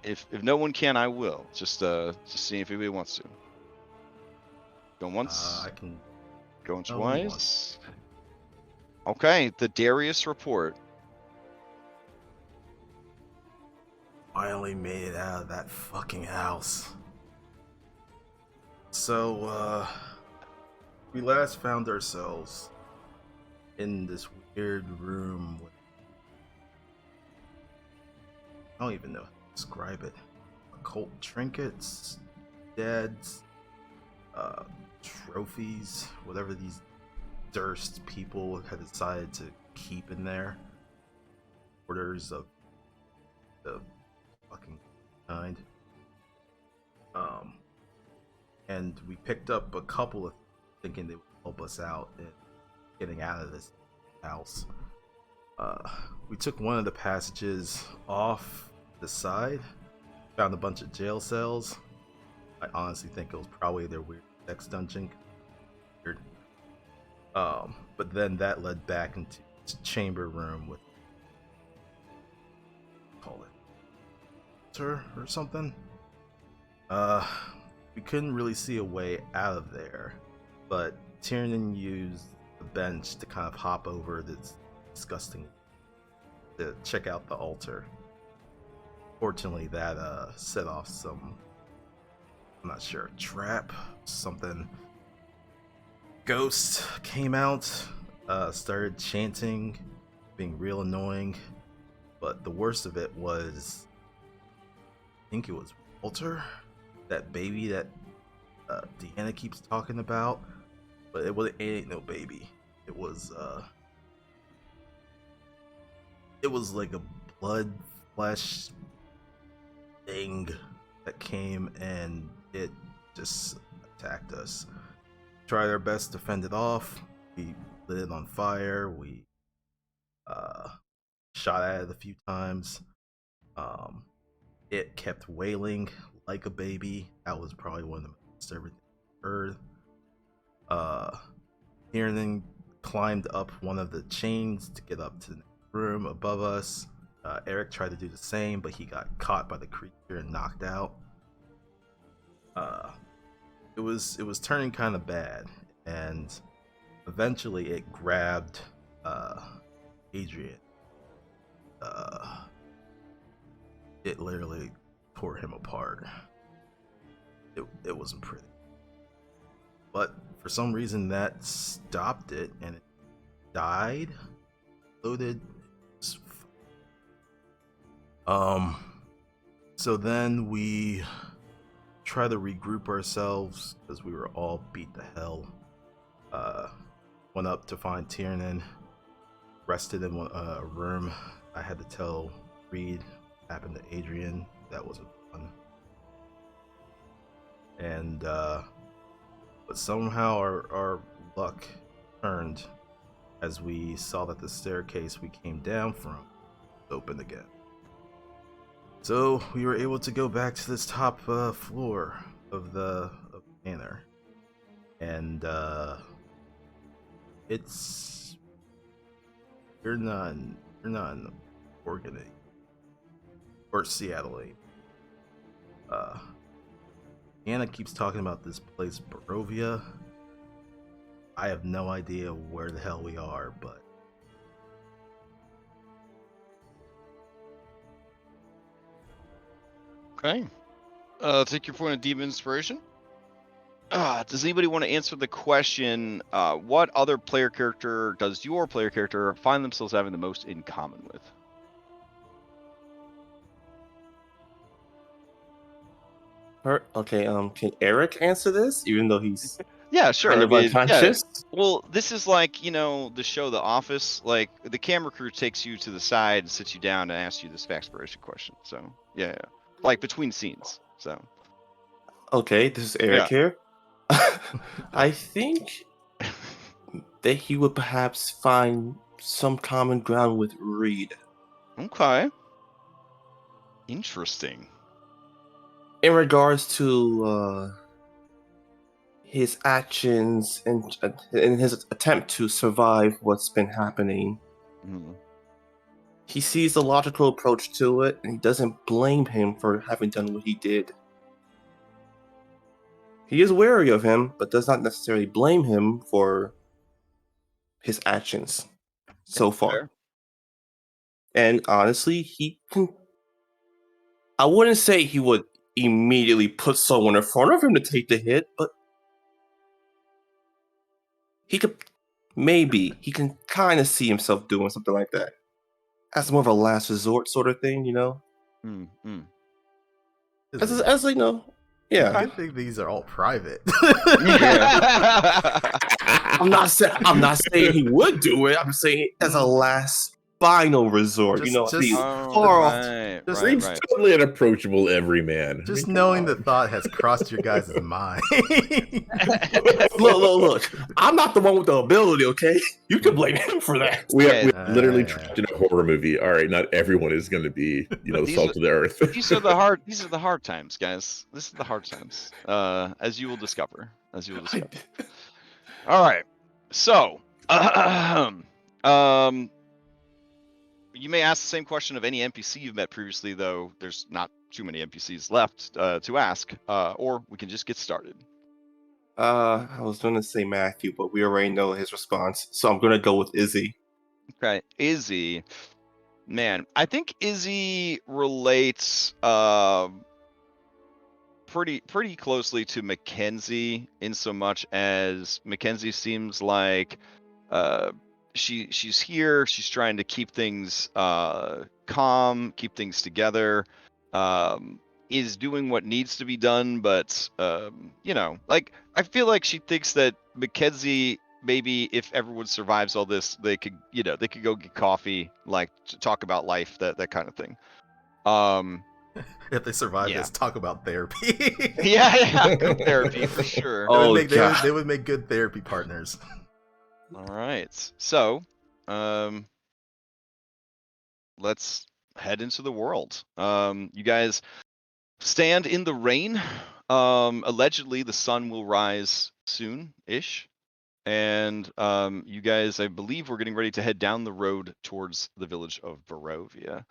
If no one can, I will. Just see if anybody wants to. Going once. I can. Going No, twice. Okay, the Darius report. Finally made it out of that fucking house. So, we last found ourselves in this weird room with, I don't even know how to describe it. Occult trinkets, deads, trophies, whatever these Durst people had decided to keep in there. Orders of the fucking kind. And we picked up a couple of thinking they would help us out in getting out of this house. We took one of the passages off the side, found a bunch of jail cells. I honestly think it was probably their weird sex dungeon. Weird. But then that led back into this chamber room with, call it, or something. We couldn't really see a way out of there, but Tiernan used the bench to kind of hop over this disgusting to check out the altar. Fortunately, that set off some, I'm not sure, trap, something. Ghost came out, started chanting, being real annoying, but the worst of it was, I think it was Walter, that baby that Deanna keeps talking about, but it ain't no baby. It was like a blood flesh thing that came and it just attacked us. Tried our best to fend it off. We lit it on fire. We shot at it a few times. It kept wailing like a baby. That was probably one of the most disturbing things I heard. Tiernan climbed up one of the chains to get up to the room above us. Eric tried to do the same, but he got caught by the creature and knocked out. It was turning kind of bad, and eventually it grabbed Adrian. It literally tore him apart. It wasn't pretty, but for some reason that stopped it, and it died. Loaded. So then we try to regroup ourselves because we were all beat to hell. Went up to find Tiernan, rested in a room. I had to tell Reed what happened to Adrian. That wasn't fun. And but somehow our luck turned as we saw that the staircase we came down from opened again. So we were able to go back to this top floor of the manor, and you're not an Oregon or Seattle. Anna keeps talking about this place, Barovia. I have no idea where the hell we are, but Okay. Take your point of deep inspiration. Does anybody want to answer the question, what other player character does your player character find themselves having the most in common with? Okay, can Eric answer this, even though he's Yeah, sure. kind of unconscious? Well, this is like, the show The Office. Like, the camera crew takes you to the side and sits you down and asks you this inspiration question. So, yeah. Like, between scenes. So. Okay, this is Eric here. I think that he would perhaps find some common ground with Reed. Okay. Interesting. In regards to his actions and in his attempt to survive what's been happening. Mm-hmm. He sees the logical approach to it, and he doesn't blame him for having done what he did. He is wary of him, but does not necessarily blame him for his actions so far. Fair. And honestly, he can. I wouldn't say he would immediately put someone in front of him to take the hit, but he could. Maybe he can kind of see himself doing something like that. As more of a last resort sort of thing, you know? As you know, yeah. I think these are all private. I'm not saying he would do it. I'm saying as a last final resort. Just far off. Seems totally unapproachable everyman. Just knowing the thought has crossed your guys' mind. Look. I'm not the one with the ability, okay? You can blame him for that. We are literally trapped in a horror movie. All right, not everyone is going to be, the salt of the earth. These are the hard times, guys. This is the hard times. As you will discover. All right. So, you may ask the same question of any NPC you've met previously, though there's not too many NPCs left to ask, or we can just get started. I was going to say Matthew, but we already know his response, so I'm going to go with Izzy. Okay, Izzy. Man, I think Izzy relates pretty closely to Mackenzie, in so much as Mackenzie seems like she's here, she's trying to keep things calm, keep things together, is doing what needs to be done, but like, I feel like she thinks that Mackenzie, maybe if everyone survives all this, they could go get coffee, like to talk about life, that kind of thing. If they survive this, talk about therapy. yeah, good therapy for sure. They would make good therapy partners. All right, so let's head into the world. You guys stand in the rain. Allegedly, the sun will rise soon-ish. And you guys, I believe, we're getting ready to head down the road towards the village of Barovia.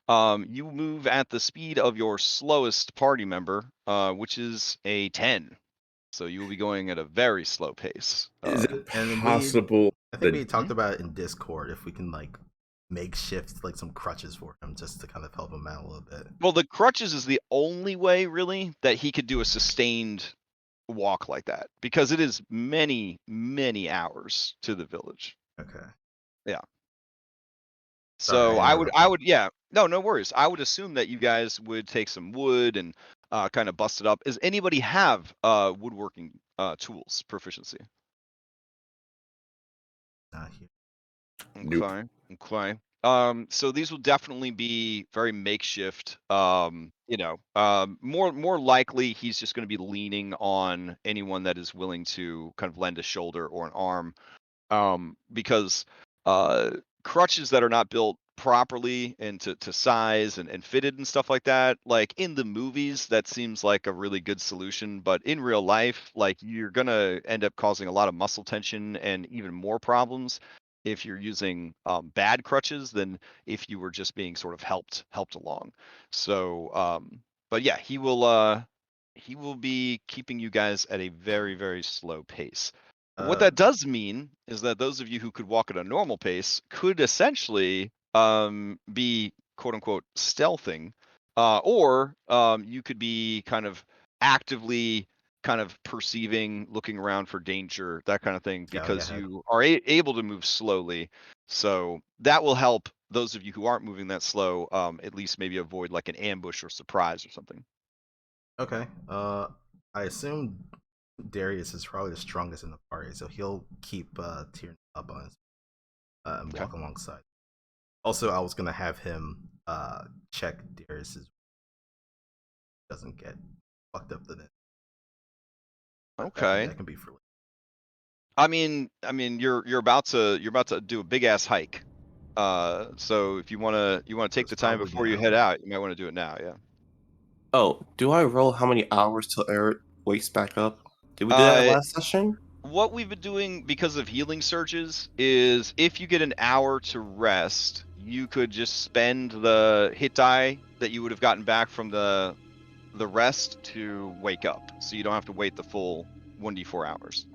You move at the speed of your slowest party member, which is a 10. So you will be going at a very slow pace. Is it possible? I think we talked about it in Discord, if we can makeshift some crutches for him just to kind of help him out a little bit. Well, the crutches is the only way really that he could do a sustained walk like that, because it is many hours to the village. Okay. Yeah. So sorry, I would no worries. I would assume that you guys would take some wood and kind of bust it up. Does anybody have woodworking tools proficiency? Not here. Okay. Nope. Okay. So these will definitely be very makeshift. More likely he's just going to be leaning on anyone that is willing to kind of lend a shoulder or an arm. Because crutches that are not built properly and to size and fitted and stuff like that, like in the movies, that seems like a really good solution, but in real life, like, you're gonna end up causing a lot of muscle tension and even more problems if you're using bad crutches than if you were just being sort of helped along. So but yeah, he will be keeping you guys at a very, very slow pace. What that does mean is that those of you who could walk at a normal pace could essentially be quote unquote stealthing, or you could be kind of actively kind of perceiving, looking around for danger, that kind of thing, because you are able to move slowly. So that will help those of you who aren't moving that slow at least maybe avoid like an ambush or surprise or something. Okay. I assume Darius is probably the strongest in the party, so he'll keep Tyrion up on his and walk alongside. Also, I was gonna have him check Darius's doesn't get fucked up in it. Okay. That can be for later. I mean, you're about to do a big ass hike. So if you wanna take the time before you head out, you might want to do it now. Yeah. Oh, do I roll how many hours till Eric wakes back up? Did we do that last session? What we've been doing because of healing surges is if you get an hour to rest, you could just spend the hit die that you would have gotten back from the rest to wake up, so you don't have to wait the full 1d4 hours.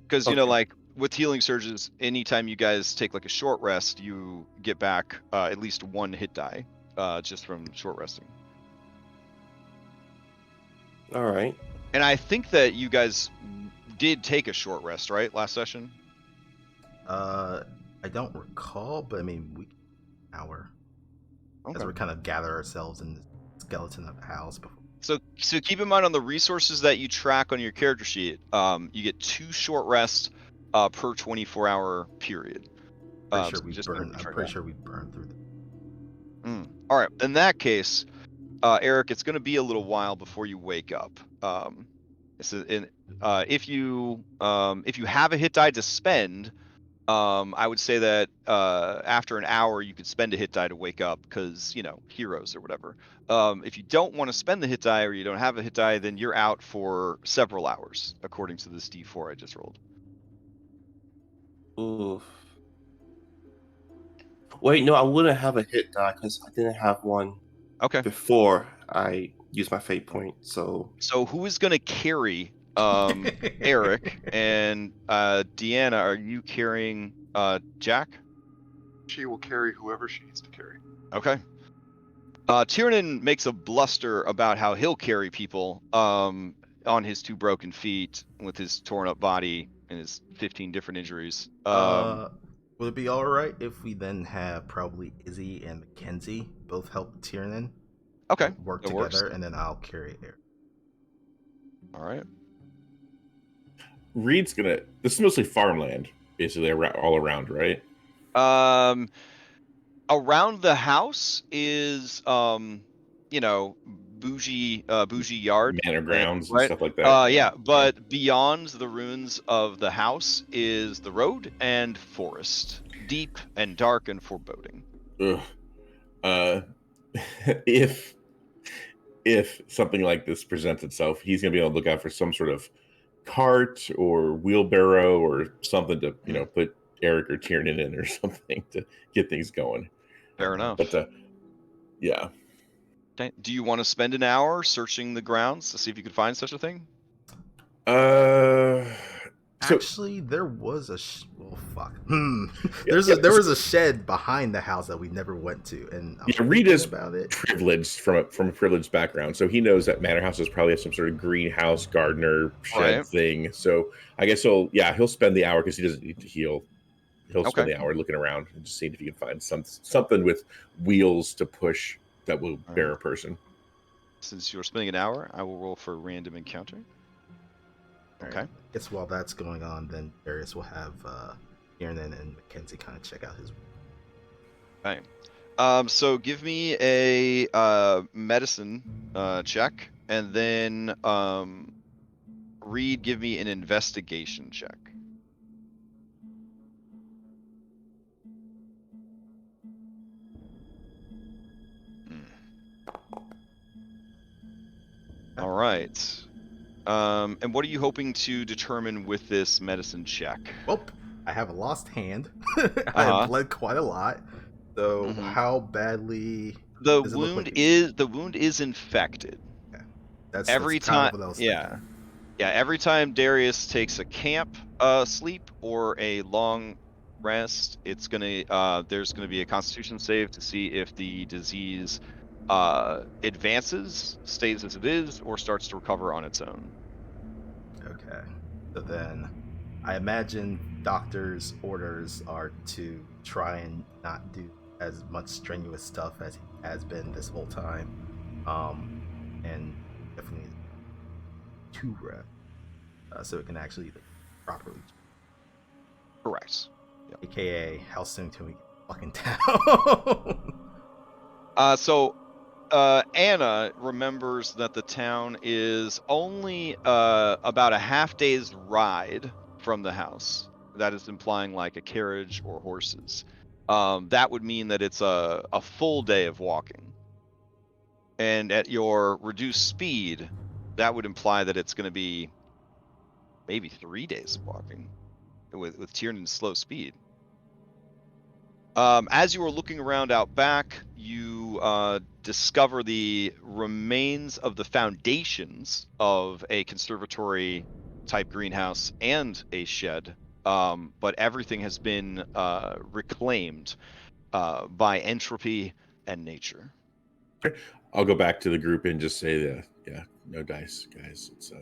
Because you know, Okay. like with healing surges, anytime you guys take like a short rest, you get back at least 1 hit die just from short resting. All right. And I think that you guys did take a short rest, right, last session? I don't recall, but I mean, we hour as we kind of gather ourselves in the skeleton of the house before. So keep in mind on the resources that you track on your character sheet, you get 2 short rests per 24-hour period. I'm So pretty sure we burned through them. All right. In that case, Eric, it's going to be a little while before you wake up. If you have a hit die to spend, I would say that after an hour you could spend a hit die to wake up, because heroes or whatever. If you don't want to spend the hit die, or you don't have a hit die, then you're out for several hours according to this D4 I just rolled. Oof. Wait, no, I wouldn't have a hit die because I didn't have one before I used my fate point. So who is going to carry Eric? And Deanna, are you carrying Jack? She will carry whoever she needs to carry. Okay. Tiernan makes a bluster about how he'll carry people on his 2 broken feet with his torn up body and his 15 different injuries. Would it be all right if we then have probably Izzy and Mackenzie both help Tiernan? Okay. Work that together, works. and then I'll carry Eric. All right. Reed's gonna. This is mostly farmland, basically all around, right? Around the house is bougie yard, Manor grounds and right? stuff like that. Yeah, but beyond the ruins of the house is the road and forest, deep and dark and foreboding. Ugh. If something like this presents itself, he's gonna be able to look out for some sort of cart or wheelbarrow or something to put Eric or Tiernan in or something to get things going. Fair enough. But yeah. Okay. Do you want to spend an hour searching the grounds to see if you could find such a thing? Actually, there was a there was a shed behind the house that we never went to, and Reed is about it. Privileged from a privileged background, so he knows that manor houses probably have some sort of greenhouse, gardener, shed thing. So I guess he'll spend the hour because he doesn't need to heal. He'll spend the hour looking around and just seeing if he can find something with wheels to push that will bear a person. Since you're spending an hour, I will roll for a random encounter. Okay. I guess while that's going on, then Darius will have Tiernan and Mackenzie kind of check out his. Okay. So give me a medicine check, and then Reed, give me an investigation check. All right. And what are you hoping to determine with this medicine check? Well, I have a lost hand. I have bled quite a lot. So how badly? The wound is infected. Okay. That's every time. Every time Darius takes a camp sleep or a long rest, it's gonna there's gonna be a Constitution save to see if the disease advances, stays as it is, or starts to recover on its own. Okay. So then I imagine doctor's orders are to try and not do as much strenuous stuff as he has been this whole time. And definitely 2 reps. So it can actually properly. Correct. Yep. AKA, how soon can we get fucking down? So Anna remembers that the town is only about a half day's ride from the house. That is implying like a carriage or horses. That would mean that it's a full day of walking. And at your reduced speed, that would imply that it's going to be maybe 3 days of walking with Tiernan's slow speed. As you are looking around out back, you discover the remains of the foundations of a conservatory type greenhouse and a shed, but everything has been reclaimed by entropy and nature. I'll go back to the group and just say that, yeah, no dice, guys. It's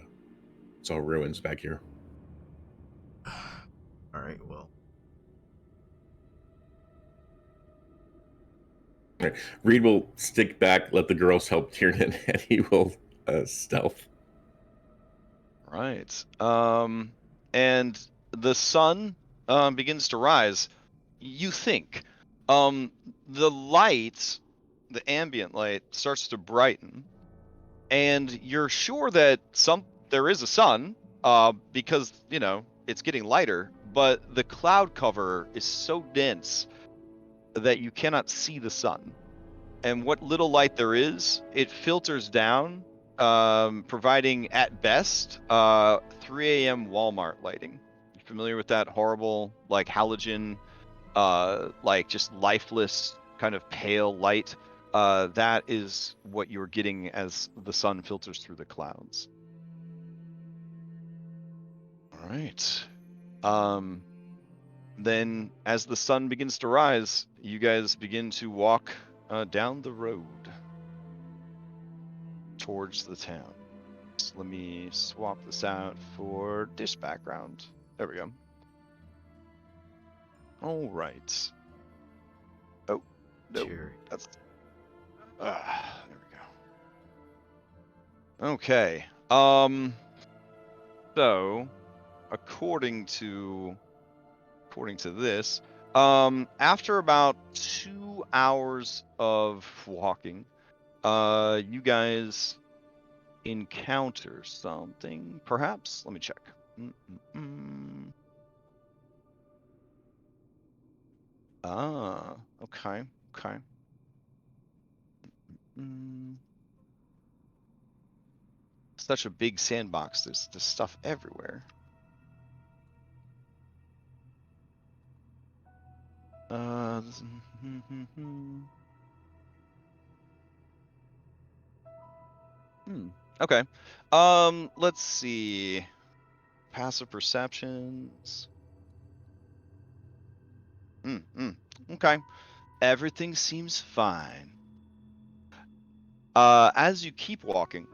all ruins back here. All right, well. Reed will stick back, let the girls help Tiernan, and he will stealth. Right. And the sun begins to rise. You think the light, the ambient light, starts to brighten, and you're sure that there is a sun because it's getting lighter, but the cloud cover is so dense that you cannot see the sun. And what little light there is, it filters down, providing at best 3 a.m. Walmart lighting. You familiar with that horrible, like halogen, like just lifeless kind of pale light? That is what you're getting as the sun filters through the clouds. All right. Then as the sun begins to rise, you guys begin to walk down the road towards the town. So let me swap this out for dish background. There we go. All right. Oh, no, Cheery. that's there we go. Okay. So according to this, after about 2 hours of walking, you guys encounter something, perhaps? Let me check. Ah, okay. Such a big sandbox. There's stuff everywhere. Okay. Let's see. Passive perceptions. Okay. Everything seems fine. As you keep walking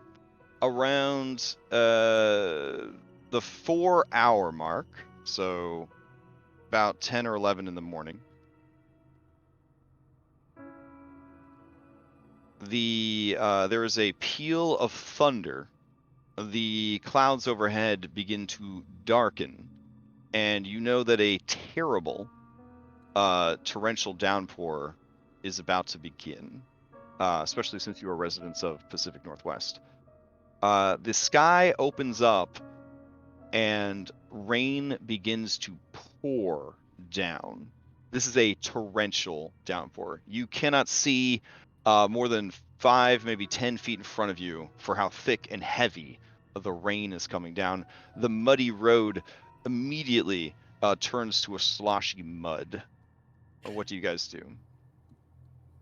around the 4-hour mark, so about 10 or 11 in the morning, there is a peal of thunder. The clouds overhead begin to darken, and you know that a terrible torrential downpour is about to begin, especially since you are residents of Pacific Northwest. The sky opens up, and rain begins to pour down. This is a torrential downpour. You cannot see more than 5, maybe 10 feet in front of you for how thick and heavy the rain is coming down. The muddy road immediately turns to a sloshy mud. What do you guys do?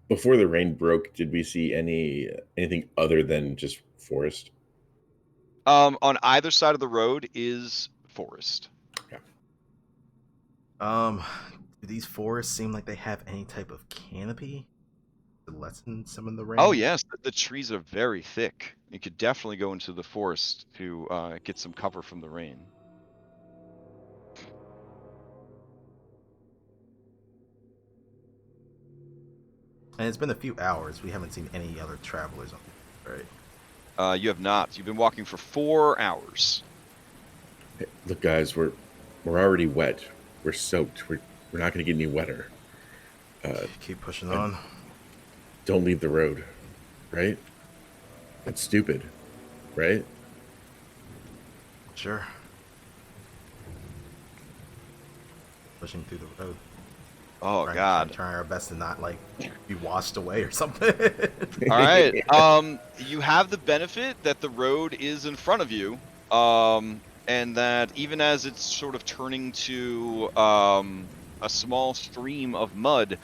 Before the rain broke, did we see anything other than just forest? On either side of the road is forest. Okay. Do these forests seem like they have any type of canopy to lessen some of the rain? Oh yes, the trees are very thick. You could definitely go into the forest to get some cover from the rain. And it's been a few hours. We haven't seen any other travelers on it, right? You have not. You've been walking for 4 hours. Hey, look, guys, we're already wet. We're soaked. We're not going to get any wetter. Keep pushing on. Don't leave the road, right? That's stupid, right? Sure. Pushing through the road. Oh God! Trying our best to not be washed away or something. All right. You have the benefit that the road is in front of you, and that even as it's sort of turning to a small stream of mud,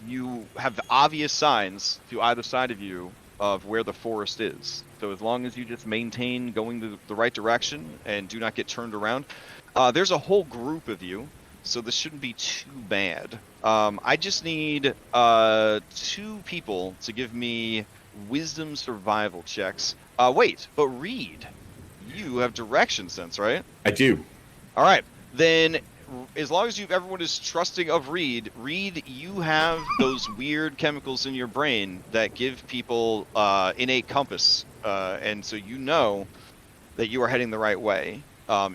you have obvious signs to either side of you of where the forest is. So as long as you just maintain going the right direction and do not get turned around, there's a whole group of you, so this shouldn't be too bad. I just need 2 people to give me wisdom survival checks. Wait, but Reed, you have direction sense, right? I do. All right, then as long as everyone is trusting of Reed, you have those weird chemicals in your brain that give people innate compass, and so you know that you are heading the right way,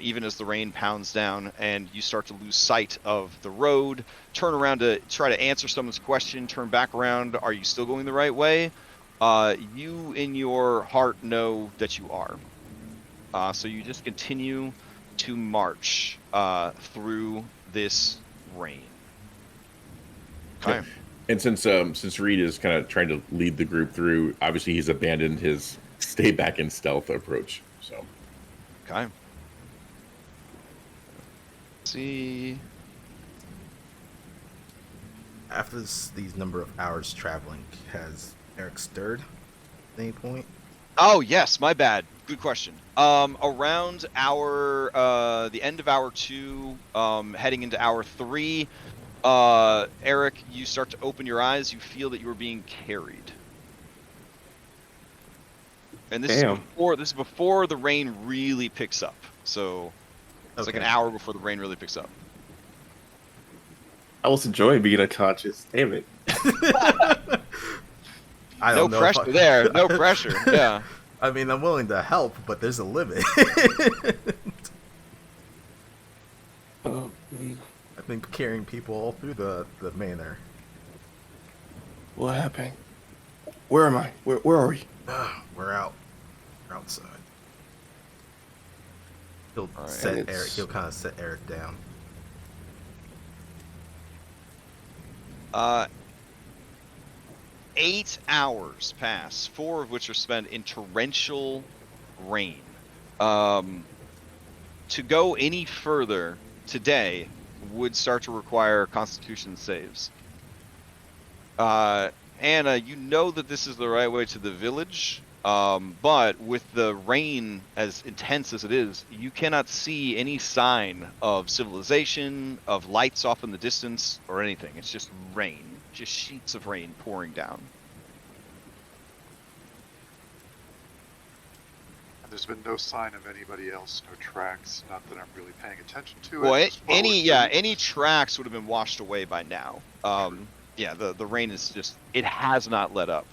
even as the rain pounds down and you start to lose sight of the road, turn around to try to answer someone's question, turn back around, are you still going the right way? You in your heart know that you are. So you just continue to march through this rain. Okay. And since Reed is kind of trying to lead the group through, obviously he's abandoned his stay back in stealth approach. So. Okay. Let's see. After these number of hours traveling, has Eric stirred at any point? Oh yes, my bad. Good question. Around the end of hour 2, heading into hour 3, Eric, you start to open your eyes. You feel that you are being carried, and this is before the rain really picks up. So it's like an hour before the rain really picks up. I was enjoying being unconscious. Damn it. No pressure there. No pressure. Yeah. I mean, I'm willing to help, but there's a limit. I've been carrying people all through the manor. What happened? Where am I? Where are we? We're out. We're outside. He'll All right, set Eric. He'll kind of set Eric down. 8 hours pass, 4 of which are spent in torrential rain. To go any further today would start to require Constitution saves. Anna, you know that this is the right way to the village, but with the rain as intense as it is, you cannot see any sign of civilization, of lights off in the distance, or anything. It's just rain. Just sheets of rain pouring down. And there's been no sign of anybody else, no tracks, not that I'm really paying attention to Well, it. any tracks would have been washed away by now. Yeah, the rain is just, it has not let up.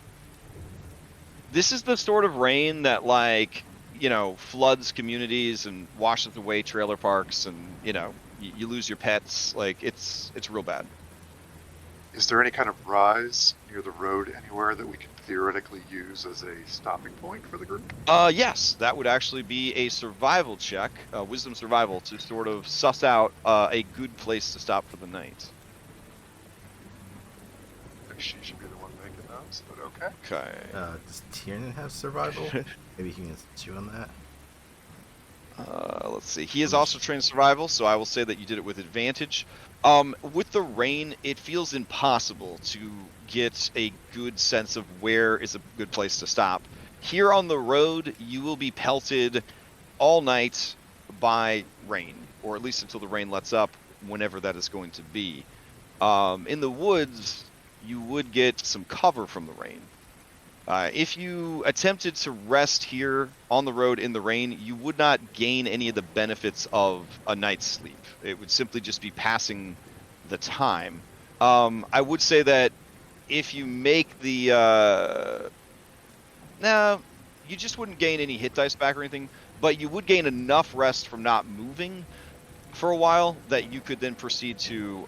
This is the sort of rain that, like, you know, floods communities and washes away trailer parks, and, you know, you lose your pets. Like, it's real bad. Is there any kind of rise near the road anywhere that we can theoretically use as a stopping point for the group? Yes, that would actually be a survival check, wisdom survival, to sort of suss out a good place to stop for the night. She should be the one making those, but okay. Okay. Does Tiernan have survival? Maybe he can chew on that. Let's see. He is also trained survival, so I will say that you did it with advantage. With the rain, it feels impossible to get a good sense of where is a good place to stop. Here on the road, you will be pelted all night by rain, or at least until the rain lets up, whenever that is going to be. In the woods, you would get some cover from the rain. If you attempted to rest here on the road in the rain, you would not gain any of the benefits of a night's sleep. It would simply just be passing the time. I would say that if you make the... you just wouldn't gain any hit dice back or anything, but you would gain enough rest from not moving for a while that you could then proceed to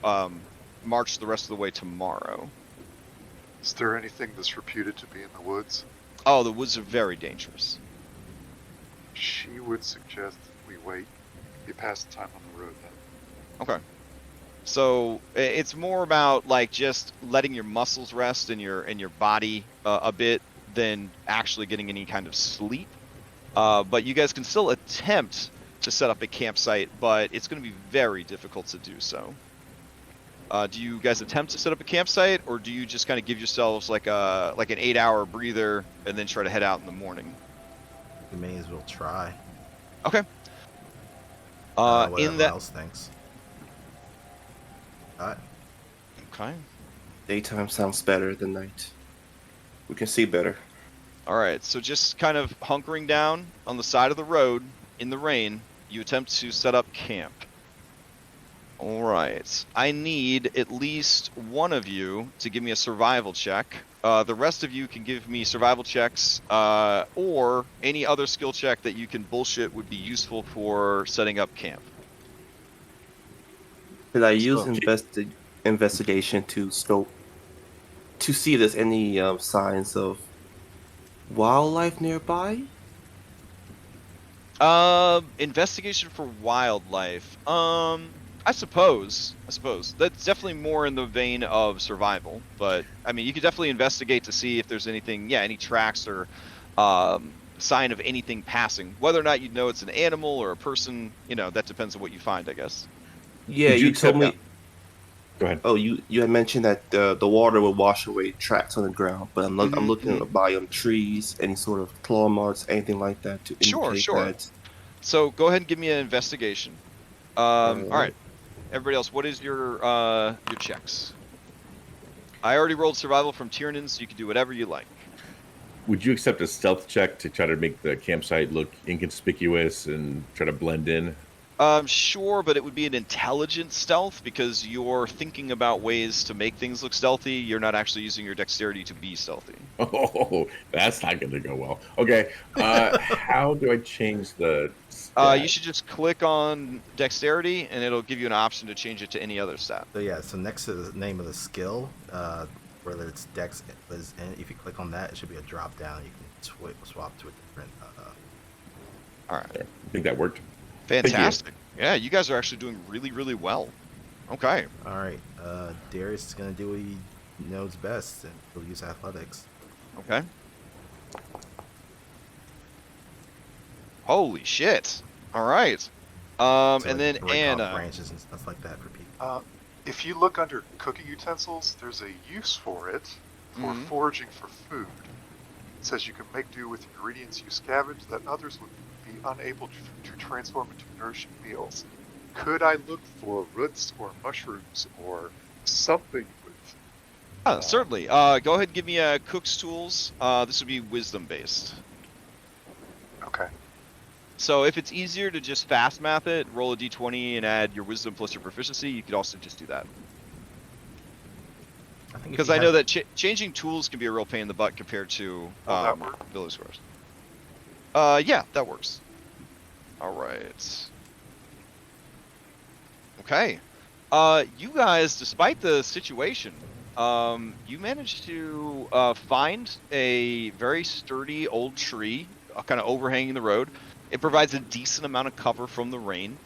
march the rest of the way tomorrow. Is there anything that's reputed to be in the woods? Oh, the woods are very dangerous. She would suggest we wait. You pass the time on the road then. Okay. So it's more about like just letting your muscles rest and your body a bit than actually getting any kind of sleep. But you guys can still attempt to set up a campsite, but it's going to be very difficult to do so. Do you guys attempt to set up a campsite, or do you just kind of give yourselves like an 8-hour breather and then try to head out in the morning? We may as well try. Okay. What In everyone that. else thinks. Alright. Okay. Daytime sounds better than night. We can see better. All right. So just kind of hunkering down on the side of the road in the rain, you attempt to set up camp. All right. I need at least one of you to give me a survival check. The rest of you can give me survival checks, or any other skill check that you can bullshit would be useful for setting up camp. Did I use So- investigation to scope to see if there's any signs of wildlife nearby? Investigation for wildlife. I suppose that's definitely more in the vein of survival. But I mean, you could definitely investigate to see if there's anything, any tracks or sign of anything passing. Whether or not you know it's an animal or a person, that depends on what you find, I guess. Yeah, Would you you told accept me. Go ahead. Oh, you had mentioned that the water would wash away tracks on the ground, but I'm Mhm, looking mhm. by trees, any sort of claw marks, anything like that to Sure, indicate sure. that. So go ahead and give me an investigation. All right, Alright. everybody else, what is your checks? I already rolled survival from Tiernan, so you can do whatever you like. Would you accept a stealth check to try to make the campsite look inconspicuous and try to blend in? Sure, but it would be an intelligent stealth because you're thinking about ways to make things look stealthy. You're not actually using your dexterity to be stealthy. Oh, that's not going to go well. Okay, how do I change the You stat? should just click on dexterity, and it'll give you an option to change it to any other stat. So yeah, so next to the name of the skill, whether it's Dex, and if you click on that, it should be a drop down. You can swap to a different. All right. There, I think that worked. Fantastic. Yeah, you guys are actually doing really, really well. Okay. All right, Darius is gonna do what he knows best, and he'll use athletics. Okay. Holy shit. All right. So, And then break off Anna. branches and stuff like that for people. If you look under cooking utensils, there's a use for it for Mhm. foraging for food. It says you can make do with ingredients you scavenge that others would be unable to transform into nourishing meals. Could I look for roots or mushrooms or something with... Certainly. Go ahead and give me a cook's tools. This would be wisdom based. Okay. So if it's easier to just fast math it, roll a d20 and add your wisdom plus your proficiency, you could also just do that. I think if Because you I know have- that changing tools can be a real pain in the butt compared to Will that work? ability scores. Yeah, that works. All right. Okay. You guys, despite the situation, you managed to find a very sturdy old tree, kind of overhanging the road. It provides a decent amount of cover from the rain,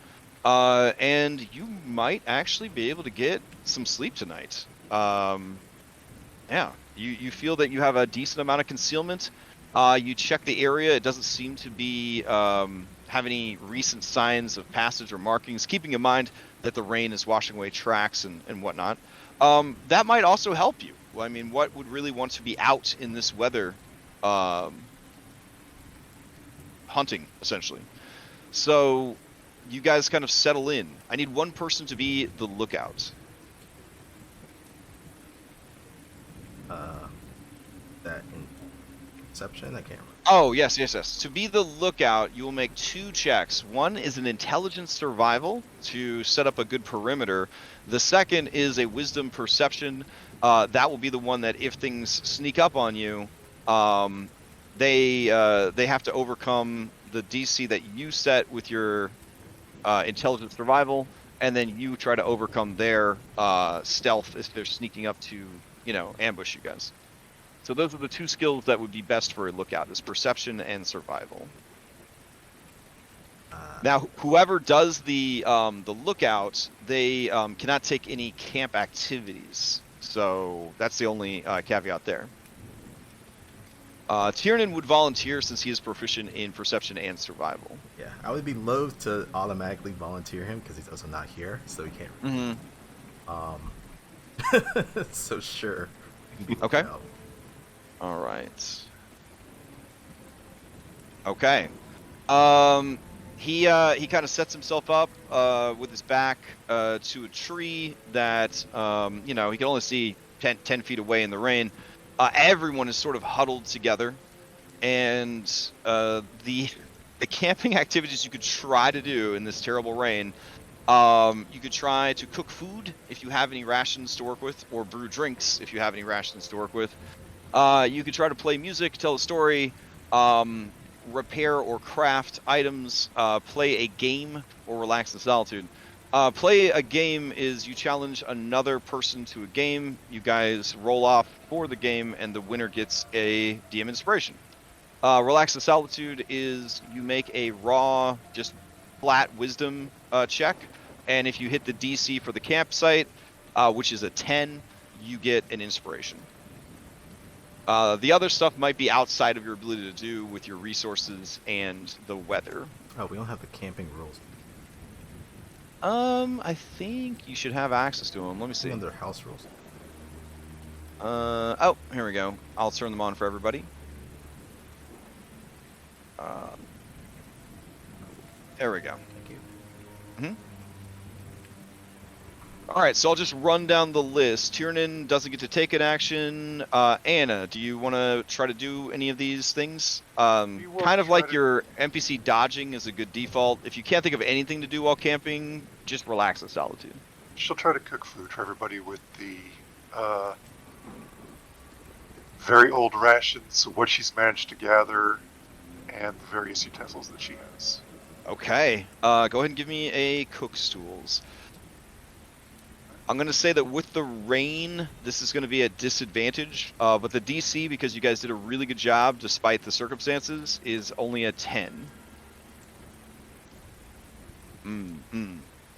and you might actually be able to get some sleep tonight. Yeah, you feel that you have a decent amount of concealment. You check the area; it doesn't seem to be have any recent signs of passage or markings. Keeping in mind that the rain is washing away tracks and whatnot. That might also help you. Well, I mean, what would really want to be out in this weather, hunting, essentially? So you guys kind of settle in. I need one person to be the lookout. that in Inception, I can't remember. Oh, yes. To be the lookout, you will make 2 checks. One is an intelligence survival to set up a good perimeter. The second is a wisdom perception. That will be the one that if things sneak up on you, they have to overcome the DC that you set with your intelligence survival, and then you try to overcome their stealth if they're sneaking up to, ambush you guys. So those are the 2 skills that would be best for a lookout: is perception and survival. Now, whoever does the lookout, they cannot take any camp activities. So that's the only caveat there. Tiernan would volunteer since he is proficient in perception and survival. Yeah, I would be loath to automatically volunteer him because he's also not here, so he can't. Mm-hmm. So sure. we can beat Okay. it out. All right. Okay. He kind of sets himself up with his back to a tree that he can only see 10 feet away in the rain. Everyone is sort of huddled together, and the camping activities you could try to do in this terrible rain. You could try to cook food if you have any rations to work with, or brew drinks if you have any rations to work with. You could try to play music, tell a story, repair or craft items, play a game, or relax in solitude. Play a game is you challenge another person to a game. You guys roll off for the game, and the winner gets a DM inspiration. Relax in solitude is you make a raw, just flat wisdom check, and if you hit the DC for the campsite, which is a 10, you get an inspiration. The other stuff might be outside of your ability to do with your resources and the weather. Oh, we don't have the camping rules. I think you should have access to them. Let me see. Under house rules. Oh, here we go. I'll turn them on for everybody. There we go. Thank you. Mm-hmm. All right, so I'll just run down the list. Tiernan doesn't get to take an action. Anna, do you want to try to do any of these things? Kind of like your NPC dodging is a good default. If you can't think of anything to do while camping, just relax in solitude. She'll try to cook food for everybody with the very old rations, what she's managed to gather, and the various utensils that she has. Okay, go ahead and give me a cook's tools. I'm going to say that with the rain, this is going to be a disadvantage, but the DC, because you guys did a really good job despite the circumstances, is only a 10.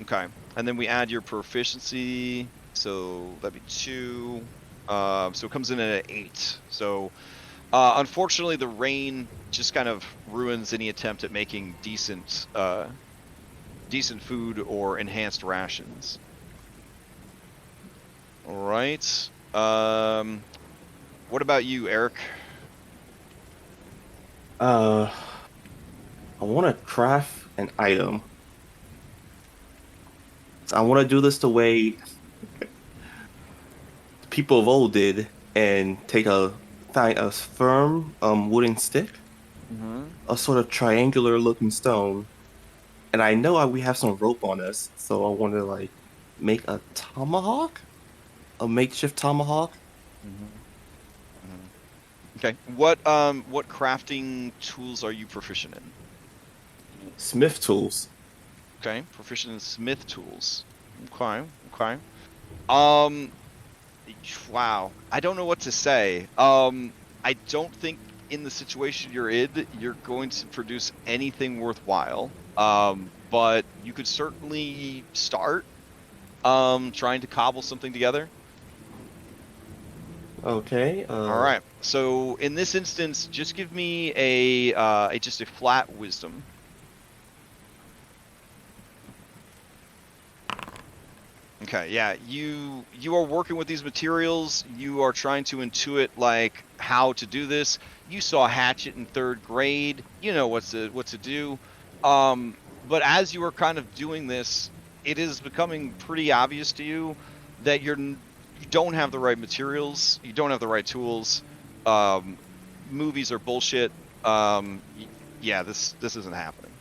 Okay, and then we add your proficiency, so that'd be 2. So it comes in at an 8. So unfortunately, the rain just kind of ruins any attempt at making decent food or enhanced rations. All right. What about you, Eric? I want to craft an item. I want to do this the way people of old did, and find a firm wooden stick, a sort of triangular looking stone, and I know we have some rope on us, so I want to make a tomahawk. A makeshift tomahawk. Okay. What crafting tools are you proficient in? Smith tools. Okay, proficient in smith tools. Okay. Wow. I don't know what to say. I don't think in the situation you're in, you're going to produce anything worthwhile. But you could certainly start trying to cobble something together. Okay. All right. So in this instance, just give me a flat wisdom. Okay. Yeah. You are working with these materials. You are trying to intuit how to do this. You saw hatchet in 3rd grade. You know what to do. But as you are kind of doing this, it is becoming pretty obvious to you that you don't have the right materials, you don't have the right tools. Movies are bullshit. Yeah, this isn't happening.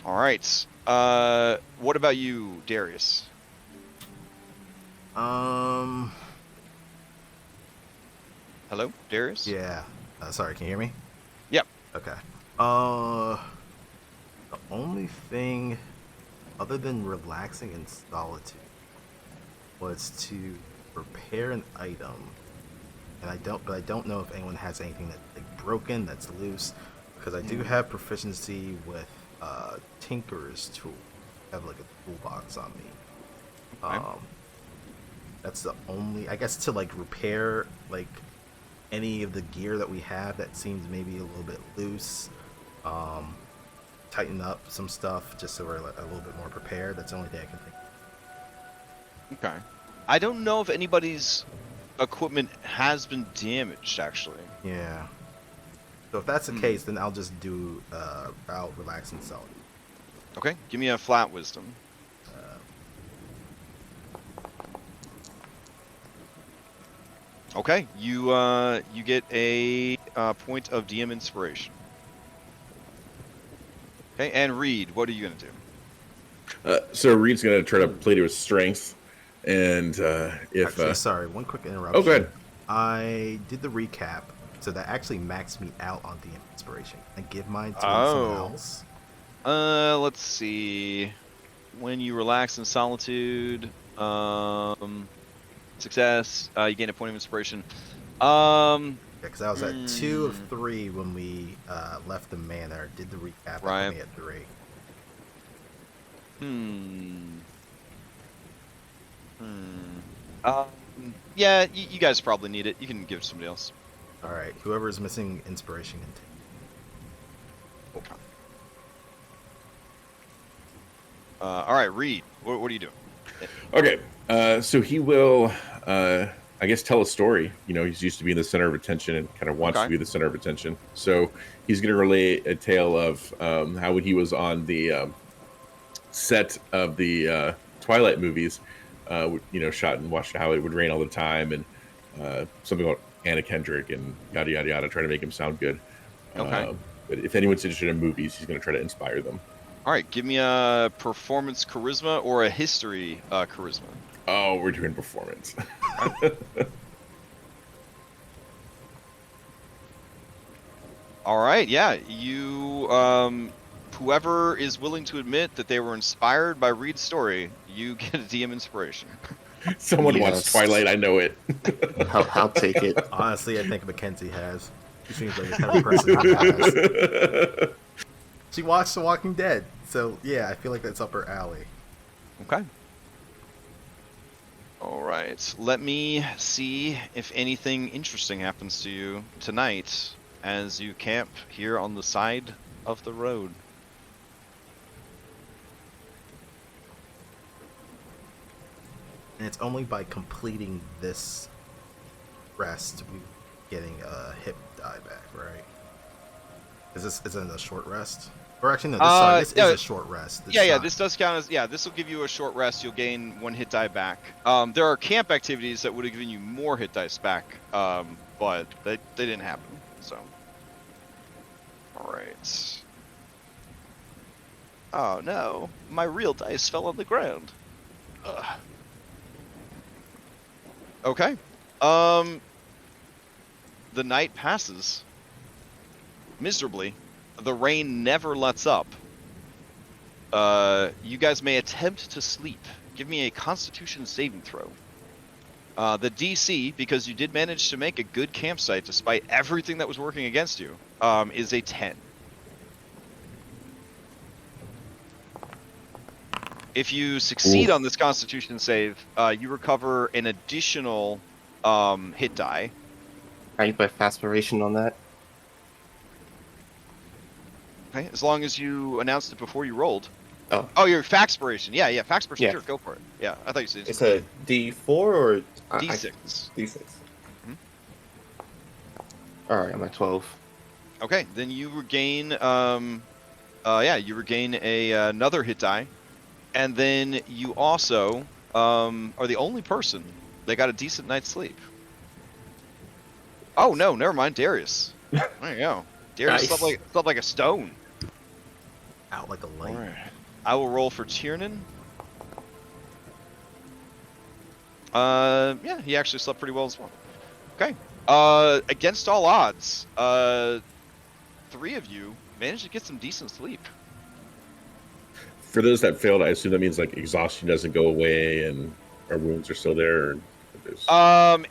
All right. What about you, Darius? Hello, Darius? Yeah. Sorry, can you hear me? Yep. Okay. The only thing other than relaxing in solitude was to repair an item, and I don't know if anyone has anything that's broken, that's loose, because I do have proficiency with Tinker's tool. I have a toolbox on me. Okay. That's the only, I guess, to repair any of the gear that we have that seems maybe a little bit loose. Tighten up some stuff just so we're a little bit more prepared. That's the only thing I can think of. Okay. I don't know if anybody's equipment has been damaged, actually. Yeah. So if that's the case, then I'll just do I'll relax and solid. Okay, give me a flat wisdom. Okay, you get a point of DM inspiration. Okay, and Reed, what are you gonna do? So Reed's gonna try to play to his strength, and if Actually, sorry, one quick interruption. oh, go ahead. I did the recap, so that actually maxed me out on DM inspiration. I give mine to someone else. Let's see. When you relax in solitude, success, you gain a point of inspiration. Because I was at 2 of 3 when we left the manor. Did the recap. Right. I put me at 3. Yeah, you guys probably need it. You can give it to somebody else. All right. Whoever is missing inspiration can take. Okay. All right, Reed. What are you doing? Okay, so he will, I guess, tell a story. You know, he's used to being the center of attention and kind of wants to be the center of attention. So he's going to relate a tale of how when he was on the set of the Twilight movies, you know, shot and watched how it would rain all the time, and something about Anna Kendrick and yada yada yada, trying to make him sound good. Okay. But if anyone's interested in movies, he's going to try to inspire them. All right, give me a performance charisma or a history charisma. Oh, we're doing performance. All right, yeah. You, whoever is willing to admit that they were inspired by Reed's story, you get a DM inspiration. Someone watched Twilight, I know it. I'll take it. Honestly, I think Mackenzie has. She seems like the kind of person who has. She watched The Walking Dead, so yeah, I feel like that's up her alley. Okay. All right. Let me see if anything interesting happens to you tonight as you camp here on the side of the road. And it's only by completing this rest we getting a hip die back, right? Is it a short rest? Or actually, no. This is a short rest. This does count as this will give you a short rest. You'll gain 1 hit die back. There are camp activities that would have given you more hit dice back, but they didn't happen. So, all right. Oh no, my real dice fell on the ground. Ugh. Okay. The night passes miserably. The rain never lets up. You guys may attempt to sleep. Give me a Constitution saving throw. The DC, because you did manage to make a good campsite despite everything that was working against you, is a 10. If you succeed on this Constitution save, you recover an additional hit die. How you put Faspiration on that? Okay, as long as you announced it before you rolled. Oh, your Faxpiration. Yeah, Faxpiration. Yeah. Sure, go for it. Yeah, I thought you said it's a D4 or D6. D6. Mm-hmm. All right, I'm at 12. Okay, then you regain. You regain another hit die, and then you also are the only person that got a decent night's sleep. Oh no, never mind, Darius. There you go. Darius Nice. slept like a stone. Out like a light. All right. I will roll for Tiernan. Yeah, he actually slept pretty well as well. Okay. Against all odds, 3 of you managed to get some decent sleep. For those that failed, I assume that means like exhaustion doesn't go away and our wounds are still there. Or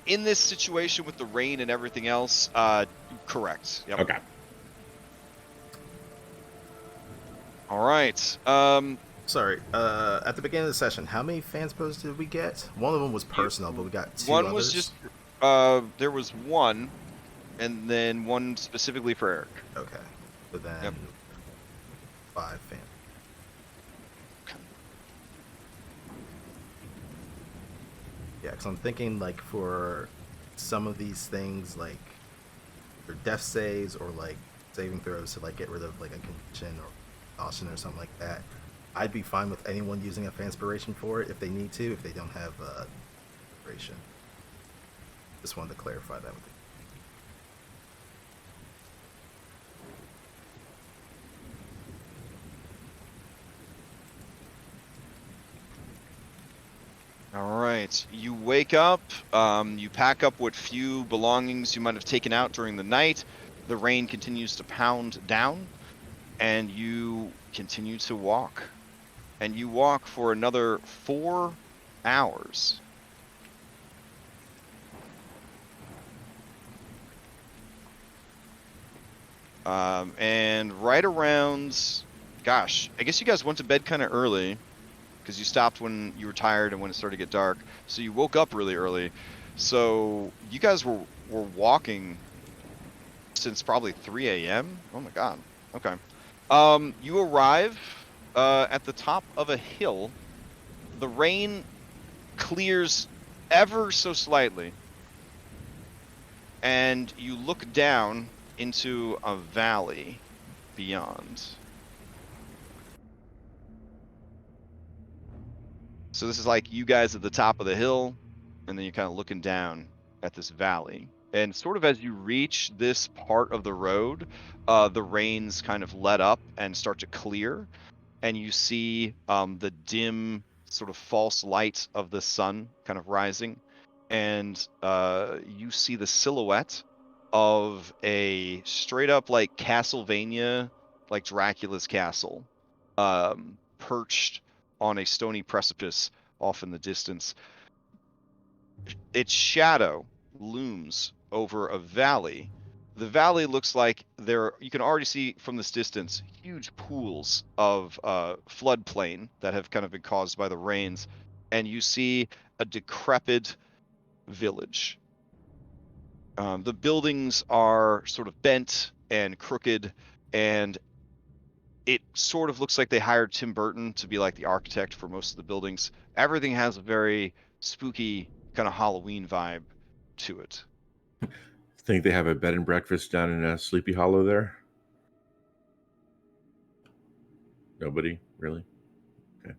In this situation with the rain and everything else, correct. Yep. Okay. All right. Sorry. At the beginning of the session, how many fan spells did we get? One of them was personal, but we got 2 one others. was just. There was 1, and then 1 specifically for Eric. Okay. So then 5 fan. Yeah, because I'm thinking like for some of these things, like for death saves or like saving throws to like get rid of like a condition or caution or something like that, I'd be fine with anyone using a Fanspiration for it if they need to, if they don't have inspiration. Just wanted to clarify that with you. All right. You wake up. You pack up what few belongings you might have taken out during the night. The rain continues to pound down, and you continue to walk. And you walk for another 4 hours. And right around, gosh, I guess you guys went to bed kind of early because you stopped when you were tired and when it started to get dark. So you woke up really early. So you guys were walking since probably 3 a.m. Oh my God. Okay. You arrive at the top of a hill. The rain clears ever so slightly, and you look down into a valley beyond. So this is like you guys at the top of the hill, and then you're kind of looking down at this valley. And sort of as you reach this part of the road, the rains kind of let up and start to clear, and you see the dim sort of false light of the sun kind of rising, and you see the silhouette of a straight up like Castlevania, like Dracula's castle, perched on a stony precipice off in the distance. Its shadow looms over a valley. The valley looks like you can already see from this distance huge pools of floodplain that have kind of been caused by the rains, and you see a decrepit village. The buildings are sort of bent and crooked, and it sort of looks like they hired Tim Burton to be like the architect for most of the buildings. Everything has a very spooky kind of Halloween vibe to it. Think they have a bed and breakfast down in Sleepy Hollow there? Nobody really. Okay.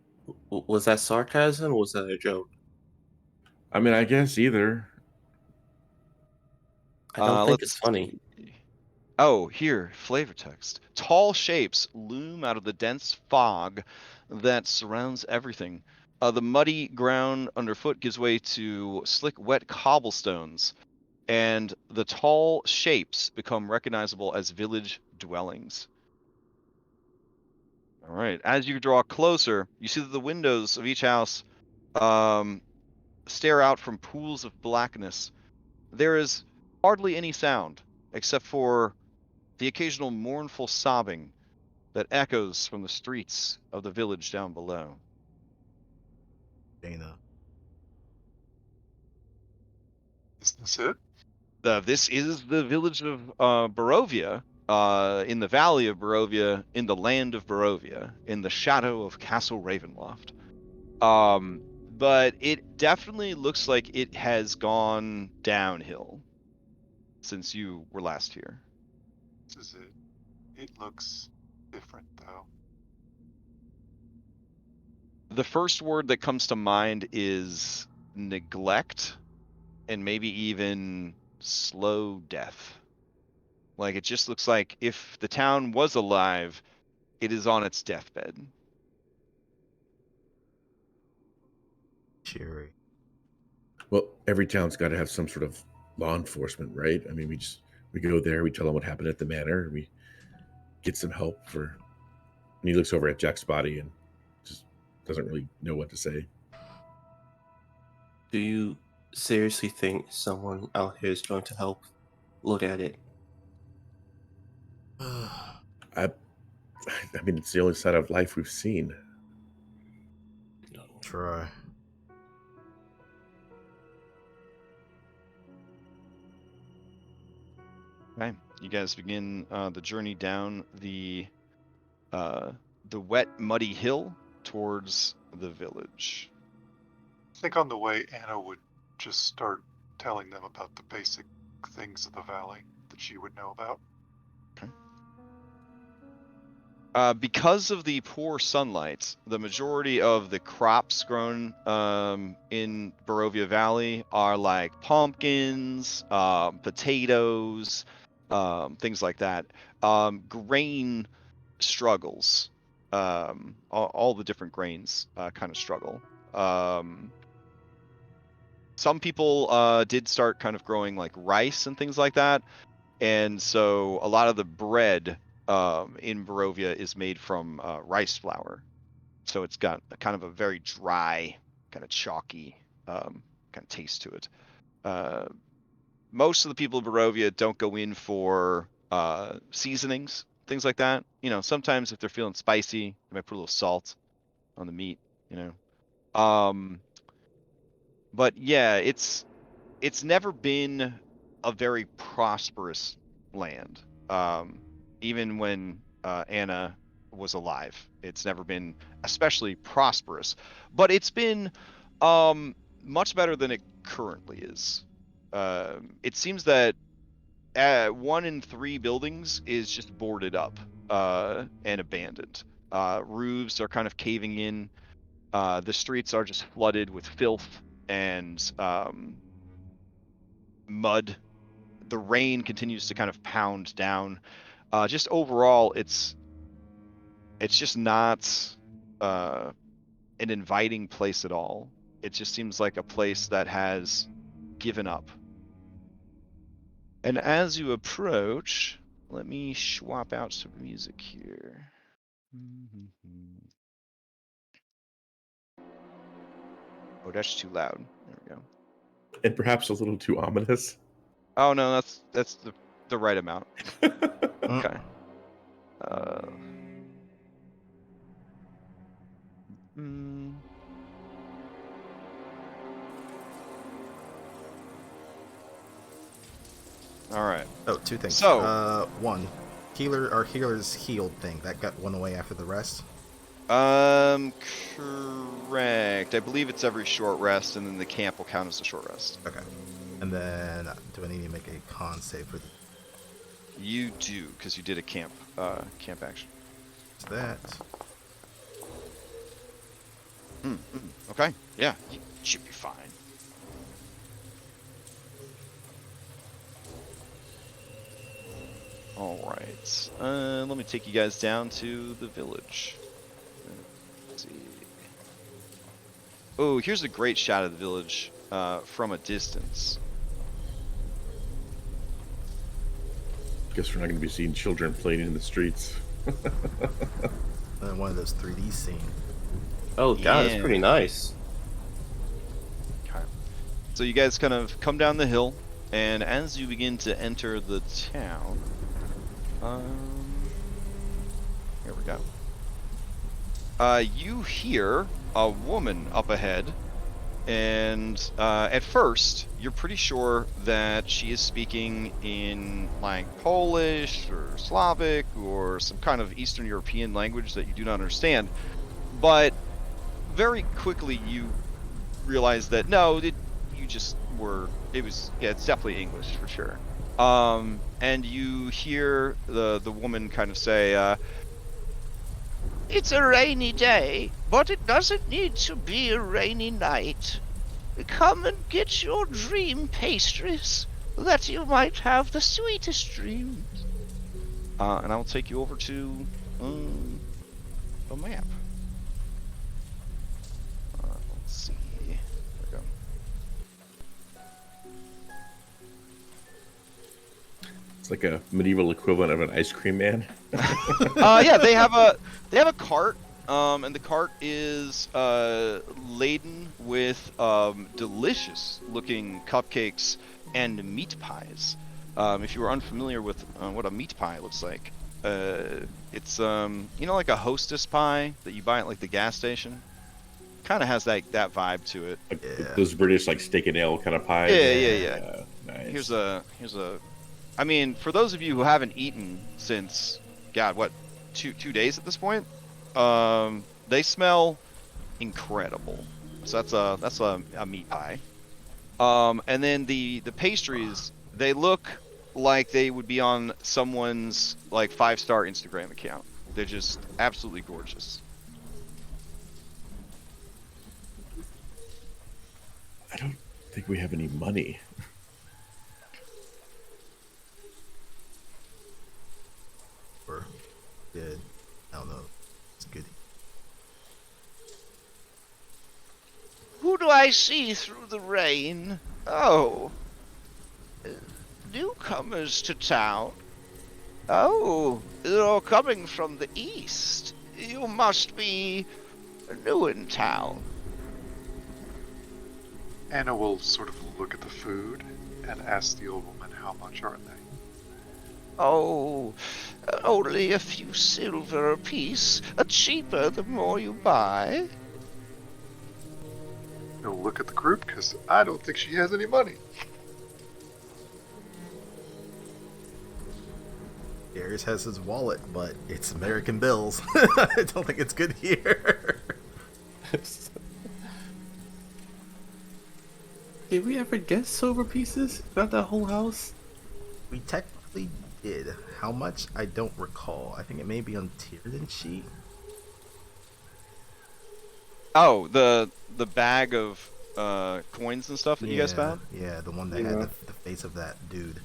Was that sarcasm or was that a joke? I mean, I guess either. I don't think it's Let's funny. see. Oh, here, flavor text. Tall shapes loom out of the dense fog that surrounds everything. The muddy ground underfoot gives way to slick, wet cobblestones, and the tall shapes become recognizable as village dwellings. All right. As you draw closer, you see that the windows of each house stare out from pools of blackness. There is hardly any sound except for the occasional mournful sobbing that echoes from the streets of the village down below. Dana. Is this it? This is the village of Barovia, in the valley of Barovia, in the land of Barovia, in the shadow of Castle Ravenloft. But it definitely looks like it has gone downhill since you were last here. This is it. It looks different though. The first word that comes to mind is neglect, and maybe even slow death. Like it just looks like if the town was alive, it is on its deathbed. Cheery. Well, every town's got to have some sort of law enforcement, right? I mean, we go there, we tell them what happened at the manor, we get some help for. And he looks over at Jack's body and just doesn't really know what to say. Do you seriously think someone out here is going to help? Look at it. I mean, it's the only side of life we've seen. Try. Okay, you guys begin the journey down the wet, muddy hill towards the village. I think on the way, Anna would just start telling them about the basic things of the valley that she would know about. Because of the poor sunlight, the majority of the crops grown in Barovia Valley are like pumpkins, potatoes, things like that. Grain struggles. All the different grains kind of struggle. Some people did start kind of growing like rice and things like that. And so a lot of the bread in Barovia is made from rice flour. So it's got kind of a very dry, kind of chalky kind of taste to it. Most of the people of Barovia don't go in for seasonings, things like that. You know, sometimes if they're feeling spicy, they might put a little salt on the meat, you know. But yeah, it's never been a very prosperous land. Even when Anna was alive, it's never been especially prosperous. But it's been much better than it currently is. It seems that 1 in 3 buildings is just boarded up and abandoned. Roofs are kind of caving in. The streets are just flooded with filth and mud. The rain continues to kind of pound down. Just overall, it's just not an inviting place at all. It just seems like a place that has given up. And as you approach, let me swap out some music here. Oh, that's too loud. There we go. And perhaps a little too ominous. Oh no, that's the right amount. Okay. All right. Oh, 2 things. So, 1, healer's healed thing that got one away after the rest. Correct. I believe it's every short rest, and then the camp will count as a short rest. Okay. And then, do I need to make a con save for the... You do, because you did a camp action. Is that? Okay. Yeah, you should be fine. All right. Let me take you guys down to the village. Let's see. Oh, here's a great shot of the village from a distance. Guess we're not going to be seeing children playing in the streets. One of those 3D scenes. Oh god, it's pretty nice. Okay. So you guys kind of come down the hill, and as you begin to enter the town, here we go. You hear a woman up ahead, and at first you're pretty sure that she is speaking in like Polish or Slavic or some kind of Eastern European language that you do not understand, but very quickly you realize that no, it's definitely English for sure. And you hear the woman kind of say, "It's a rainy day, but it doesn't need to be a rainy night. Come and get your dream pastries, that you might have the sweetest dreams." And I'll take you over to the map. Let's see. There we go. It's like a medieval equivalent of an ice cream man. Yeah, they have a cart, and the cart is laden with delicious looking cupcakes and meat pies. If you are unfamiliar with what a meat pie looks like, it's like a Hostess pie that you buy at like the gas station. Kind of has that vibe to it. Like those British like steak and ale kind of pies. Yeah. Nice. Here's a. I mean, for those of you who haven't eaten since, God, what, 2 days at this point, they smell incredible. So that's a meat pie. And then the pastries, they look like they would be on someone's like 5-star Instagram account. They're just absolutely gorgeous. I don't think we have any money. Or good. I don't know. It's good. Who do I see through the rain? Oh, newcomers to town. Oh, you're coming from the east. You must be new in town. Anna will sort of look at the food and ask the old woman, how much are they? Oh, only a few silver apiece. Cheaper the more you buy. He'll look at the group because I don't think she has any money. Darius has his wallet, but it's American bills. I don't think it's good here. Did we ever get silver pieces throughout that whole house? We technically did. How much? I don't recall. I think it may be on Tierden sheet. Oh, the bag of coins and stuff that you guys found? Yeah, the one that had the face of that dude.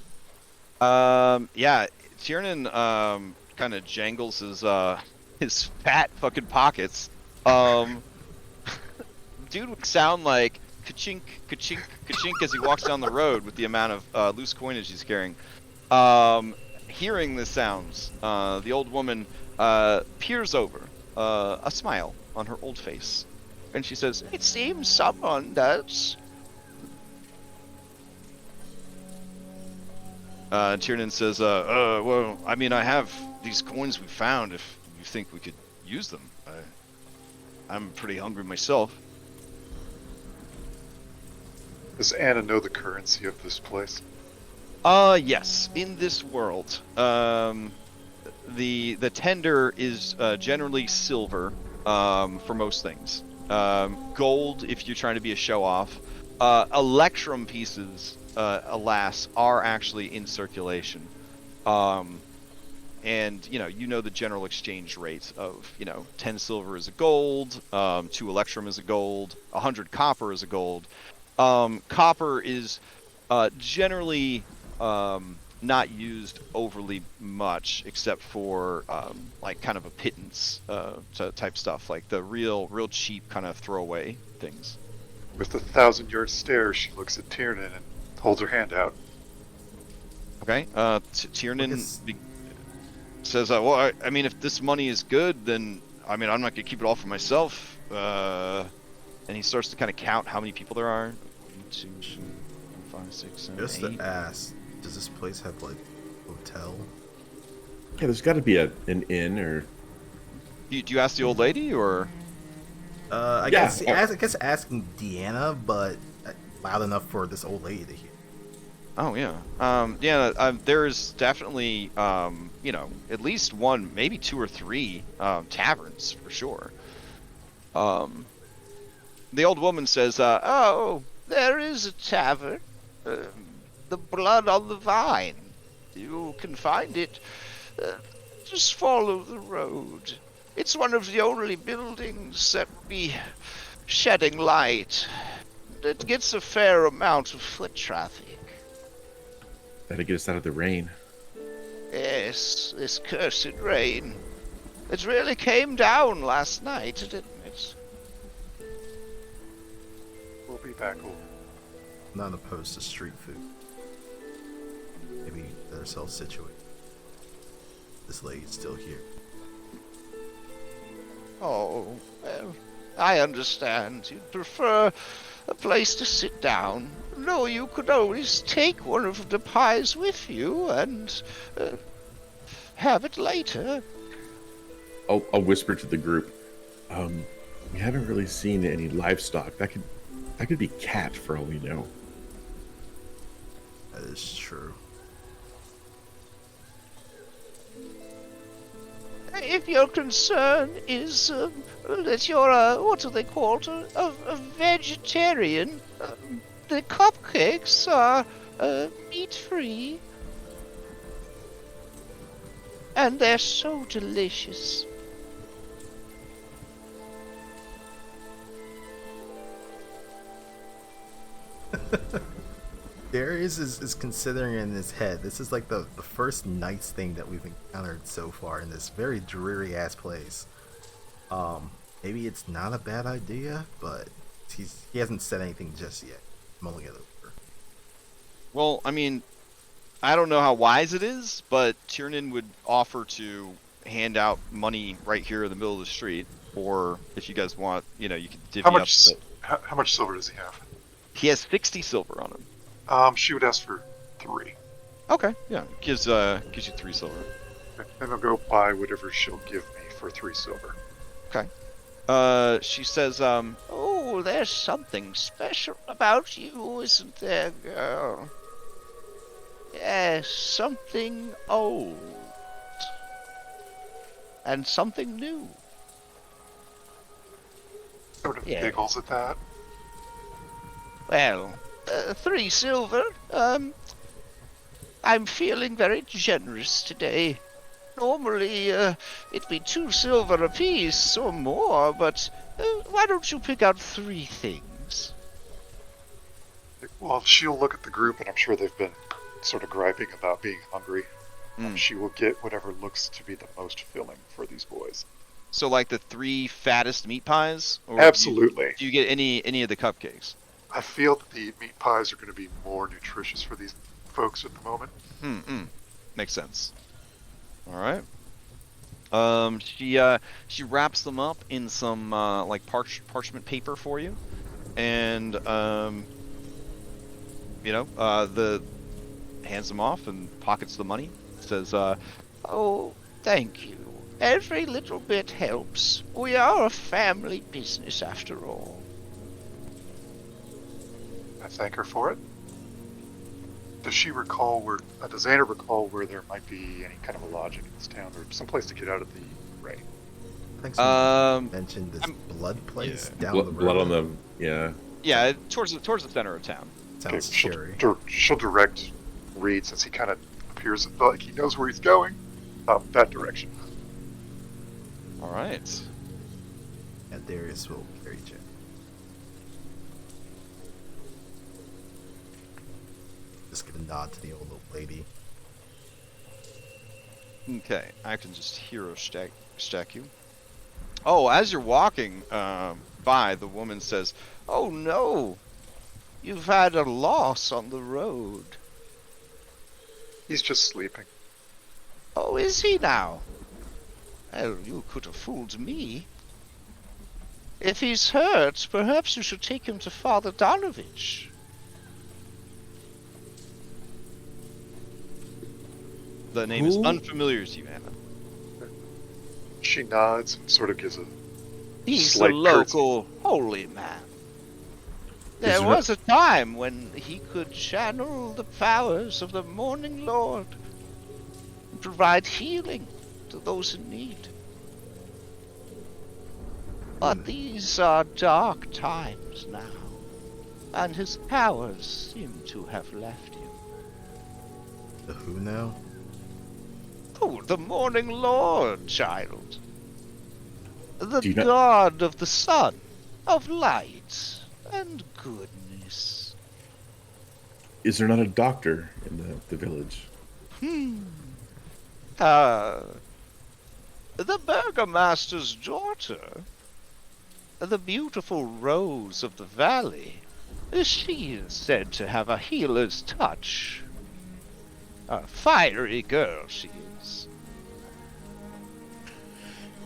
Yeah, Tiernan kind of jangles his fat fucking pockets. Dude would sound like ka-chink, ka-chink, ka-chink as he walks down the road with the amount of loose coinage he's carrying. Hearing the sounds, the old woman peers over, a smile on her old face, and she says, "It seems someone does." Tiernan says, well, I mean, I have these coins we found if you think we could use them. I'm pretty hungry myself. Does Anna know the currency of this place? Yes. In this world, the tender is generally silver for most things. Gold if you're trying to be a show-off. Electrum pieces, alas, are actually in circulation. And, you know the general exchange rate of, 10 silver is a gold, 2 electrum is a gold, 100 copper is a gold. Copper is generally not used overly much, except for like kind of a pittance type stuff, like the real cheap kind of throwaway things. With a 1,000-yard stare, she looks at Tiernan and holds her hand out. Okay. Tiernan says, well, I mean, if this money is good, then, I mean, I'm not going to keep it all for myself. And he starts to kind of count how many people there are. 1, 2, 3, 4, 5, 6, 7, Just 8. to ask, does this place have, like, hotel? Yeah, there's got to be an inn or. Do you ask the old lady, or? I guess asking Deanna, but loud enough for this old lady to hear. Oh yeah. There's definitely at least one, maybe 2 or 3 taverns for sure. The old woman says, "Oh, there is a tavern. The Blood on the Vine. You can find it. Just follow the road. It's one of the only buildings that be shedding light. It gets a fair amount of foot traffic." That'll get us out of the rain. Yes, this cursed rain. It really came down last night, didn't it? We'll be back over. Not opposed to street food. Maybe they're self-situated. This lady's still here. Oh, well, I understand. You'd prefer a place to sit down. No, you could always take one of the pies with you and have it later. I'll whisper to the group. We haven't really seen any livestock. That could be cat for all we know. That is true. If your concern is that you're what do they call it, a vegetarian, the cupcakes are meat-free. And they're so delicious. Darius is considering in his head, this is like the first nice thing that we've encountered so far in this very dreary ass place. Maybe it's not a bad idea, but he hasn't said anything just yet. Mulling it over. Well, I mean, I don't know how wise it is, but Tiernan would offer to hand out money right here in the middle of the street, or if you guys want, you know, you can divvy How up. much? How much silver does he have? He has 60 silver on him. She would ask for 3. Okay, yeah, gives you 3 silver. And I'll go buy whatever she'll give me for 3 silver. Okay. She says, oh, there's something special about you, isn't there, girl? Yes, something old. And something new. Sort of Yeah. giggles at that. Well, 3 silver. I'm feeling very generous today. Normally, it'd be 2 silver apiece or more, but why don't you pick out 3 things? Well, she'll look at the group, and I'm sure they've been sort of griping about being hungry. She will get whatever looks to be the most filling for these boys. So, like the 3 fattest meat pies? Or Absolutely. Do you get any of the cupcakes? I feel that the meat pies are going to be more nutritious for these folks at the moment. Makes sense. All right. She wraps them up in some like parchment paper for you, and the hands them off and pockets the money. Says, "Oh, thank you. Every little bit helps. We are a family business after all." I thank her for it. Does she recall where? Does Anna recall where there might be any kind of a lodging in this town, or someplace to get out of the rain? I think someone mentioned this blood place down the road. Blood on the Yeah, towards the center of town. Sounds Okay, scary. She'll direct Reed, since he kind of appears like he knows where he's going, that direction. All right. And Darius will carry Jim. Just get a nod to the old lady. Okay, I can just hero stack you. Oh, as you're walking by, the woman says, "Oh no, you've had a loss on the road." He's just sleeping. Oh, is he now? Well, you could have fooled me. If he's hurt, perhaps you should take him to Father Donovich. The name is unfamiliar to you, Anna. She nods and sort of gives a He's a slight local holy man. There was a time when he could channel the powers of the Morning Lord and provide healing to those in need. But these are dark times now, and his powers seem to have left him. The who now? Oh, the Morning Lord, child. The Do you not- god of the sun, of light and goodness. Is there not a doctor in the village? The burgomaster's daughter, the beautiful Rose of the Valley, she is said to have a healer's touch. A fiery girl she is.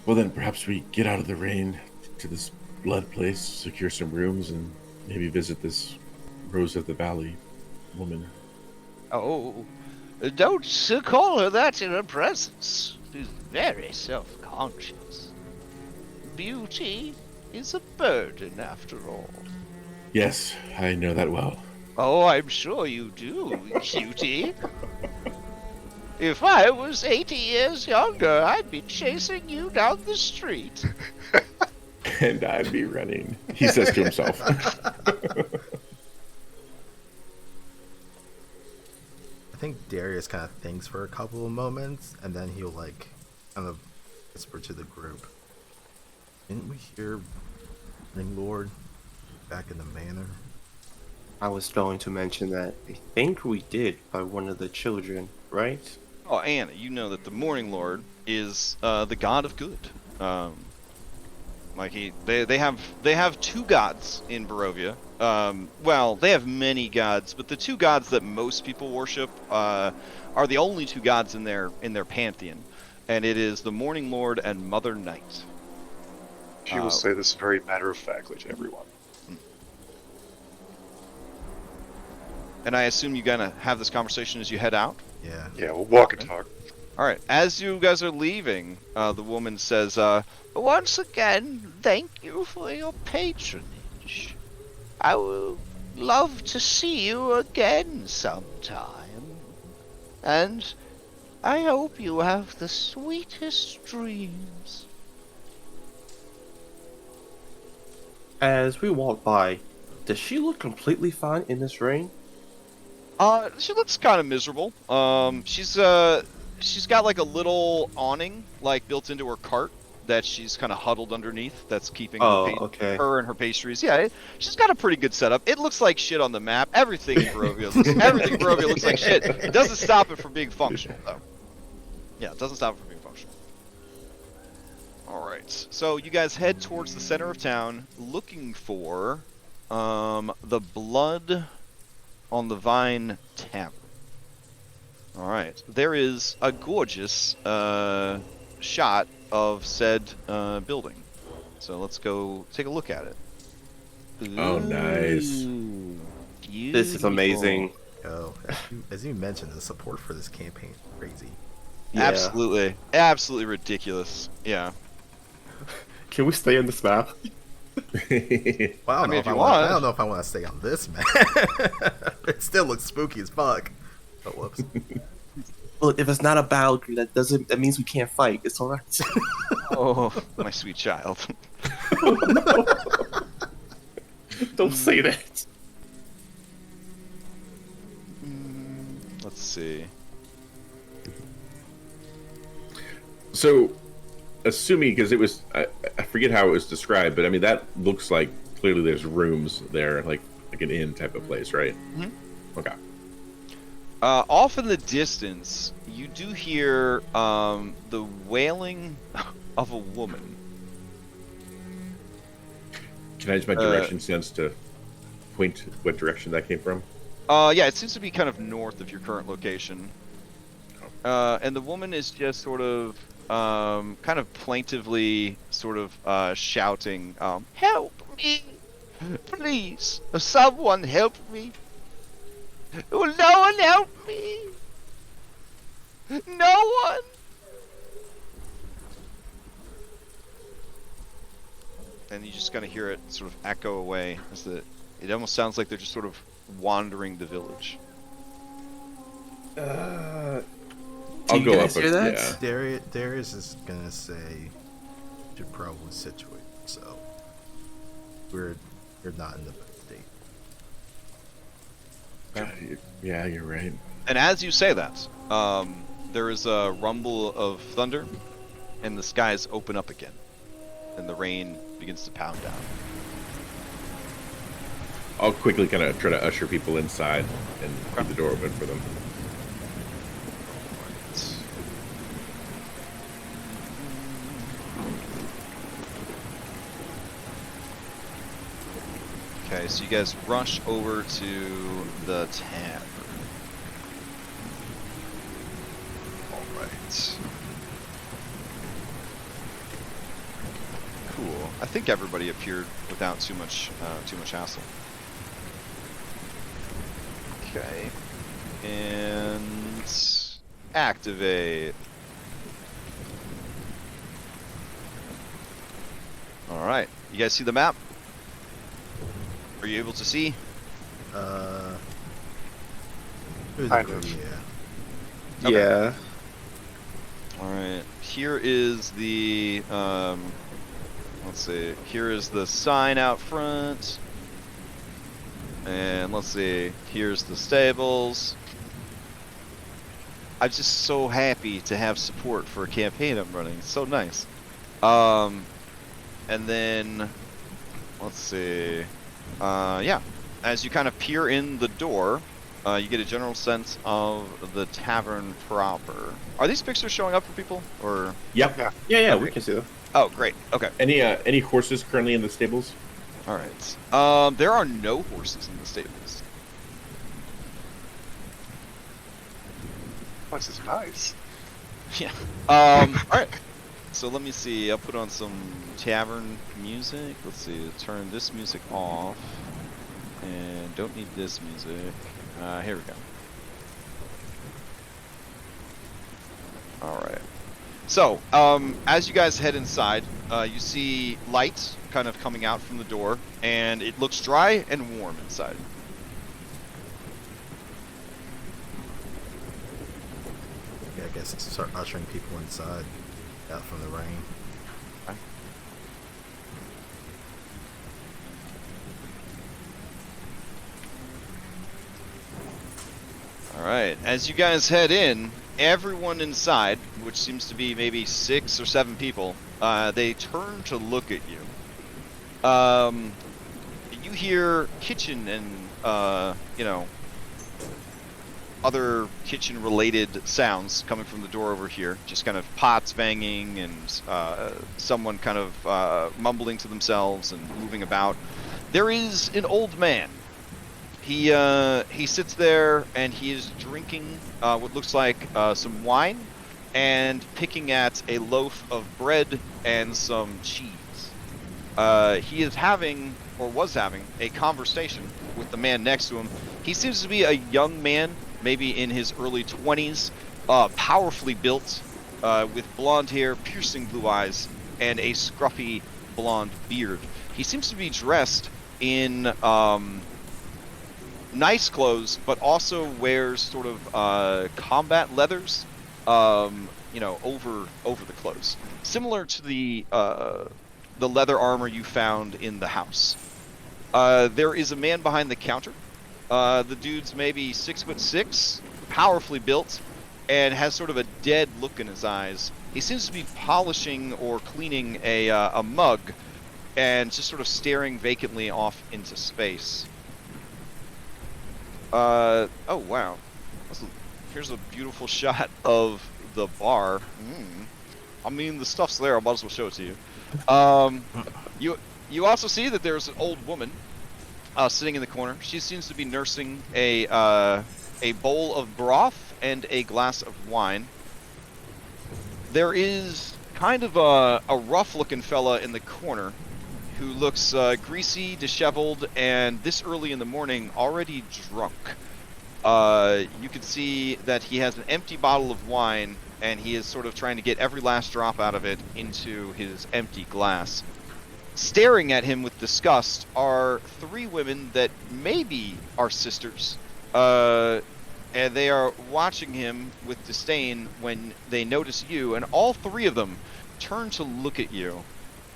Well, then perhaps we get out of the rain to this blood place, secure some rooms, and maybe visit this Rose of the Valley woman. Oh, don't call her that in her presence. She's very self-conscious. Beauty is a burden, after all. Yes, I know that well. Oh, I'm sure you do, cutie. If I was 80 years younger, I'd be chasing you down the street. And I'd be running, he says to himself. think Darius kind of thinks for a couple of moments, and then he'll like kind of whisper to the group. Didn't we hear Ring Lord back in the manor? I was going to mention that. I think we did by one of the children, right? Oh, Anna, you know that the Morning Lord is the god of good. They have two gods in Barovia. Well, they have many gods, but the two gods that most people worship are the only two gods in their pantheon, and it is the Morning Lord and Mother Night. She will say this very matter-of-factly to everyone. And I assume you're gonna have this conversation as you head out? Yeah. Yeah, we'll walk and talk. Alright, as you guys are leaving, the woman says, once again, thank you for your patronage. I will love to see you again sometime. And I hope you have the sweetest dreams. As we walk by, does she look completely fine in this rain? She looks kind of miserable. She's got like a little awning like built into her cart that she's kind of huddled underneath. That's keeping her and her pastries. Yeah, she's got a pretty good setup. It looks like shit on the map. Everything in Barovia looks like shit. It doesn't stop it from being functional though. Yeah, it doesn't stop it from being functional. All right, so you guys head towards the center of town, looking for the Blood on the Vine Tavern. All right, there is a gorgeous shot of said building. So let's go take a look at it. Oh, nice. This is amazing. Oh, as you mentioned, the support for this campaign is crazy. Yeah. Absolutely ridiculous. Yeah. Can we stay on this map? Well, I don't know if I want to stay on this map. It still looks spooky as fuck. Oh, whoops. Look, if it's not a battleground, that means we can't fight. It's all right. Oh, my sweet child. Don't say that. Let's see. So, assuming, because it was, I forget how it was described, but I mean, that looks like clearly there's rooms there, like an inn type of place, right? Mm-hmm. Okay. Off in the distance, you do hear the wailing of a woman. Can I use my direction sense to point what direction that came from? Yeah, it seems to be kind of north of your current location. And the woman is just sort of kind of plaintively sort of shouting, help me! Please, someone help me! Will no one help me? No one! And you just kind of hear it sort of echo away as it almost sounds like they're just sort of wandering the village. I'll Do you go guys up. hear that? Yeah. Darius is gonna say you're probably situated, so you're not in the best state. Yeah, you're right. And as you say that, there is a rumble of thunder, and the skies open up again, and the rain begins to pound down. I'll quickly kind of try to usher people inside and keep the door open for them. Okay, so you guys rush over to the tavern. Alright. Cool. I think everybody appeared without too much hassle. Okay. And activate. Alright. You guys see the map? Are you able to see? Kind of. Yeah. Okay. Yeah. Alright. Here is the let's see. Here is the sign out front. And let's see. Here's the stables. I'm just so happy to have support for a campaign I'm running. It's so nice. And then let's see. Yeah, as you kind of peer in the door, you get a general sense of the tavern proper. Are these pictures showing up for people, or? Yep. Yeah. Yeah, Okay. we can see them. Oh, great. Okay. Any horses currently in the stables? All right. There are no horses in the stables. This is nice. Yeah. All right. So let me see. I'll put on some tavern music. Let's see. Turn this music off. And don't need this music. Here we go. All right. So, as you guys head inside, you see light kind of coming out from the door, and it looks dry and warm inside. Yeah, I guess start ushering people inside, out from the rain. Okay. All right. As you guys head in, everyone inside, which seems to be maybe 6 or 7 people, they turn to look at you. You hear kitchen and, you know, other kitchen-related sounds coming from the door over here. Just kind of pots banging and someone kind of mumbling to themselves and moving about. There is an old man. He sits there and he is drinking what looks like some wine and picking at a loaf of bread and some cheese. He is having, or was having, a conversation with the man next to him. He seems to be a young man, maybe in his early 20s, powerfully built, with blonde hair, piercing blue eyes, and a scruffy blonde beard. He seems to be dressed in nice clothes, but also wears sort of combat leathers, you know, over the clothes, similar to the leather armor you found in the house. There is a man behind the counter. The dude's maybe 6'6", powerfully built, and has sort of a dead look in his eyes. He seems to be polishing or cleaning a mug, and just sort of staring vacantly off into space. Oh wow! Here's a beautiful shot of the bar. I mean, the stuff's there. I might as well show it to you. You also see that there's an old woman sitting in the corner. She seems to be nursing a bowl of broth and a glass of wine. There is kind of a rough-looking fella in the corner who looks greasy, disheveled, and this early in the morning already drunk. You can see that he has an empty bottle of wine, and he is sort of trying to get every last drop out of it into his empty glass. Staring at him with disgust are 3 women that maybe are sisters, and they are watching him with disdain when they notice you, and all 3 of them turn to look at you.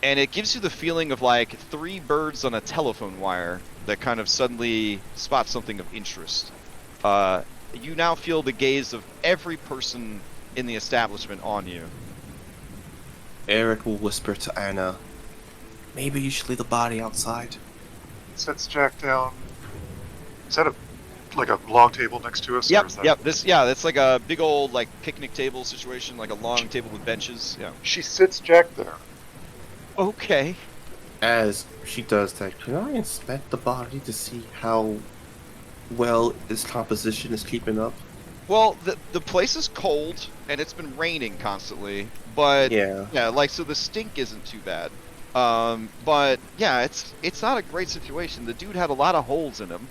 And it gives you the feeling of like 3 birds on a telephone wire that kind of suddenly spot something of interest. You now feel the gaze of every person in the establishment on you. Eric will whisper to Anna, "Maybe you should leave the body outside." Sets Jack down. Is that like a long table next to us? Yep, or is that... yep. That's like a big old like picnic table situation, like a long table with benches. Yeah. She sits Jack there. Okay. As she does that, can I inspect the body to see how well its composition is keeping up? Well, the place is cold and it's been raining constantly, but yeah, like so the stink isn't too bad. But yeah, it's not a great situation. The dude had a lot of holes in him.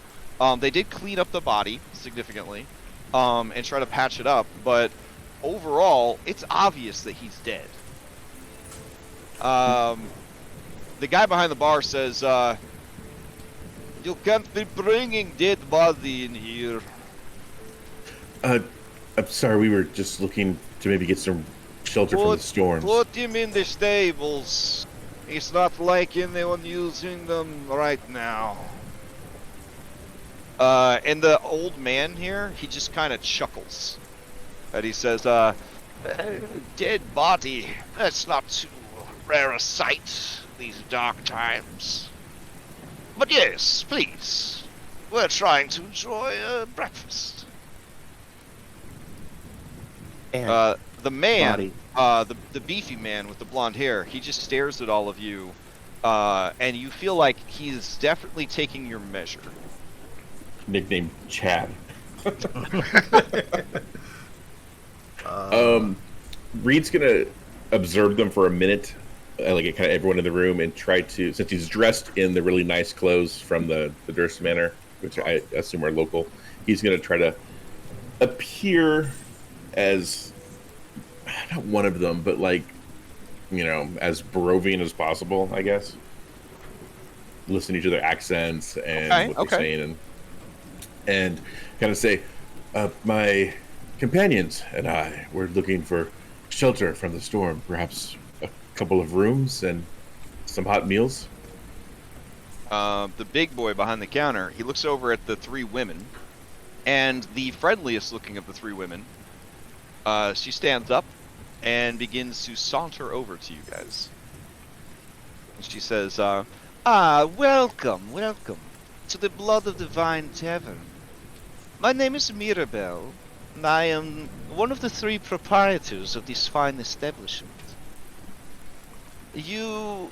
They did clean up the body significantly, and try to patch it up, but overall, it's obvious that he's dead. The guy behind the bar says, "You can't be bringing dead body in here." I'm sorry, we were just looking to maybe get some shelter from the storms. Put him in the stables. It's not like anyone using them right now. And the old man here, he just kind of chuckles. And he says, dead body. That's not too rare a sight these dark times. But yes, please. We're trying to enjoy breakfast. And The man, body. the beefy man with the blonde hair, he just stares at all of you, and you feel like he's definitely taking your measure. Nickname Chad. Reed's gonna observe them for a minute, like kind of everyone in the room, and try to, since he's dressed in the really nice clothes from the Durst Manor, which I assume are local, he's gonna try to appear as not one of them, but like, you know, as Barovian as possible, I guess. Listen to each other accents and what they're saying, and kind of say, my companions and I were looking for shelter from the storm, perhaps a couple of rooms and some hot meals. The big boy behind the counter, he looks over at the three women, and the friendliest looking of the three women, she stands up and begins to saunter over to you guys. And she says, welcome, welcome to the Blood of Divine Tavern. My name is Mirabelle, and I am one of the three proprietors of this fine establishment. You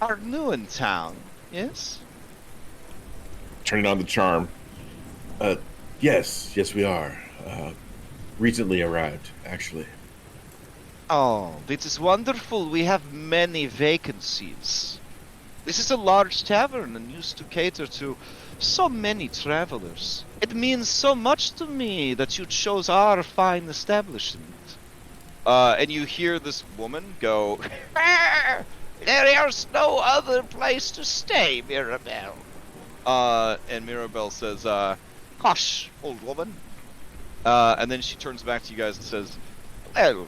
are new in town, yes? Turning on the charm. Yes, we are. Recently arrived, actually. Oh, it is wonderful. We have many vacancies. This is a large tavern and used to cater to so many travelers. It means so much to me that you chose our fine establishment. And you hear this woman go, there is no other place to stay, Mirabelle. And Mirabelle says, hush, old woman. And then she turns back to you guys and says, well,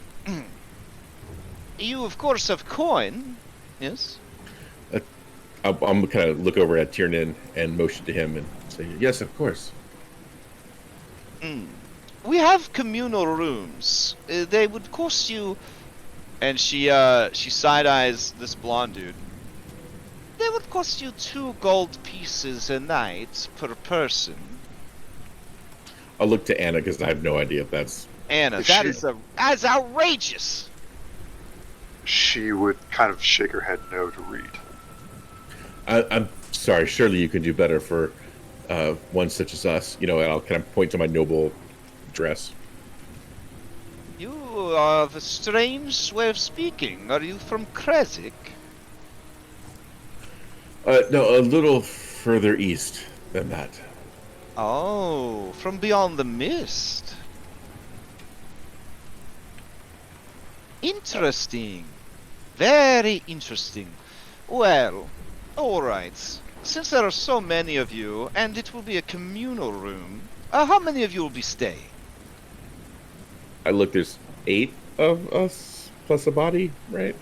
you of course have coin, yes? I'm kind of look over at Tiernan and motion to him and say, yes, of course. We have communal rooms. They would cost you... And she side-eyes this blonde dude. They would cost you 2 gold pieces a night per person. I'll look to Anna because I have no idea if that's... Anna, that's outrageous! She would kind of shake her head no to Reed. I'm sorry, surely you can do better for one such as us. You know, and I'll kind of point to my noble dress. You have a strange way of speaking. Are you from Kresik? No, a little further east than that. Oh, from beyond the mist. Interesting. Very interesting. Well, alright. Since there are so many of you, and it will be a communal room, how many of you will be staying? I look, there's 8 of us plus a body, right?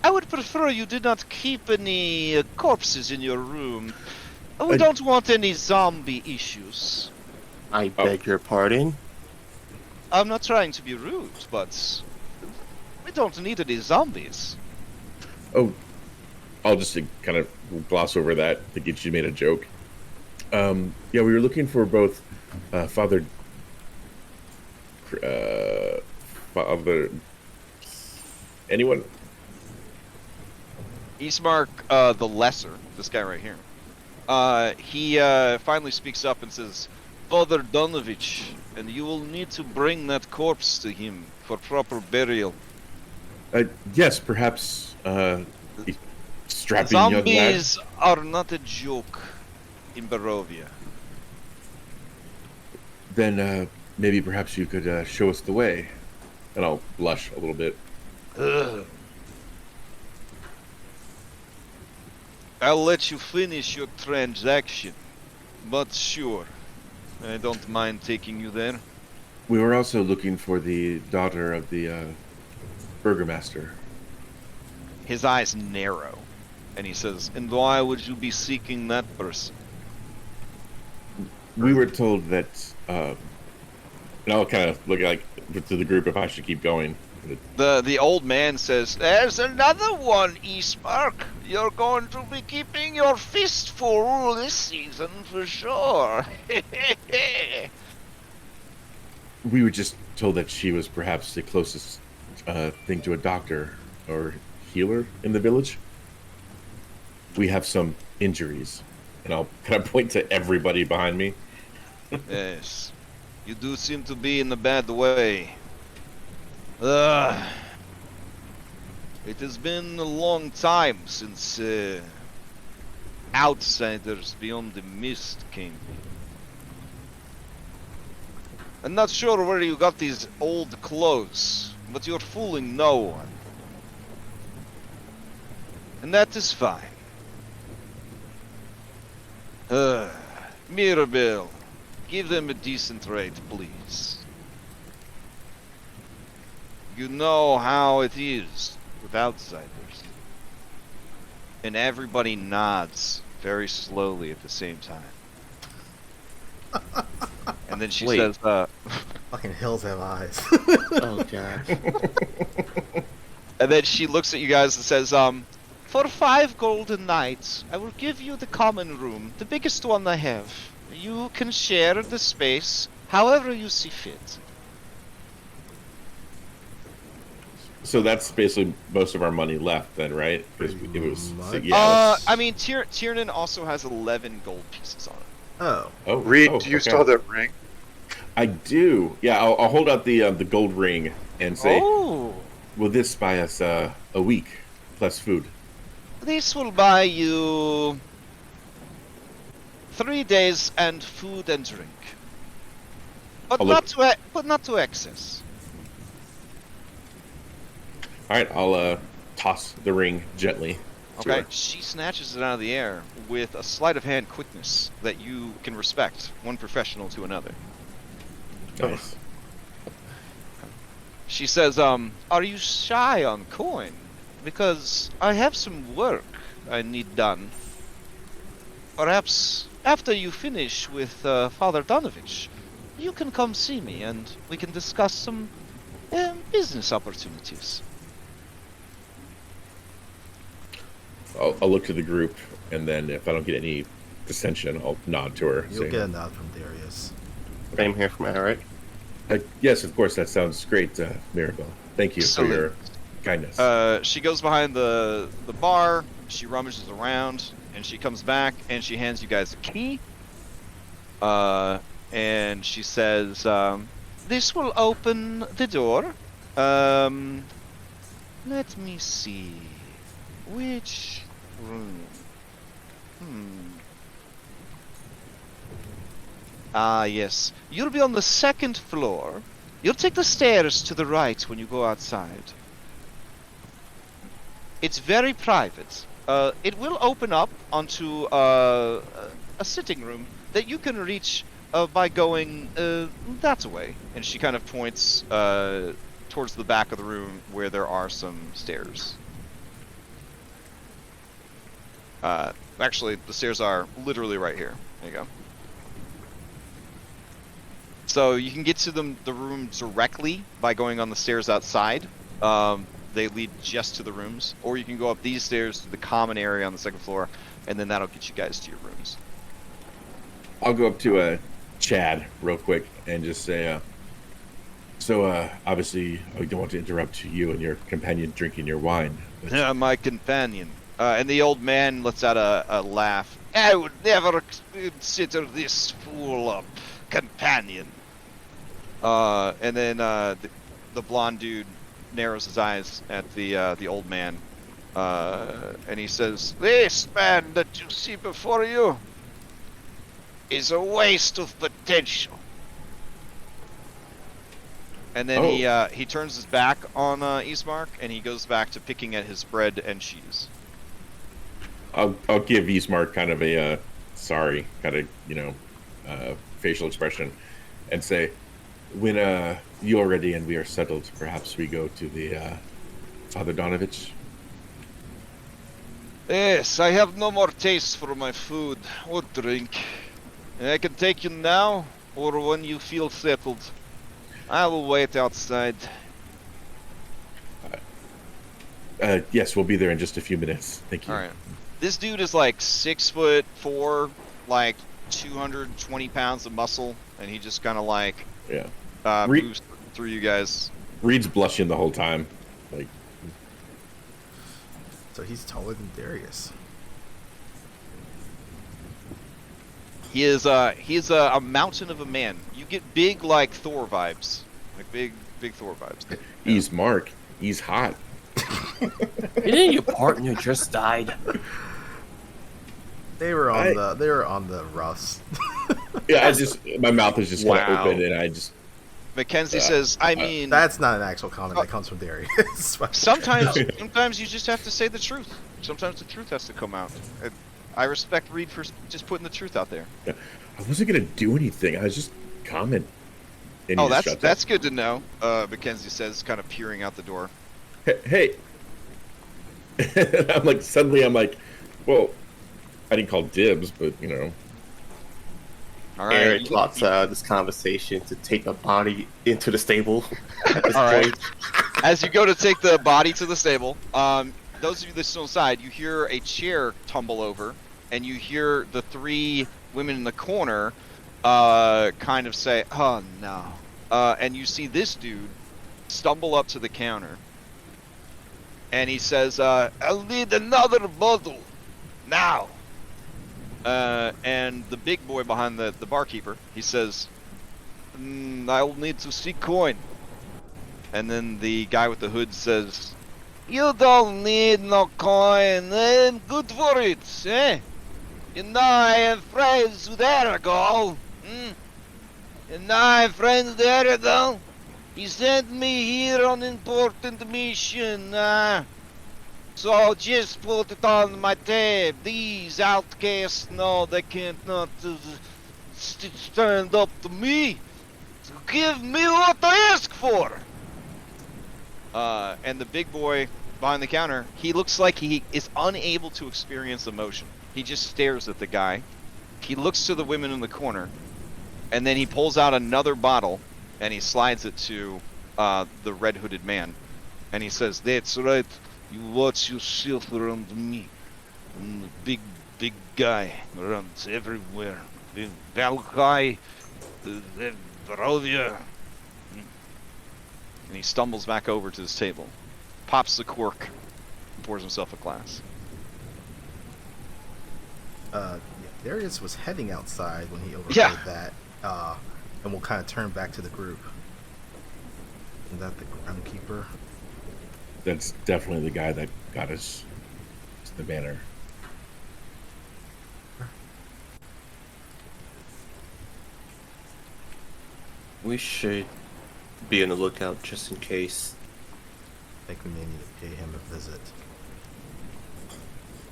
I would prefer you did not keep any corpses in your room. We don't want any zombie issues. I beg your pardon? I'm not trying to be rude, but we don't need any zombies. Oh, I'll just kind of gloss over that, thinking she made a joke. Yeah, we were looking for both Father... anyone? Ismark the Lesser, this guy right here. He finally speaks up and says, Father Donovich, and you will need to bring that corpse to him for proper burial. Yes, perhaps strapping young lad. Zombies are not a joke in Barovia. Then maybe perhaps you could show us the way. And I'll blush a little bit. I'll let you finish your transaction, but sure, I don't mind taking you there. We were also looking for the daughter of the burgomaster. His eyes narrow, and he says, and why would you be seeking that person? We were told that And I'll kind of look like to the group if I should keep going. The old man says, "There's another one, Eastmark. You're going to be keeping your fist full this season for sure." We were just told that she was perhaps the closest thing to a doctor or healer in the village. We have some injuries, and I'll kind of point to everybody behind me. Yes, you do seem to be in a bad way. It has been a long time since outsiders beyond the mist came. I'm not sure where you got these old clothes, but you're fooling no one. And that is fine. Mirabelle, give them a decent rate, please. You know how it is with outsiders. And everybody nods very slowly at the same time. And then she says, Fucking hills have eyes. Oh gosh. and then she looks at you guys and says, for 5 golden nights, I will give you the common room, the biggest one I have. You can share the space however you see fit. So that's basically most of our money left, then, right? Because it was, Much. I mean, Tiernan also has 11 gold pieces on it. Oh. Reed, do you still have that ring? I do. Yeah, I'll hold out the gold ring and say, Oh! "Will this buy us a week plus food?" This will buy you 3 days and food and drink. But I'll not to excess. All right, I'll toss the ring gently. to Okay, her. she snatches it out of the air with a sleight of hand quickness that you can respect, one professional to another. Nice. She says, are you shy on coin? Because I have some work I need done. Perhaps after you finish with Father Donovich, you can come see me and we can discuss some business opportunities. I'll look to the group, and then if I don't get any dissension, I'll nod to her. You'll saying, get a nod from Darius. Same here from Anna, right? Yes, of course, that sounds great, Mirabelle. Thank you for your kindness. She goes behind the bar, she rummages around, and she comes back and she hands you guys a key. And she says, this will open the door. Let me see. Which room? Ah, yes. You'll be on the 2nd floor. You'll take the stairs to the right when you go outside. It's very private. It will open up onto a sitting room that you can reach by going that way. And she kind of points towards the back of the room where there are some stairs. Actually, the stairs are literally right here. There you go. So you can get to the room directly by going on the stairs outside. They lead just to the rooms, or you can go up these stairs to the common area on the 2nd floor, and then that'll get you guys to your rooms. I'll go up to Chad real quick and just say, obviously, I don't want to interrupt you and your companion drinking your wine. But... My companion. And the old man lets out a laugh. I would never consider this fool a companion. And then the blonde dude narrows his eyes at the old man, and he says, "This man that you see before you is a waste of potential." And then he turns his back on Eastmark, and he goes back to picking at his bread and cheese. I'll give Eastmark kind of a sorry kind of facial expression, and say, when you are ready and we are settled, perhaps we go to the Father Donovich. Yes, I have no more taste for my food or drink. I can take you now or when you feel settled. I will wait outside. Yes, we'll be there in just a few minutes. Thank you. All right. This dude is like 6'4", like 220 pounds of muscle, and he just kind of like moves through you guys. Reed's blushing the whole time. Like, So he's taller than Darius. He is a mountain of a man. You get big like Thor vibes, like big Thor vibes. he's Mark. He's hot. Didn't your partner just died? They were on the Russ. Yeah, my mouth is just kind of Wow. open, and I just. Mackenzie says, I mean, That's not an actual comment. That comes from Darius. sometimes you just have to say the truth. Sometimes the truth has to come out. I respect Reed for just putting the truth out there. I wasn't gonna do anything. I was just commenting. And he Oh, just shuts that's good to know. Mackenzie says, kind of peering out the door. up. Hey. I'm like, well, I didn't call dibs, but you know. All right. Eric wants this conversation to take a body into the stable at this All right. point. As you go to take the body to the stable, those of you that are still inside, you hear a chair tumble over, and you hear the three women in the corner kind of say, "Oh no," and you see this dude stumble up to the counter, and he says, "I'll need another bottle now." And the big boy behind the barkeeper, he says, "I'll need to see coin." And then the guy with the hood says, "You don't need no coin, I'm good for it, eh? You know I am friends with Aragon, And I am friends with Aragon. He sent me here on important mission, so just put it on my tab. These outcasts know they can't not stand up to me. So give me what I ask for." And the big boy behind the counter, he looks like he is unable to experience emotion. He just stares at the guy. He looks to the women in the corner, and then he pulls out another bottle, and he slides it to the red-hooded man. And he says, "That's right. You watch yourself around me. I'm the big guy runs everywhere. Valkai, Barovia." And he stumbles back over to his table, pops the cork, and pours himself a glass. Darius was heading outside when he overheard that, and we'll kind of turn back to the group. Is that the groundkeeper? That's definitely the guy that got us to the manor. We should be on the lookout just in case. I think we may need to pay him a visit.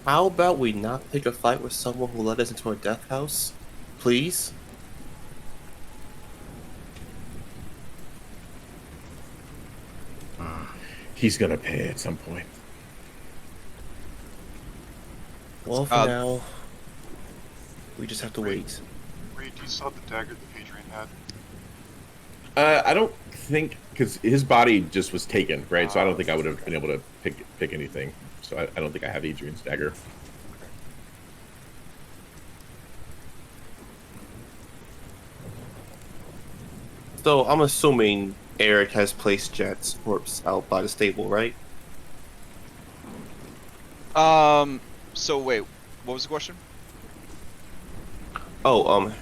How about we not pick a fight with someone who led us into a death house? Please? He's gonna pay at some point. Well, for now, we just have to wait. Reed, you saw the dagger that Adrian had? I don't think, because his body just was taken, right? So I don't think I would have been able to pick anything. So I don't think I have Adrian's dagger. So I'm assuming Eric has placed Jet's corpse out by the stable, right? So wait, what was the question? Oh,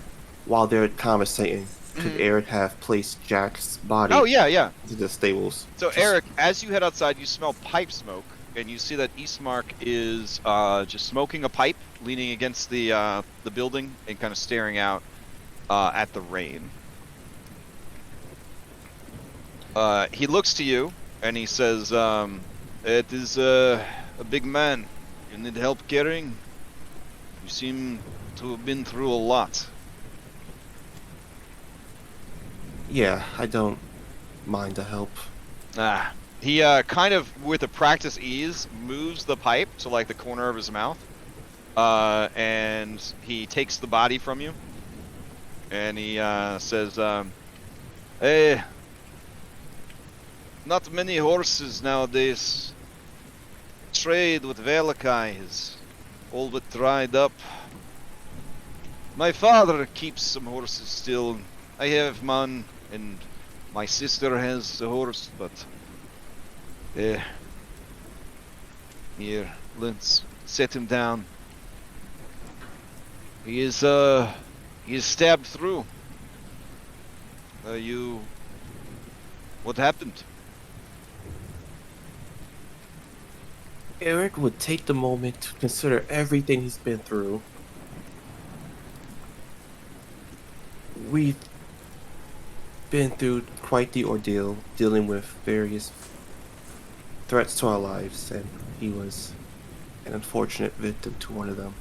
while they're conversating, could Eric have placed Jack's body Oh, yeah. to the stables? So Eric, as you head outside, you smell pipe smoke, and you see that Eastmark is just smoking a pipe, leaning against the building, and kind of staring out at the rain. He looks to you, and he says, "It is a big man. You need help carrying? You seem to have been through a lot." Yeah, I don't mind the help. He kind of, with a practice ease, moves the pipe to like the corner of his mouth, and he takes the body from you, and he says, "Hey, Not many horses nowadays. Trade with Valakai is all but dried up. My father keeps some horses still. I have mine, and my sister has a horse, but... Here, let's set him down. He is stabbed through. What happened? Eric would take the moment to consider everything he's been through. We've been through quite the ordeal, dealing with various threats to our lives, and he was an unfortunate victim to one of them.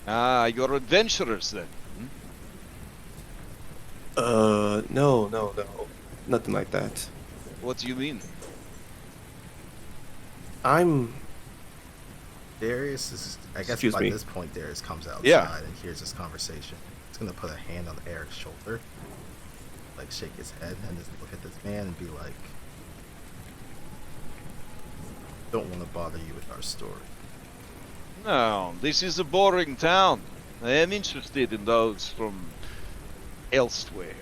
Ah, you're adventurers then. No. Nothing like that. What do you mean? Darius is, I guess Excuse by me. this point, Darius comes outside Yeah. and hears this conversation. He's gonna put a hand on Eric's shoulder, like shake his head, and just look at this man and be like, "Don't want to bother you with our story." No, this is a boring town. I am interested in those from elsewhere.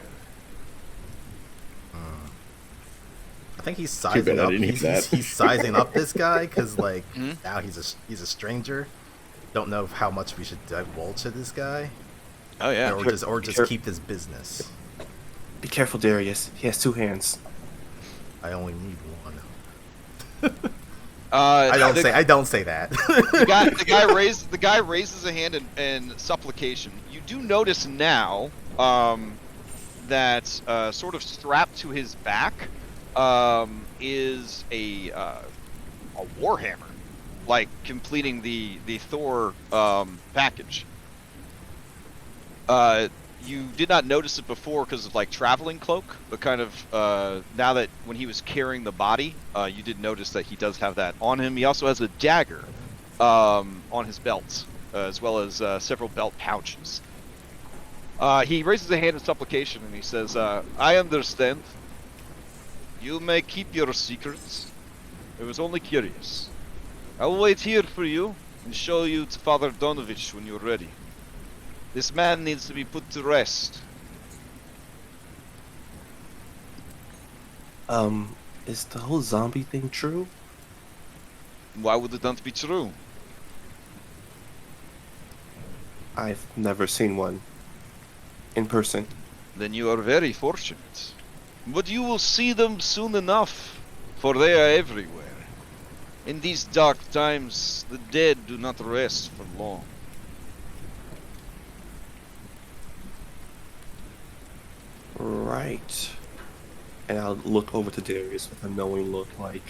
I think he's bad sizing I up. didn't hear that. He's sizing up this guy because, like, Hmm? now he's a stranger. Don't know how much we should divulge to this guy, Oh yeah. or just Sure. keep his business. Be careful, Darius. He has 2 hands. I only need one. I don't say that. The guy raises a hand in supplication. You do notice now that sort of strapped to his back is a warhammer, like completing the Thor package. You did not notice it before because of like traveling cloak, but kind of now that when he was carrying the body, you did notice that he does have that on him. He also has a dagger on his belt, as well as several belt pouches. He raises a hand in supplication and he says, I understand. You may keep your secrets. I was only curious. I will wait here for you and show you to Father Donovich when you're ready. This man needs to be put to rest. Is the whole zombie thing true? Why would it not be true? I've never seen one in person. Then you are very fortunate. But you will see them soon enough, for they are everywhere. In these dark times, the dead do not rest for long. Right. And I'll look over to Darius with a knowing look like...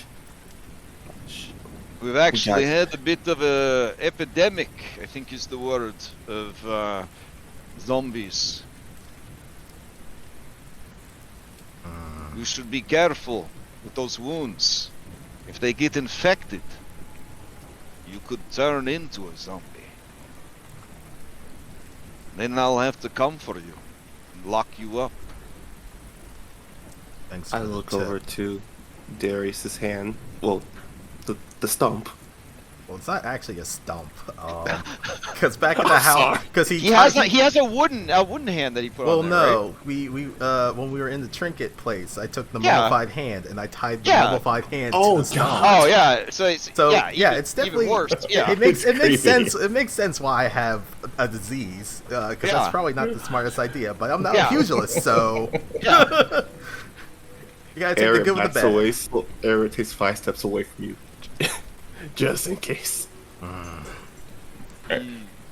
We've actually had a bit of a epidemic, I think is the word, of zombies. You should be careful with those wounds. If they get infected, you could turn into a zombie. Then I'll have to come for you and lock you up. Thanks I for the look tip. over to Darius's hand. Well, the stump. Well, it's not actually a stump, because back in the house, because He has a wooden hand that he put Well, on there, right? no, we when we were in the trinket place, I took the Yeah. mummified hand and I tied the Yeah. mummified hand Oh, to the stump. Oh yeah, so yeah, even, it's definitely even worse. Yeah, It makes creepy. sense. It makes sense why I have a disease, because Yeah. that's probably not the smartest idea. But I'm not Yeah. a pugilist, so yeah. you gotta take the Eric good with backs the bad. away. So Eric takes 5 steps away from you, just in case.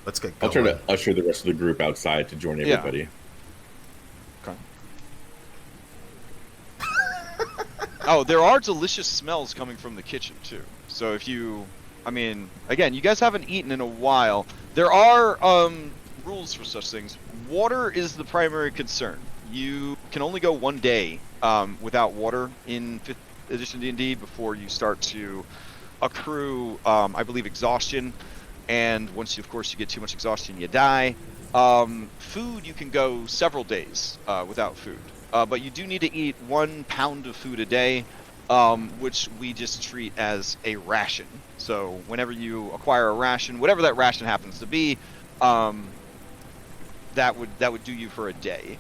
Let's get I'll going. try to usher the rest of the group outside to join Yeah. everybody. Okay. Oh, there are delicious smells coming from the kitchen too. So if you, I mean, again, you guys haven't eaten in a while. There are rules for such things. Water is the primary concern. You can only go 1 day without water in 5th edition D&D before you start to accrue, I believe, exhaustion. And once you, of course, you get too much exhaustion, you die. Food, you can go several days without food. But you do need to eat 1 pound of food a day. which we just treat as a ration. So whenever you acquire a ration, whatever that ration happens to be, that would do you for a day.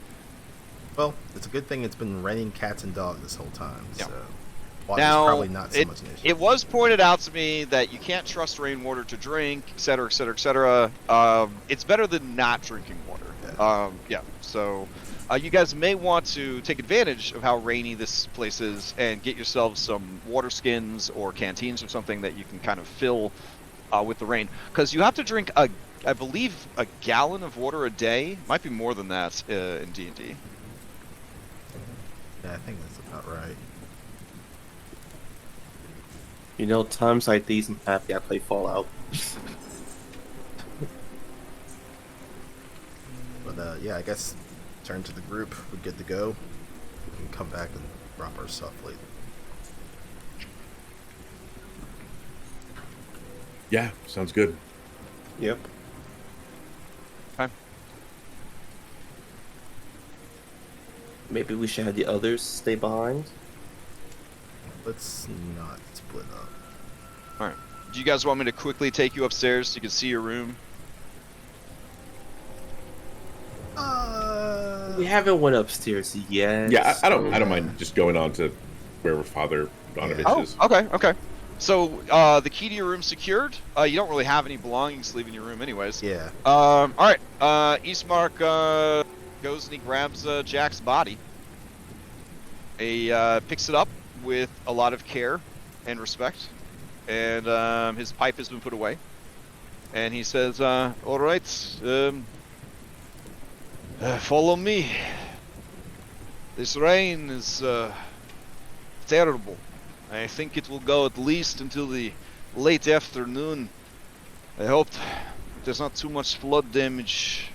Well, it's a good thing it's been raining cats and dogs this whole time. Yeah. So water's Now, probably not so much an issue. it was pointed out to me that you can't trust rainwater to drink, etc., etc., etc. It's better than not drinking water. So you guys may want to take advantage of how rainy this place is and get yourselves some water skins or canteens or something that you can kind of fill with the rain. Because you have to drink, I believe, a gallon of water a day. Might be more than that in D&D. Yeah, I think that's about right. You know, times like these, I'm happy I play Fallout. But yeah, I guess turn to the group. We're good to go. We can come back and drop our stuff later. Yeah, sounds good. Yep. Okay. Maybe we should have the others stay behind. Let's not split up. All right. Do you guys want me to quickly take you upstairs so you can see your room? We haven't went upstairs yet. Yeah, I don't mind just going on to wherever Father Donovich is. Okay. So the key to your room secured. You don't really have any belongings leaving your room, anyways. Yeah. All right. Eastmark goes and he grabs Jack's body. He picks it up with a lot of care and respect, and his pipe has been put away. And he says, "All right, follow me. This rain is terrible. I think it will go at least until the late afternoon. I hope there's not too much flood damage,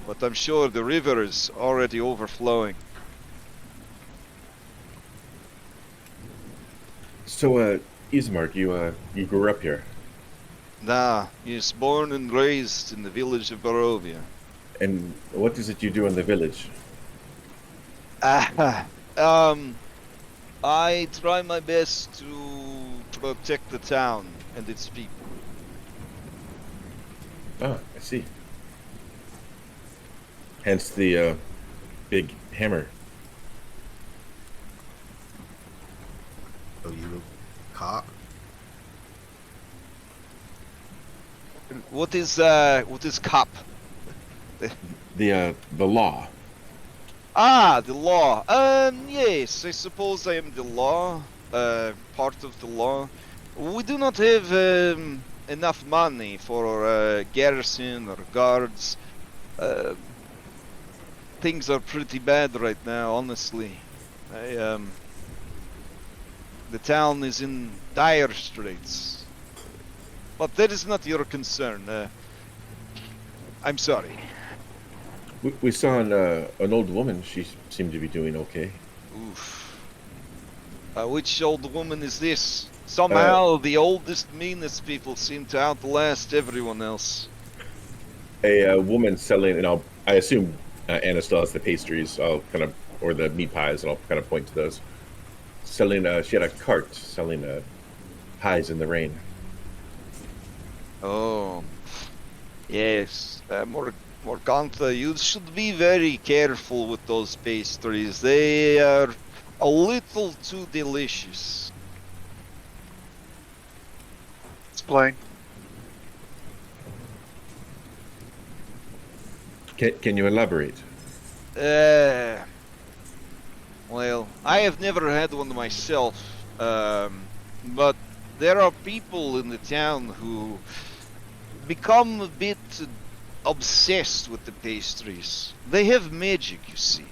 but I'm sure the river is already overflowing." So, Ismark, you grew up here, Nah, he was born and raised in the village of Barovia. and what is it you do in the village? I try my best to protect the town and its people. Oh, I see. Hence the big hammer. So you cop? What is cop? The law. Ah, the law. Yes, I suppose I am the law. Part of the law. We do not have enough money for garrison or guards. Things are pretty bad right now, honestly. The town is in dire straits. But that is not your concern. I'm sorry. We saw an old woman. She seemed to be doing okay. Oof. Which old woman is this? Somehow the oldest, meanest people seem to outlast everyone else. A woman selling, and I assume Anna still has the pastries. I'll kind of, or the meat pies, and I'll kind of point to those. Selling, she had a cart selling pies in the rain. Oh, yes. Morgantha, you should be very careful with those pastries. They are a little too delicious. Explain. Can you elaborate? Well, I have never had one myself, but there are people in the town who become a bit obsessed with the pastries. They have magic, you see.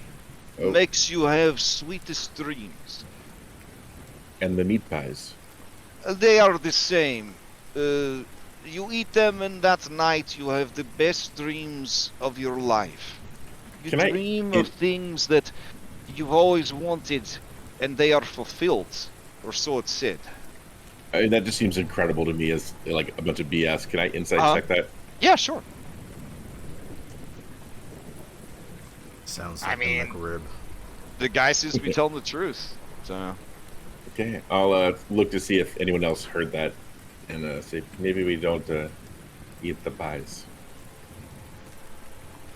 Oh. Makes you have sweetest dreams. And the meat pies. They are the same. You eat them and that night you have the best dreams of your life. You Can I dream eat- of things that you've always wanted and they are fulfilled, or so it's said. I mean, that just seems incredible to me as like a bunch of BS. Can I insight check that? Yeah, sure. Sounds I like mean- a rib. The guy seems to be telling the truth. So Okay, I'll look to see if anyone else heard that, and say maybe we don't eat the pies.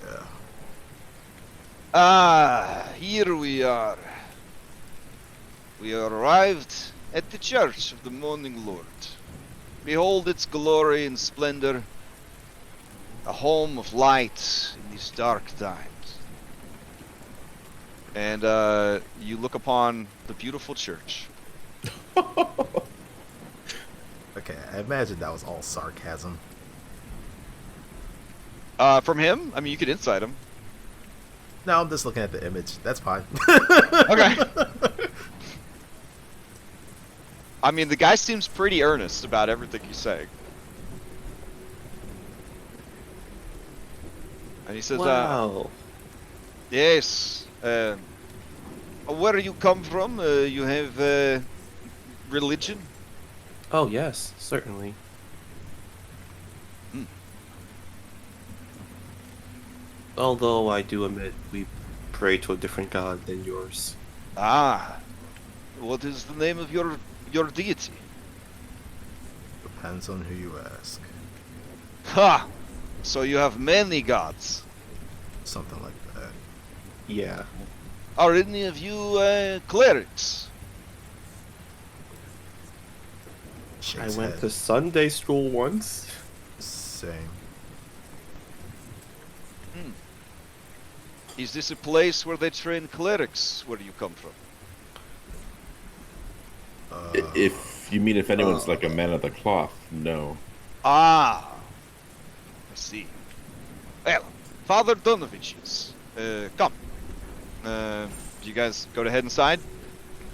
Yeah. Ah, here we are. We arrived at the Church of the Morning Lord. Behold its glory and splendor, a home of light in these dark times. And you look upon the beautiful church. Okay, I imagine that was all sarcasm. From him? I mean, you could insight him. No, I'm just looking at the image. That's fine. Okay. I mean, the guy seems pretty earnest about everything he's saying. And he says, Wow. yes, where you come from? You have religion? Oh, yes, certainly. Hmm. Although I do admit we pray to a different god than yours. Ah, what is the name of your deity? Depends on who you ask. Ha! So you have many gods. Something like that. Yeah. Are any of you clerics? Shakes I went head. to Sunday school once. Same. Is this a place where they train clerics? Where you come from? If you mean if anyone's like a man of the cloth, no. Ah, I see. Well, Father Donovich's. Come. Do you guys go to head inside?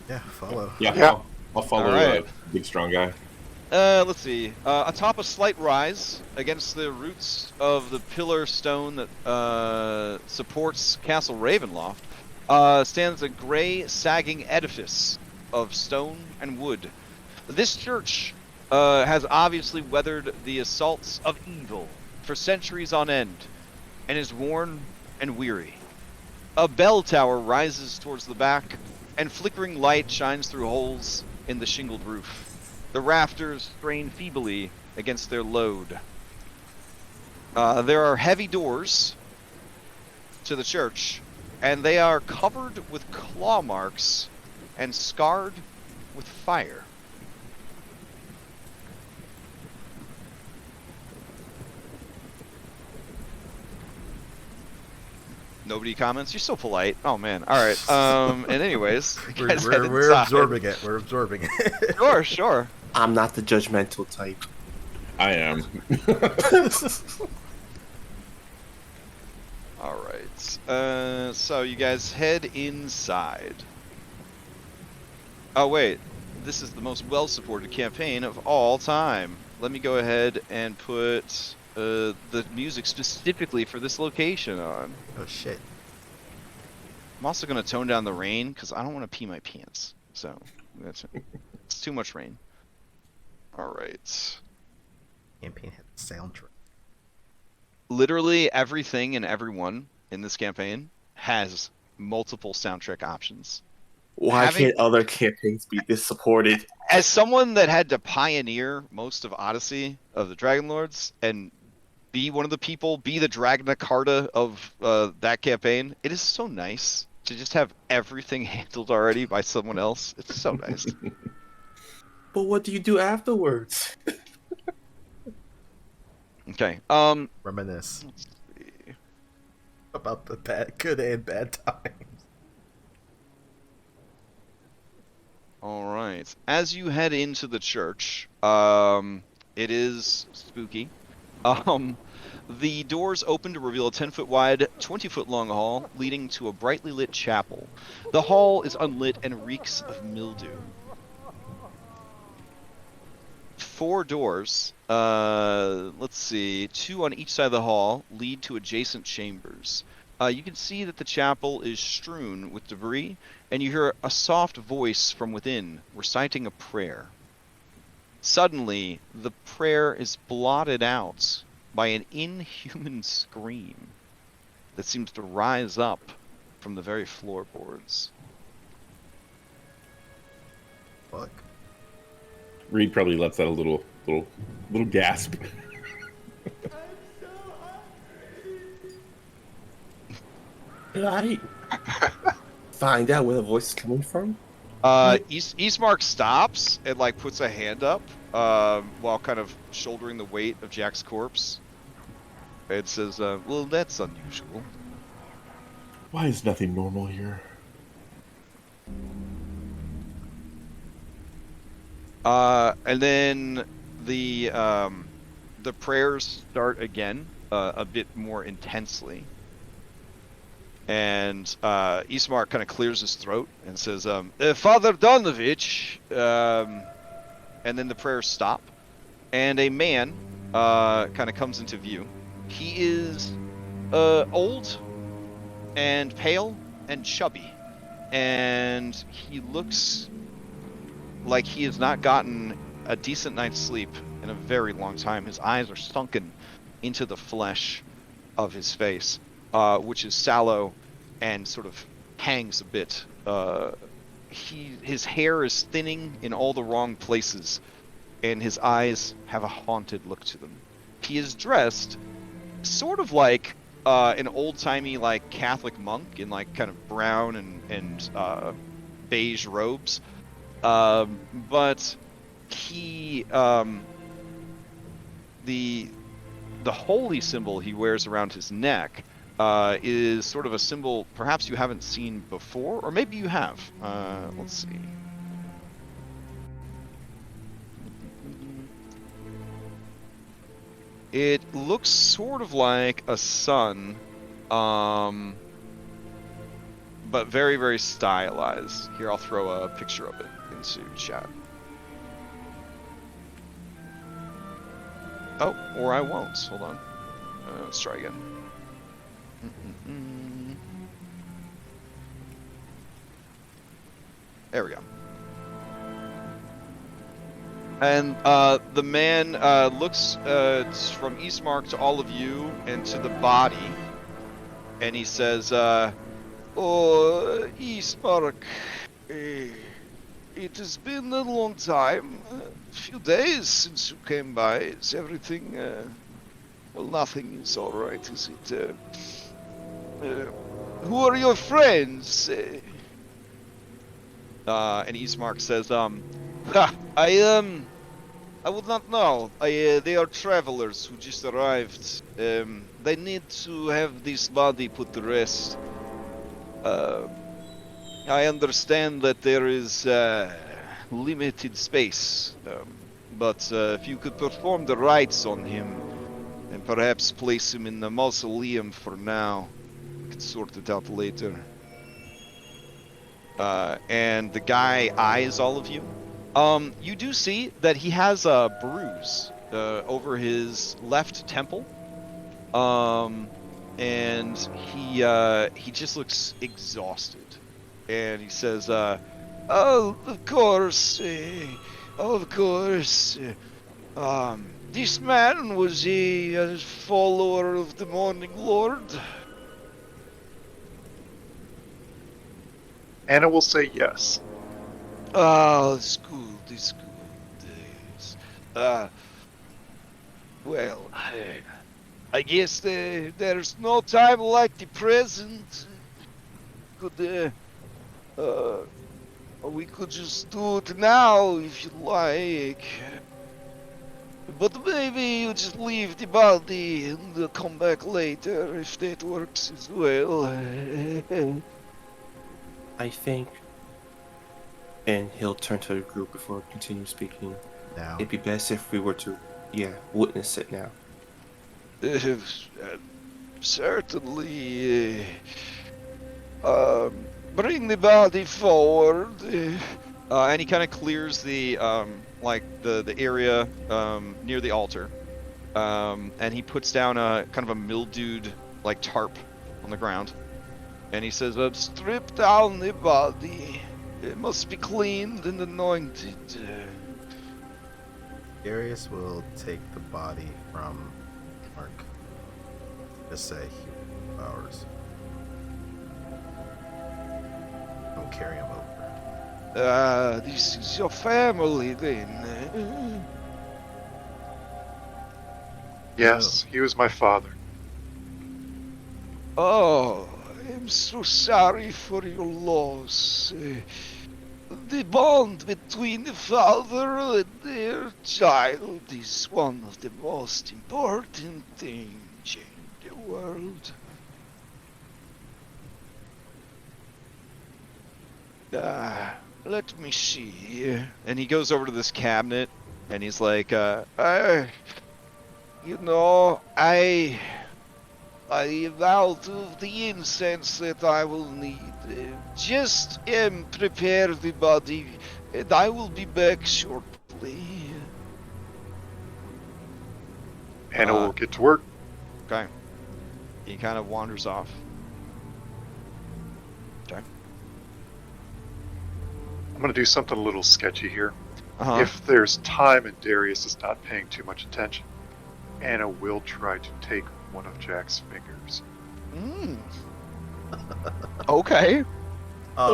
Yeah, follow. Yeah, Yeah. I'll follow Alright. big strong guy. Let's see. Atop a slight rise against the roots of the pillar stone that supports Castle Ravenloft stands a gray, sagging edifice of stone and wood. This church has obviously weathered the assaults of evil for centuries on end and is worn and weary. A bell tower rises towards the back, and flickering light shines through holes in the shingled roof. The rafters strain feebly against their load. There are heavy doors to the church, and they are covered with claw marks and scarred with fire. Nobody comments? You're so polite. Oh, man. All right. And anyways, you guys head We're inside. absorbing it. We're absorbing it. Sure, sure. I'm not the judgmental type. I am. All right. So you guys head inside. Oh, wait. This is the most well-supported campaign of all time. Let me go ahead and put the music specifically for this location on. Oh shit. I'm also going to tone down the rain because I don't want to pee my pants. So that's it's too much rain. All right. Campaign had the soundtrack. Literally everything and everyone in this campaign has multiple soundtrack options. Why can't other campaigns be this supported? As someone that had to pioneer most of Odyssey of the Dragon Lords and be one of the people, be the Dragna Carta of that campaign, it is so nice to just have everything handled already by someone else. It's so nice. But what do you do afterwards? Okay. Reminisce Let's see. about the bad, good and bad times. All right. As you head into the church, it is spooky. The doors open to reveal a 10-foot wide, 20-foot long hall leading to a brightly lit chapel. The hall is unlit and reeks of mildew. 4 doors, let's see, 2 on each side of the hall lead to adjacent chambers. You can see that the chapel is strewn with debris, and you hear a soft voice from within reciting a prayer. Suddenly, the prayer is blotted out by an inhuman scream that seems to rise up from the very floorboards. fuck? Reed probably lets out a little gasp. Did I find out where the voice is coming from? Eastmark stops and like puts a hand up, while kind of shouldering the weight of Jack's corpse. It says, "Well, that's unusual." Why is nothing normal here? And then the prayers start again, a bit more intensely. And Eastmark kind of clears his throat and says, "Father Donovich," and then the prayers stop, and a man kind of comes into view. He is old and pale and chubby, and he looks like he has not gotten a decent night's sleep in a very long time. His eyes are sunken into the flesh of his face, which is sallow and sort of hangs a bit. His hair is thinning in all the wrong places, and his eyes have a haunted look to them. He is dressed sort of like an old-timey like Catholic monk in like kind of brown and beige robes, but he the holy symbol he wears around his neck is sort of a symbol perhaps you haven't seen before, or maybe you have. Let's see. It looks sort of like a sun, but very, very stylized. Here, I'll throw a picture of it into chat. Oh, or I won't. Hold on. Let's try again. There we go. And the man looks from Eastmark to all of you and to the body, and he says, "Oh, Eastmark, it has been a long time, a few days since you came by. Is everything, well, nothing is all right, is it? Who are your friends?" And Eastmark says, I would not know. They are travelers who just arrived. They need to have this body put to rest. I understand that there is limited space, but if you could perform the rites on him and perhaps place him in the mausoleum for now, we could sort it out later. And the guy eyes all of you. You do see that he has a bruise over his left temple, and he just looks exhausted. And he says, "Oh, of course, of course. This man, was he a follower of the Morning Lord?" Anna will say yes. Oh, it's good. Days. Well, I guess there's no time like the present. We could just do it now if you like. But maybe you just leave the body and come back later if that works as well. I think, and he'll turn to the group before continue speaking. Now. It'd be best if we were to, witness it now. Certainly. Bring the body forward. And he kind of clears the the area near the altar, and he puts down a kind of a mildewed like tarp on the ground, and he says, "Strip down the body. It must be cleaned and anointed." Darius will take the body from Mark. Just say he hours. Don't carry him over. This is your family then. Yes, he was my father. Oh, I'm so sorry for your loss. The bond between the father and their child is one of the most important things in the world. Let me see. And he goes over to this cabinet and he's like, I am out of the incense that I will need. Just prepare the body, and I will be back shortly. Anna will get to work. Okay. He kind of wanders off. Okay. I'm going to do something a little sketchy here. Uh-huh. If there's time and Darius is not paying too much attention, Anna will try to take one of Jack's fingers. Okay. Should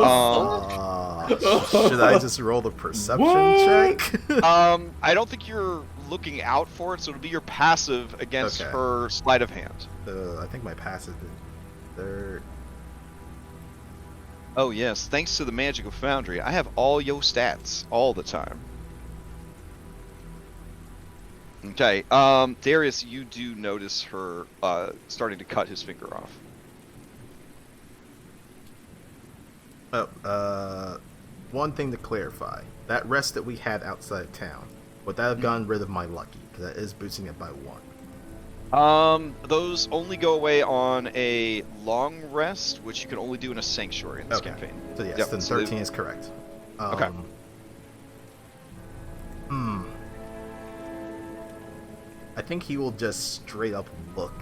I just roll the perception check? I don't think you're looking out for it, so it'll be your passive against her sleight of hand. I think my passive is there. Oh yes, thanks to the magic of Foundry, I have all your stats all the time. Okay, Darius, you do notice her starting to cut his finger off. One thing to clarify. That rest that we had outside of town, would that have gotten rid of my lucky? Because that is boosting it by 1. Those only go away on a long rest, which you can only do in a sanctuary in this campaign. So yes, Yep, then so 13 is correct. Okay. I think he will just straight up look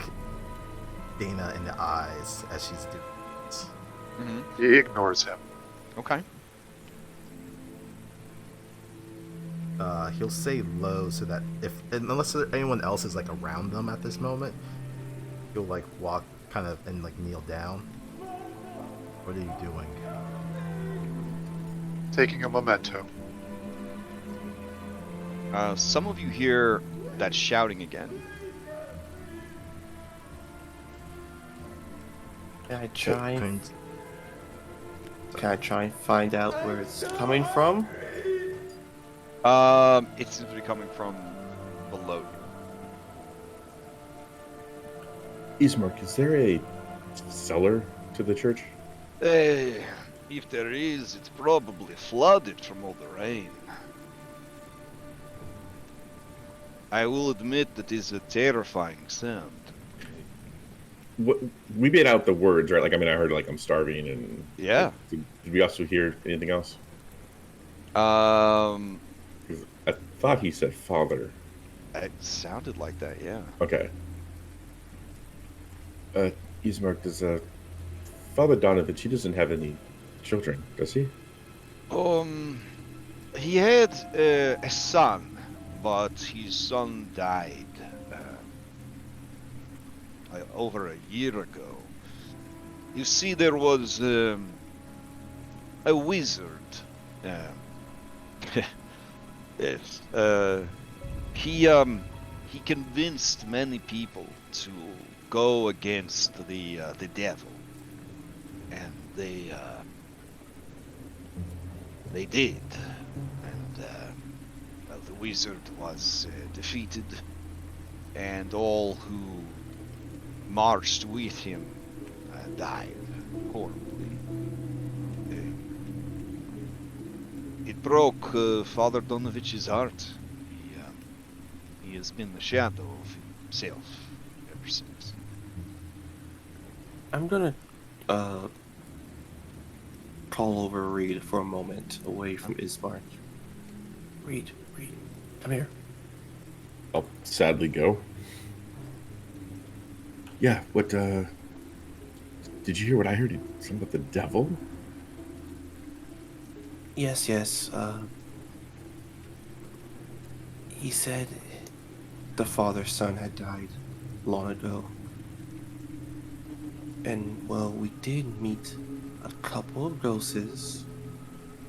Dana in the eyes as she's doing this. He ignores him. Okay. He'll say low so that unless anyone else is like around them at this moment, he'll like walk kind of and like kneel down. What are you doing? Taking a memento. Some of you hear that shouting again. Can I try and find out where it's coming from? It seems to be coming from below you. Ismark, is there a cellar to the church? If there is, it's probably flooded from all the rain. I will admit that is a terrifying sound. What, we made out the words, right? Like, I mean, I heard like I'm starving, and Yeah. Did we also hear anything else? 'Cause I thought he said father. it sounded like that, yeah. Okay. Ismark, does Father Donovich, he doesn't have any children, does he? He had a son, but his son died over a year ago. You see, there was a wizard. Yes. He convinced many people to go against the devil, and they did, and well, the wizard was defeated, and all who marched with him died horribly. It broke Father Donovich's heart. He has been the shadow of himself ever since. I'm gonna call over Reed for a moment away from Ismark. Reed, come here. I'll sadly go. Yeah, what, did you hear what I heard? Something about the devil? Yes, he said the father's son had died long ago. And, well, we did meet a couple of ghosts,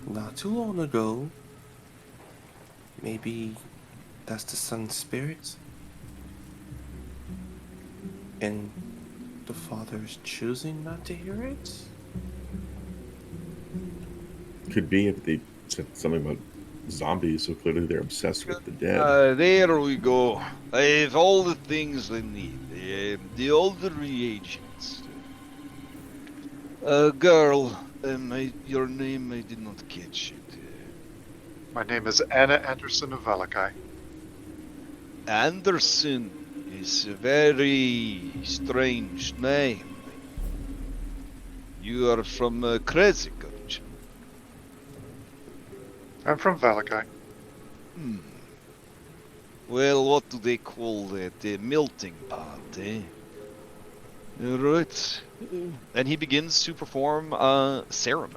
not too long ago. Maybe that's the sun's spirit? And the father's choosing not to hear it? Could be if they said something about zombies, so clearly they're obsessed with the dead. There we go. I have all the things I need. All the reagents. Girl, your name I did not catch it. My name is Anna Anderson of Valakai. Anderson is a very strange name. You are from Krezik, aren't you? I'm from Valakai. Well, what do they call that? The melting pot, eh? Right. And he begins to perform a ceremony.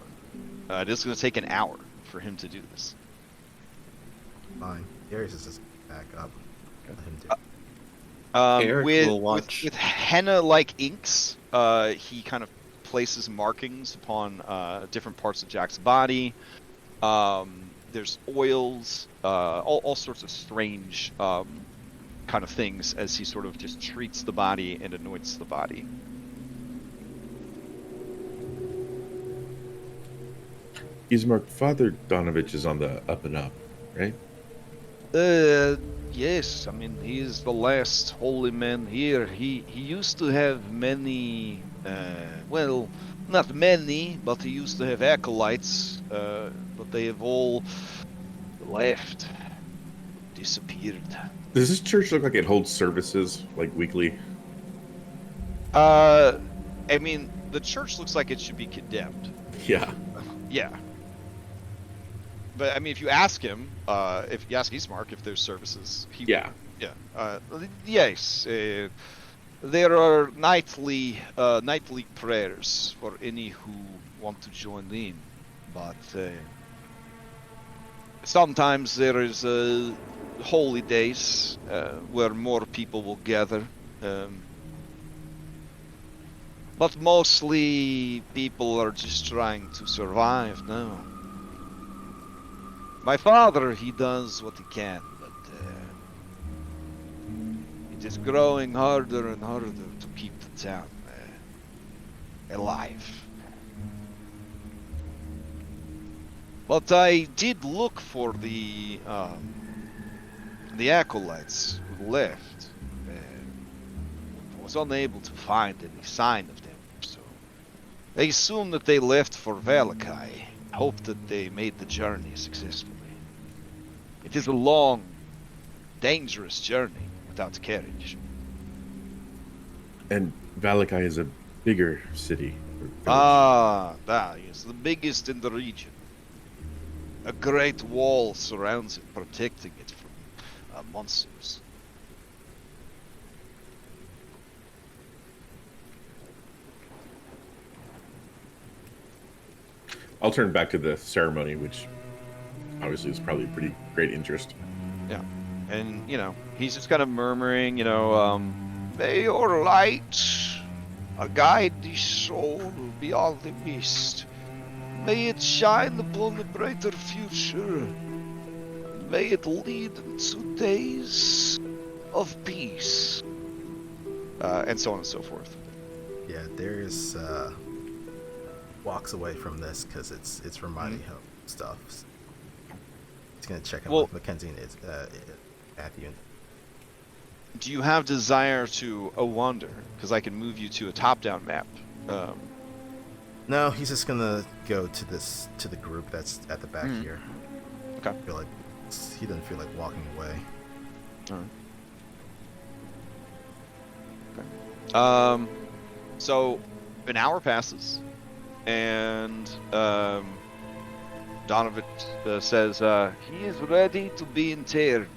It is going to take an hour for him to do this. Fine. Darius is just back up. Let him do it. Eric will watch. With henna-like inks, he kind of places markings upon different parts of Jack's body. There's oils, all sorts of strange kind of things as he sort of just treats the body and anoints the body. Ismark, Father Donovich is on the up and up, right? Yes, I mean, he is the last holy man here. He used to have many, well, not many, but he used to have acolytes, but they have all left, disappeared. Does this church look like it holds services, like weekly? I mean, the church looks like it should be condemned. Yeah. Yeah. But I mean, if you ask him, if you ask Ismark if there's services, he Yeah. yeah. Yes. There are nightly prayers for any who want to join in, but sometimes there is holy days where more people will gather. But mostly people are just trying to survive now. My father, he does what he can, but it is growing harder and harder to keep the town alive. But I did look for the acolytes who left. Was unable to find any sign of them, so I assume that they left for Valakai. Hope that they made the journey successfully. It is a long, dangerous journey without carriage. And Valakai is a bigger city. That is the biggest in the region. A great wall surrounds it, protecting it from monsters. I'll turn back to the ceremony, which obviously is probably a pretty great interest. Yeah, and he's just kind of murmuring, may your light guide the soul beyond the mist. May it shine upon a brighter future. May it lead into days of peace. And so on and so forth. Yeah, Darius walks away from this because it's reminding him of stuff. He's gonna check in with Mackenzie and Matthew. Do you have desire to wander? Because I can move you to a top-down map. No, he's just gonna go to the group that's at the back here. Okay. I feel like he doesn't feel like walking away. All right. So an hour passes, and Donovan says he is ready to be interred.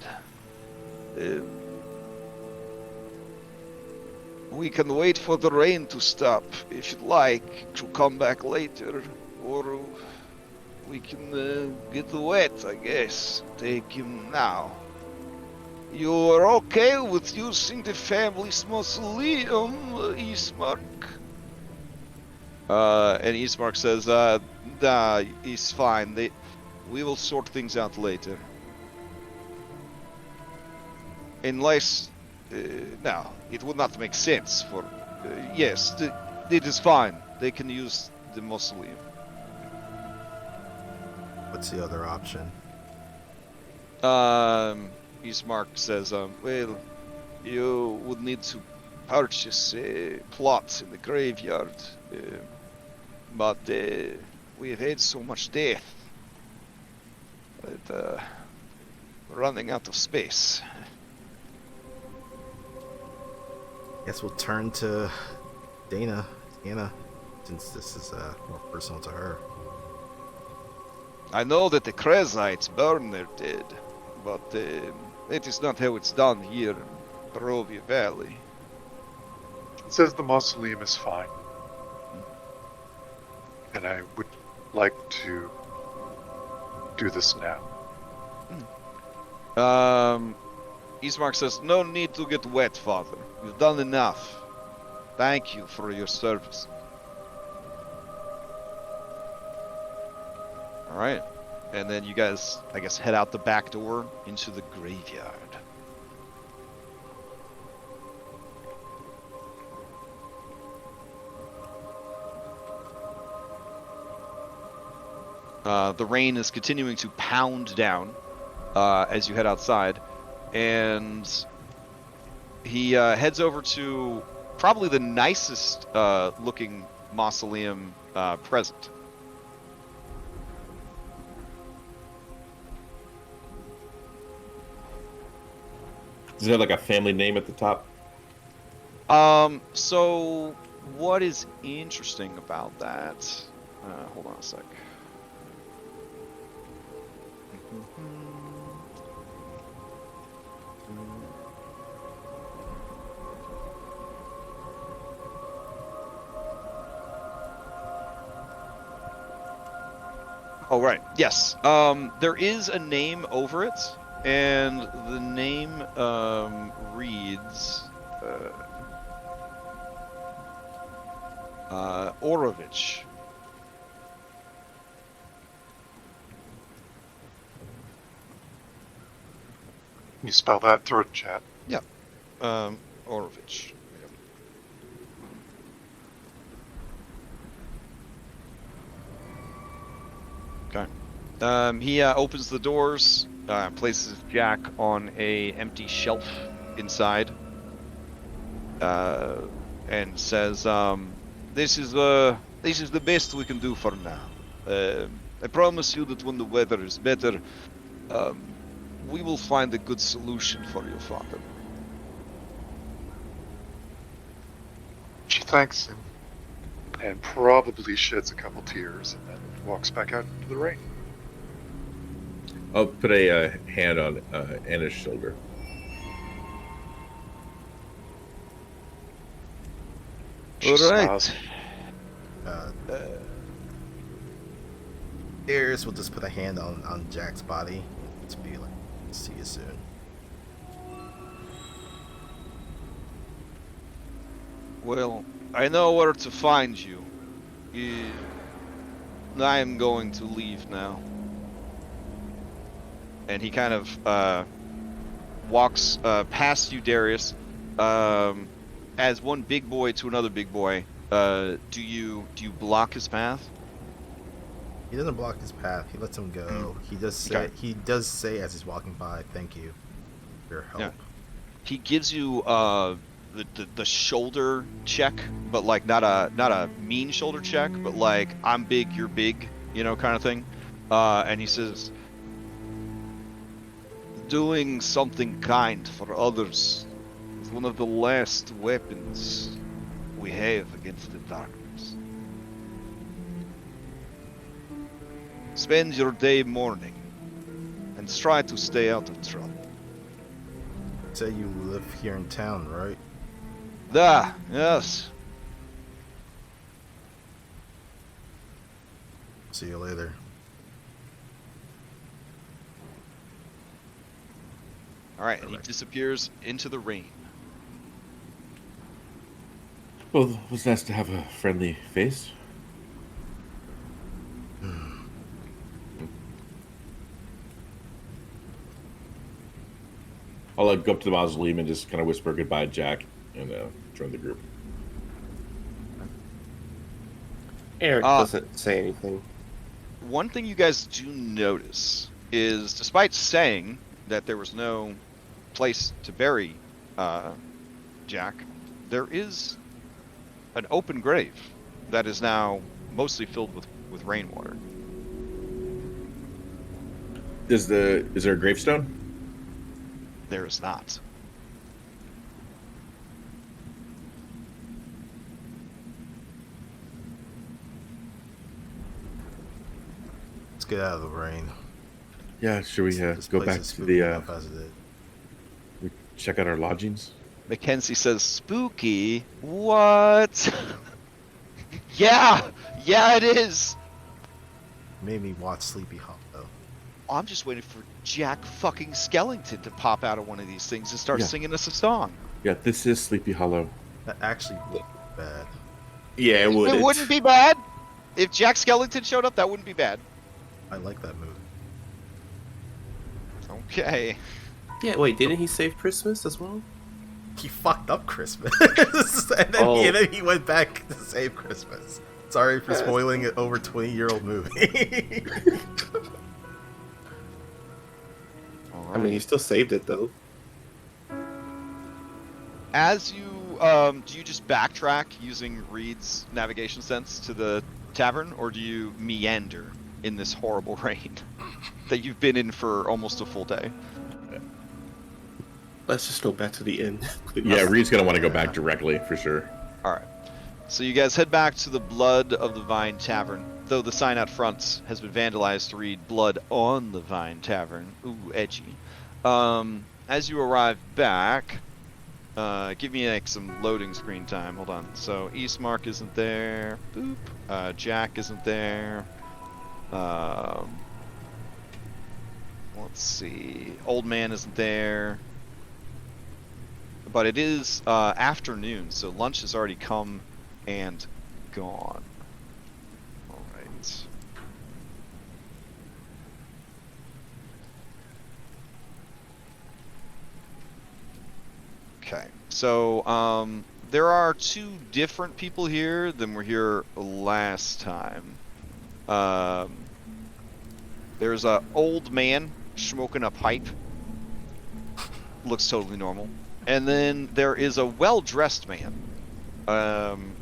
We can wait for the rain to stop if you'd like to come back later, or we can get wet, I guess. Take him now. You are okay with using the family's mausoleum, Ismark? And Ismark says, It's fine. We will sort things out later. Unless, no, it would not make sense for. Yes, it is fine. They can use the mausoleum. What's the other option? Ismark says, well, you would need to purchase plots in the graveyard, but we've had so much death that we're running out of space. Guess we'll turn to Dana, since this is more personal to her. I know that the Krezites burn their dead, but that is not how it's done here in Barovia Valley. It says the mausoleum is fine. And I would like to do this now. Ismark says, no need to get wet, Father. You've done enough. Thank you for your service. Alright. And then you guys, I guess, head out the back door into the graveyard. The rain is continuing to pound down as you head outside. And he heads over to probably the nicest looking mausoleum present. Does it have like a family name at the top? So what is interesting about that? Hold on a sec. Oh, right. Yes. There is a name over it, and the name reads Orovich. Can you spell that? Throw it in chat. Yeah. Orovich. Okay. He opens the doors, places Jack on a empty shelf inside, and says, "This is the best we can do for now. I promise you that when the weather is better, we will find a good solution for your father." She thanks him and probably sheds a couple tears and then walks back out into the rain. I'll put a hand on Anna's shoulder. She All right. smiles. Darius will just put a hand on Jack's body. To be like, see you soon. Well, I know where to find you. I am going to leave now. And he kind of walks past you, Darius, as one big boy to another big boy. Do you block his path? He doesn't block his path. He lets him go. He does say. Okay. He does say as he's walking by, "Thank you for your help." Yeah. He gives you the shoulder check, but like not a mean shoulder check, but like I'm big, you're big, kind of thing. And he says, "Doing something kind for others is one of the last weapons we have against the darkness. Spend your day mourning and try to stay out of trouble." Say you live here in town, right? Yes. See you later. All right, and he disappears into the rain. Well, it was nice to have a friendly face. I'll go up to the mausoleum and just kind of whisper goodbye, Jack, and join the group. Eric doesn't say anything. One thing you guys do notice is, despite saying that there was no place to bury Jack, there is an open grave that is now mostly filled with rainwater. Is there a gravestone? There is not. Let's get out of the rain. Yeah, should we This go place back is to spooky the enough as it is. we check out our lodgings? Mackenzie says, spooky? What? Yeah, it is. Made me watch Sleepy Hollow. I'm just waiting for Jack fucking Skellington to pop out of one of these things and start Yeah. singing us a song. Yeah, this is Sleepy Hollow. That actually would be bad. Yeah, it would. It wouldn't be bad. If Jack Skellington showed up, that wouldn't be bad. I like that movie. Okay. Yeah, wait, didn't he save Christmas as well? He fucked up Christmas. and then he went back to save Christmas. Sorry for spoiling an over 20-year-old movie. I mean, he still saved it though. As you, do you just backtrack using Reed's navigation sense to the tavern, or do you meander in this horrible rain that you've been in for almost a full day? Let's just go back to the inn. Yeah, Reed's gonna want to go back directly for sure. All right. So you guys head back to the Blood of the Vine Tavern, though the sign out front has been vandalized to read Blood on the Vine Tavern. Ooh, edgy. As you arrive back, give me like some loading screen time. Hold on. So Eastmark isn't there. Boop. Jack isn't there. Let's see. Old Man isn't there. But it is afternoon, so lunch has already come and gone. All right. Okay. So there are two different people here than were here last time. There's a old man smoking a pipe. Looks totally normal. And then there is a well-dressed man.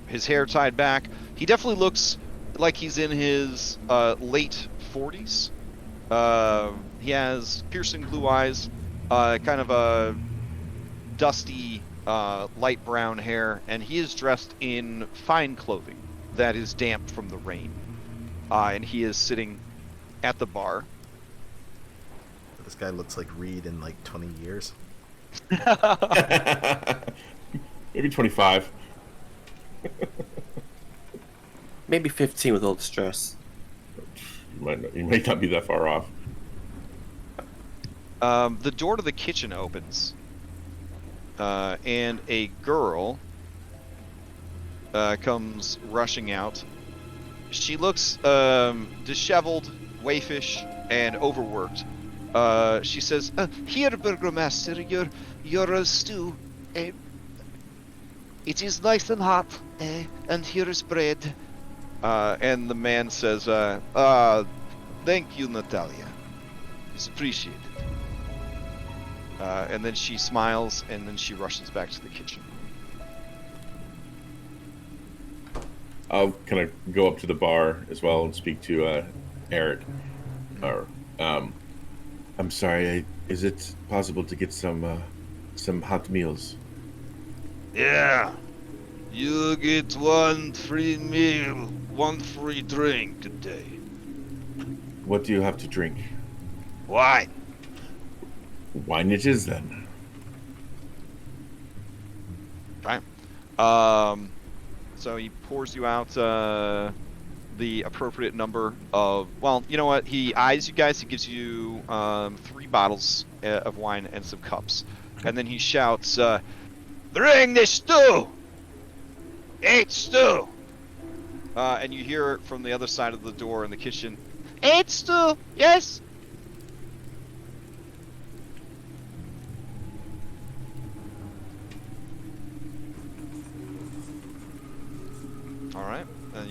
His hair tied back. He definitely looks like he's in his late 40s. He has piercing blue eyes, kind of a dusty light brown hair, and he is dressed in fine clothing that is damp from the rain. And he is sitting at the bar. This guy looks like Reed in like 20 years. Maybe 25. Maybe 15 with all the stress. You might not be that far off. The door to the kitchen opens, and a girl comes rushing out. She looks disheveled, waifish, and overworked. She says, "Here, Burgomaster, your stew. It is nice and hot, and here is bread." And the man says, "Thank you, Natalia. It's appreciated." And then she smiles, and then she rushes back to the kitchen. I'll kind of go up to the bar as well and speak to Eric. Or, I'm sorry. Is it possible to get some hot meals? Yeah. You get one free meal, one free drink today. What do you have to drink? Wine. Wine it is then. Okay. So he pours you out the appropriate number of, well, you know what? He eyes you guys. He gives you 3 bottles of wine and some cups. And then he shouts, "Bring the stew! Eat stew!" And you hear it from the other side of the door in the kitchen. "Eat stew! Yes!"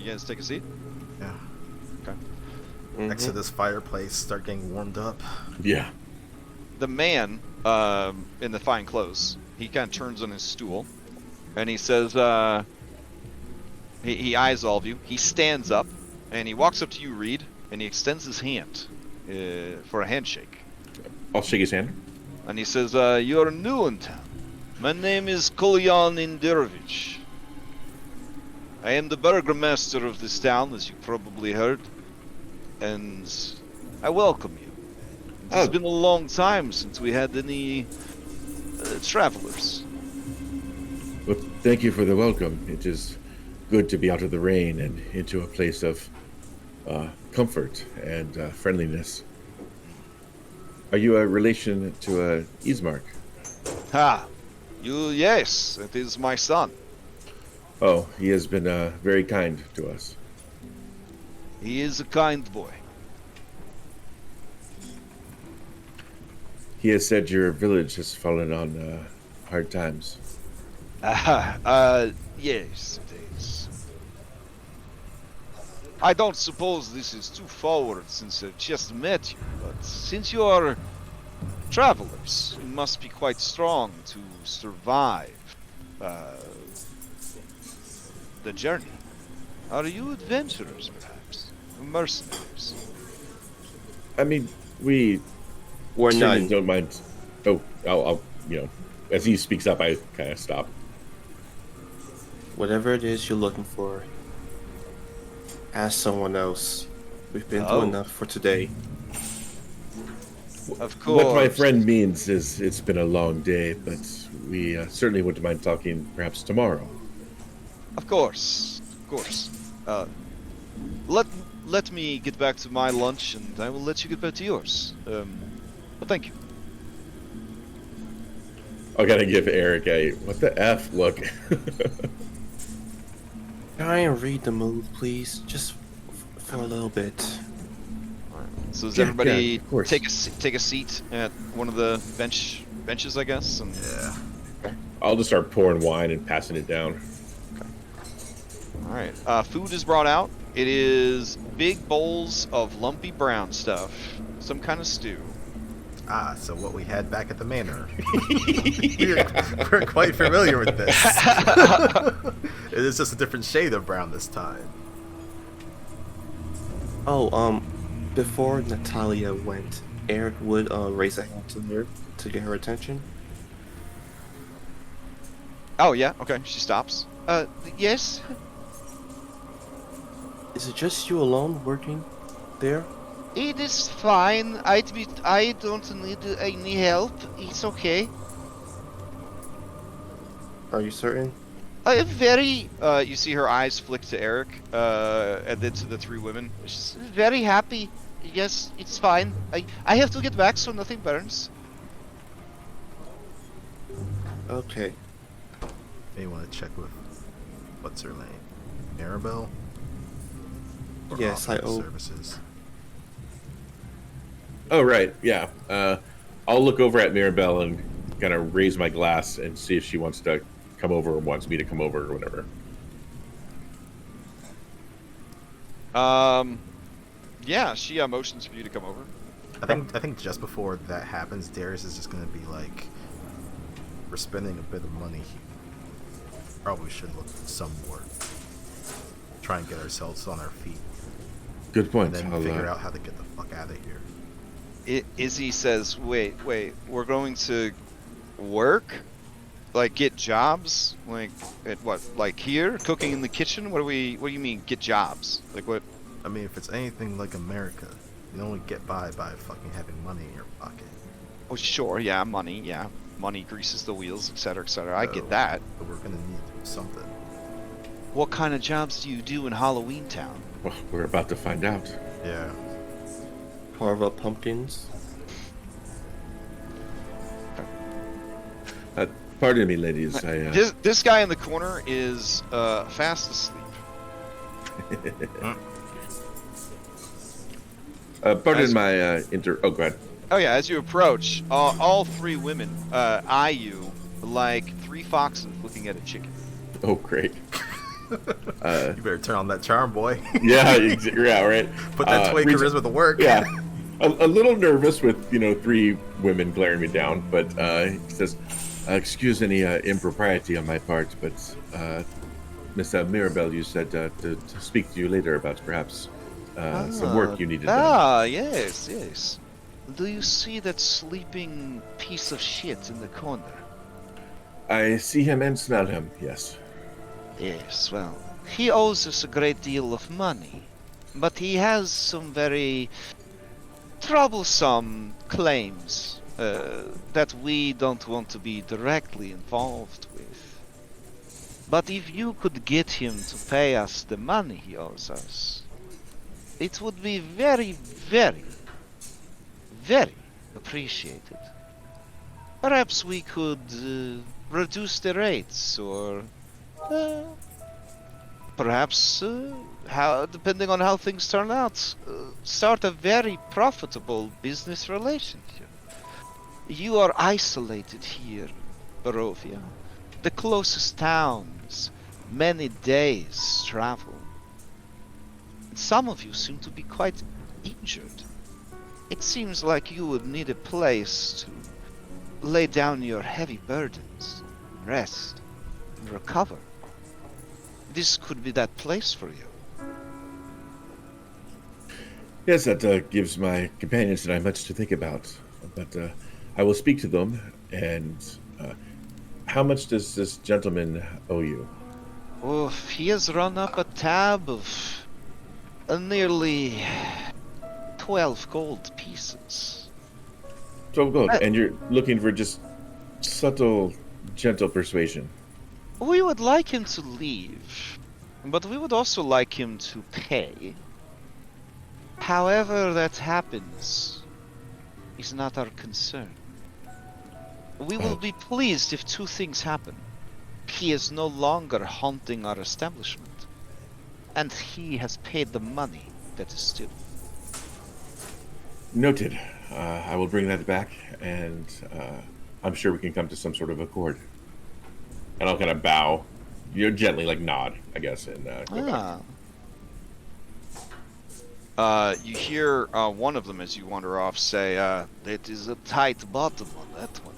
You guys take a seat. Yeah. Okay. Next to this fireplace, start getting warmed up. Yeah. The man in the fine clothes, he kind of turns on his stool, and he says, he eyes all of you. He stands up, and he walks up to you, Reed, and he extends his hand for a handshake. I'll shake his hand. And he says, you're new in town. My name is Kolyan Indirovich. I am the burgomaster of this town, as you probably heard, and I welcome you. It's been a long time since we had any travelers. Well, thank you for the welcome. It is good to be out of the rain and into a place of comfort and friendliness. Are you a relation to Ismark? Ha! Yes, it is my son. Oh, he has been very kind to us. He is a kind boy. He has said your village has fallen on hard times. Yes, it is. I don't suppose this is too forward since I've just met you, but since you are travelers, you must be quite strong to survive the journey. Are you adventurers, perhaps? Or mercenaries? I mean, we're none. certainly don't mind. Oh, I'll as he speaks up, I kind of stop. Whatever it is you're looking for, ask someone else. We've been through enough for today. Of course. What my friend means is it's been a long day, but we certainly wouldn't mind talking perhaps tomorrow. Of course. Let me get back to my lunch, and I will let you get back to yours. Well, thank you. I gotta give Eric a what the F look. Try and read the mood, please, just for a little bit. So does Yeah, everybody of course. take a seat at one of the benches, I guess? And Yeah. I'll just start pouring wine and passing it down. all right, food is brought out. It is big bowls of lumpy brown stuff, some kind of stew. Ah, so what we had back at the manor. we're quite familiar with this. It is just a different shade of brown this time. Oh, before Natalia went, Eric would raise a hand to her to get her attention. Oh yeah, okay. She stops. Yes. Is it just you alone working there? It is fine. I don't need any help. It's okay. Are you certain? I am very. You see her eyes flick to Eric, and then to the three women. She's very happy. Yes, it's fine. I have to get back so nothing burns. Okay. May want to check with what's her name, Maribel. Or Yes, I Office owe. Services. Oh right, yeah. I'll look over at Mirabelle and kind of raise my glass and see if she wants to come over or wants me to come over or whatever. Yeah, she motions for you to come over. I think just before that happens, Darius is just gonna be like, we're spending a bit of money here. Probably should look for some work. Try and get ourselves on our feet. Good point. And then I'll, figure out how to get the fuck out of here. Izzy says, wait, we're going to work? Like, get jobs? Like, at what, like here? Cooking in the kitchen? What do you mean, get jobs? Like, what? I mean, if it's anything like America, you only get by fucking having money in your pocket. Oh, sure, yeah, money, yeah. Money greases the wheels, etc., etc. I So, get that. But we're gonna need to do something. What kind of jobs do you do in Halloween Town? well, we're about to find out. Yeah. Carve up pumpkins. Pardon me, ladies. This guy in the corner is fast asleep. Pardon As- my Oh, go ahead. Oh yeah, as you approach, all three women eye you like three foxes looking at a chicken. Oh, great. You better turn on that charm, boy. Yeah, yeah, right. Put that 20 charisma to work. Yeah, a little nervous with 3 women glaring me down, but he says, "Excuse any impropriety on my part, but Miss Mirabelle, you said to speak to you later about perhaps some work you needed done." Yes, yes. Do you see that sleeping piece of shit in the corner? I see him and smell him. Yes. Yes, well, he owes us a great deal of money, but he has some very troublesome claims that we don't want to be directly involved with. But if you could get him to pay us the money he owes us, it would be very, very, very appreciated. Perhaps we could reduce the rates, or perhaps, depending on how things turn out, start a very profitable business relationship. You are isolated here, Barovia. The closest towns, many days' travel. Some of you seem to be quite injured. It seems like you would need a place to lay down your heavy burdens, rest, and recover. This could be that place for you. Yes, that gives my companions and I much to think about. But I will speak to them. And how much does this gentleman owe you? Oh, he has run up a tab of nearly 12 gold pieces. 12 gold. And you're looking for just subtle, gentle persuasion. We would like him to leave, but we would also like him to pay. However that happens is not our concern. We will be pleased if 2 things happen. He is no longer haunting our establishment, and he has paid the money that is due. Noted. I will bring that back, and I'm sure we can come to some sort of accord. And I'll kind of bow, gently, like nod, I guess, and go back. You hear one of them as you wander off say, "That is a tight bottom on that one."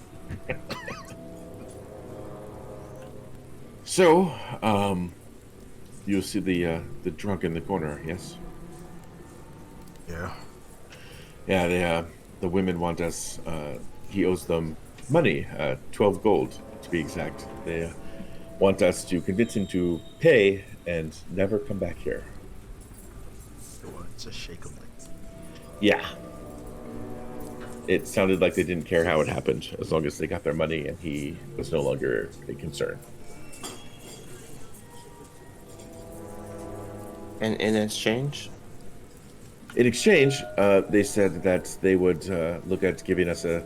So, you'll see the drunk in the corner, yes? Yeah. Yeah, the women want us. He owes them money, 12 gold to be exact. They want us to convince him to pay and never come back here. Just shake them. Yeah. It sounded like they didn't care how it happened, as long as they got their money and he was no longer a concern. And in exchange? In exchange, they said that they would look at giving us a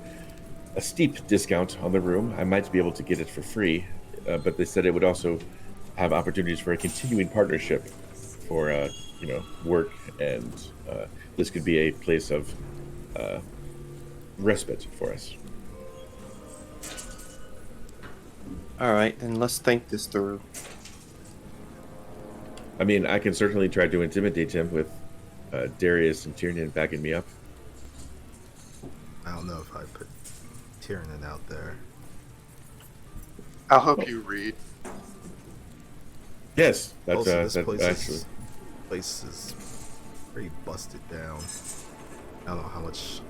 steep discount on the room. I might be able to get it for free, but they said it would also have opportunities for a continuing partnership for work, and this could be a place of respite for us. All right, then let's think this through. I mean, I can certainly try to intimidate him with Darius and Tiernan backing me up. I don't know if I put Tiernan out there. I'll help you read. Yes, that's Also, this actually. place is pretty busted down. I don't know how much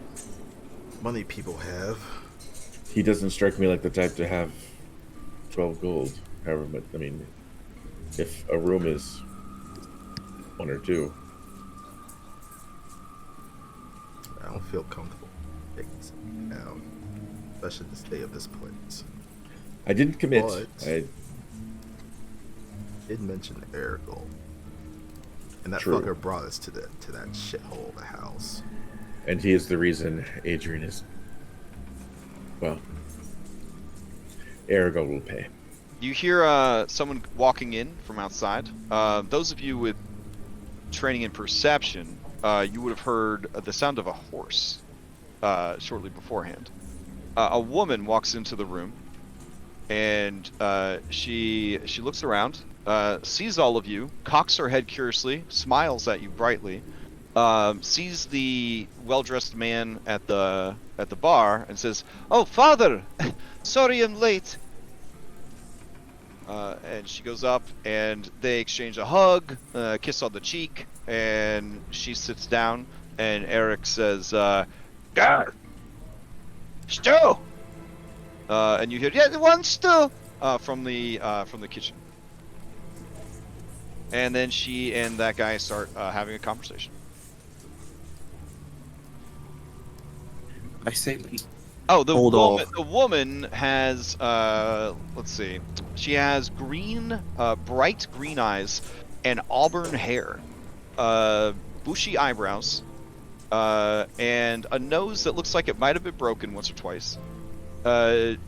money people have. He doesn't strike me like the type to have 12 gold. However, but I mean, if a room is 1 or 2. I don't feel comfortable taking something down, especially the state of this place. I didn't commit. But I did mention Erode, and that True. fucker brought us to that shithole of a house. And he is the reason Adrian is. Well, Arago will pay. You hear someone walking in from outside. Those of you with training in perception, you would have heard the sound of a horse shortly beforehand. A woman walks into the room, and she looks around. sees all of you, cocks her head curiously, smiles at you brightly, sees the well-dressed man at the bar, and says, "Oh, father, sorry I'm late." And she goes up, and they exchange a hug, kiss on the cheek, and she sits down, and Eric says, "Gar, stew!" And you hear, "Yeah, one stew," from the kitchen. And then she and that guy start having a conversation. I say, Oh, the Hold woman. off. The woman has, let's see, she has green, bright green eyes, and auburn hair, bushy eyebrows, and a nose that looks like it might have been broken once or twice.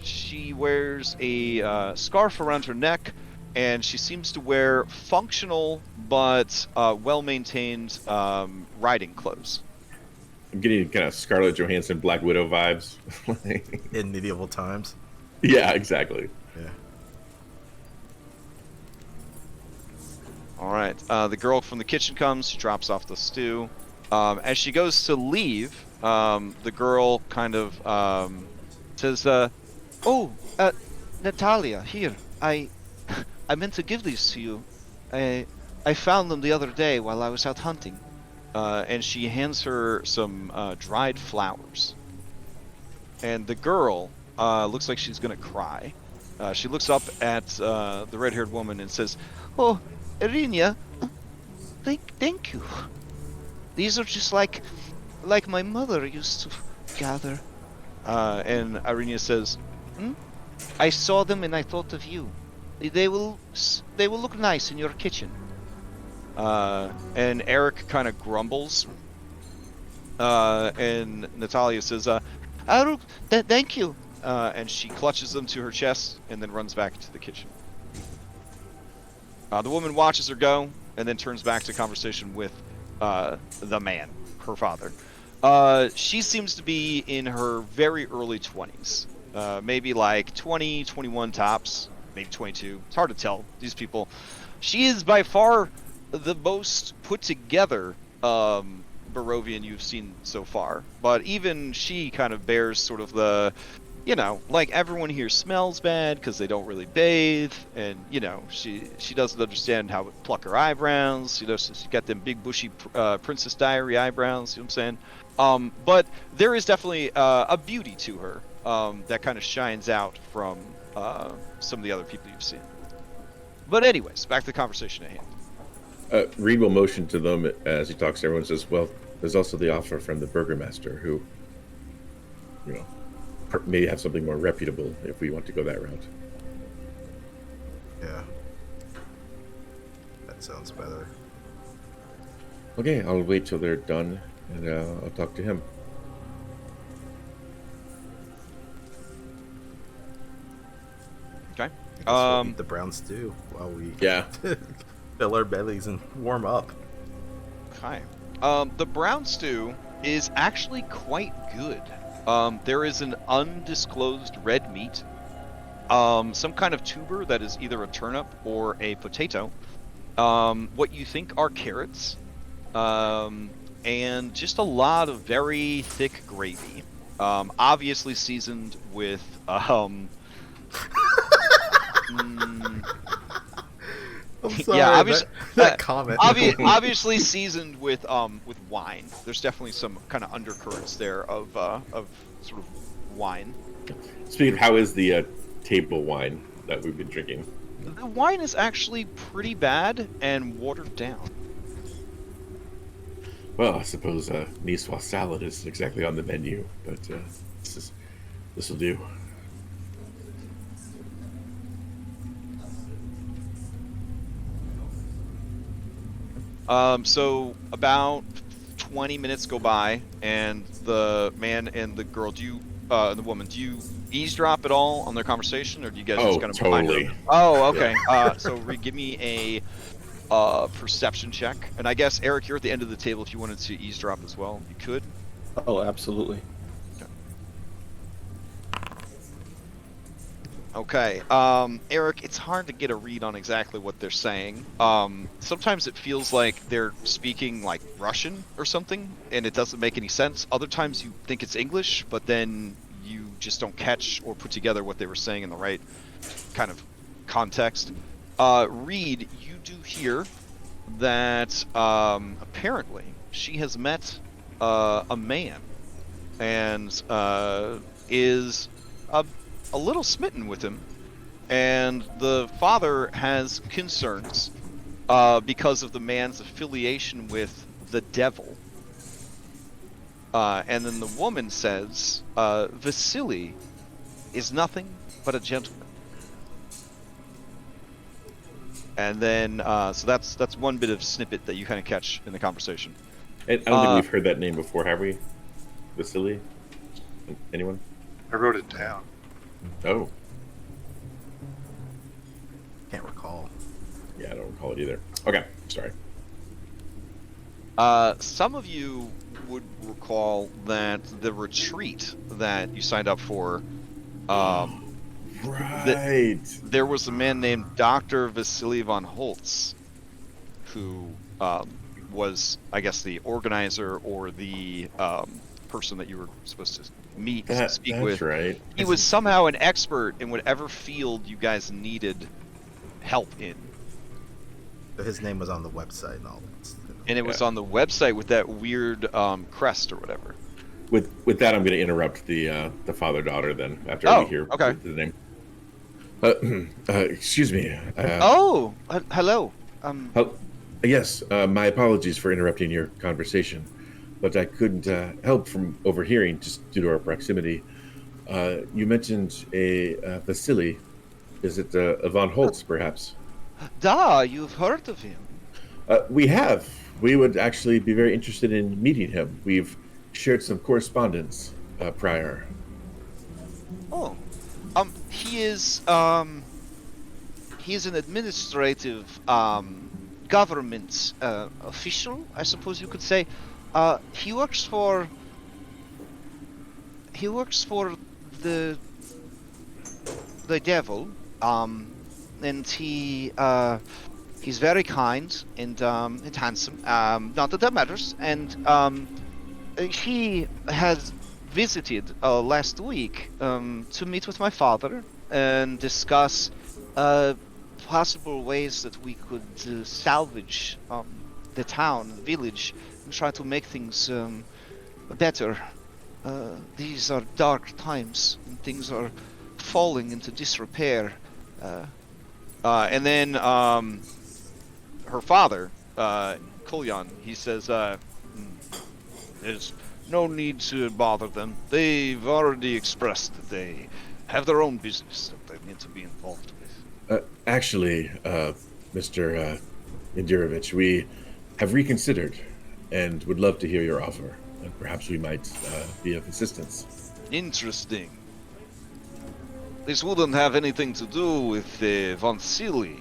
She wears a scarf around her neck, and she seems to wear functional but well-maintained riding clothes. I'm getting kind of Scarlett Johansson, Black Widow vibes. In medieval times. Yeah, exactly. Yeah. All right. The girl from the kitchen comes. She drops off the stew. As she goes to leave, the girl kind of says, "Oh, Natalia, here. I meant to give these to you. I found them the other day while I was out hunting." And she hands her some dried flowers. And the girl looks like she's gonna cry. She looks up at the red-haired woman and says, "Oh, Irina, thank you. These are just like my mother used to gather." And Irina says, "I saw them and I thought of you. They will look nice in your kitchen." And Eric kind of grumbles. And Natalia says, "Aruk, thank you." And she clutches them to her chest and then runs back to the kitchen. The woman watches her go and then turns back to conversation with the man, her father. She seems to be in her very early 20s. Maybe like 20, 21 tops, maybe 22. It's hard to tell, these people. She is by far the most put together Barovian you've seen so far, but even she kind of bears sort of the, like everyone here smells bad because they don't really bathe, and she doesn't understand how to pluck her eyebrows. She's got them big bushy Princess Diary eyebrows. You know what I'm saying? But there is definitely a beauty to her that kind of shines out from some of the other people you've seen. But anyways, back to the conversation at hand. Reed will motion to them as he talks to everyone and says, "Well, there's also the offer from the burgomaster who, may have something more reputable if we want to go that route." Yeah. That sounds better. Okay, I'll wait till they're done and I'll talk to him. Okay. I guess we'll eat the brown stew while we fill our bellies and warm up. Okay. The brown stew is actually quite good. There is an undisclosed red meat, some kind of tuber that is either a turnip or a potato, what you think are carrots, and just a lot of very thick gravy, obviously seasoned with I'm sorry. Yeah, obviously, that comment. obviously seasoned with wine. There's definitely some kind of undercurrents there of sort of wine. Speaking of, how is the table wine that we've been drinking? The wine is actually pretty bad and watered down. Well, I suppose Niçoise salad is exactly on the menu, but this will do. So about 20 minutes go by, and the man and the girl, the woman, do you eavesdrop at all on their conversation, or do you guys just kind of totally. Oh, okay. So give me a perception check, and I guess Eric, you're at the end of the table. If you wanted to eavesdrop as well, you could. Oh, absolutely. Okay. Eric, it's hard to get a read on exactly what they're saying. Sometimes it feels like they're speaking like Russian or something, and it doesn't make any sense. Other times you think it's English, but then you just don't catch or put together what they were saying in the right kind of context. Reed, you do hear that apparently she has met a man and is a little smitten with him, and the father has concerns because of the man's affiliation with the devil. And then the woman says, Vasily is nothing but a gentleman. And then, so that's one bit of snippet that you kind of catch in the conversation. And I don't think we've heard that name before, have we? Vasily? Anyone? I wrote it down. Oh, Can't recall. yeah, I don't recall it either. Okay, sorry. Some of you would recall that the retreat that you signed up for, Right. there was a man named Dr. Vasily von Holtz, who was, I guess, the organizer or the person that you were supposed to meet, speak that's with. right. He was somehow an expert in whatever field you guys needed help in. But his name was on the website and all that. And it was on the website with that weird crest or whatever. With that, I'm going to interrupt the father-daughter then after we hear okay. the name. Excuse me. Hello. Yes, my apologies for interrupting your conversation, but I couldn't help from overhearing just due to our proximity. You mentioned a Vasily. Is it von Holtz, perhaps? You've heard of him. We have. We would actually be very interested in meeting him. We've shared some correspondence prior. Oh, he is an administrative government official, I suppose you could say. He works for the devil, and he's very kind and handsome. Not that that matters. And he has visited last week to meet with my father and discuss possible ways that we could salvage the town, the village, and try to make things better. These are dark times, and things are falling into disrepair. And then her father, Kolyan, he says, there's no need to bother them. They've already expressed that they have their own business that they need to be involved with. Actually, Mr. Indirovich, we have reconsidered and would love to hear your offer. And perhaps we might be of assistance. Interesting. This wouldn't have anything to do with von Silly,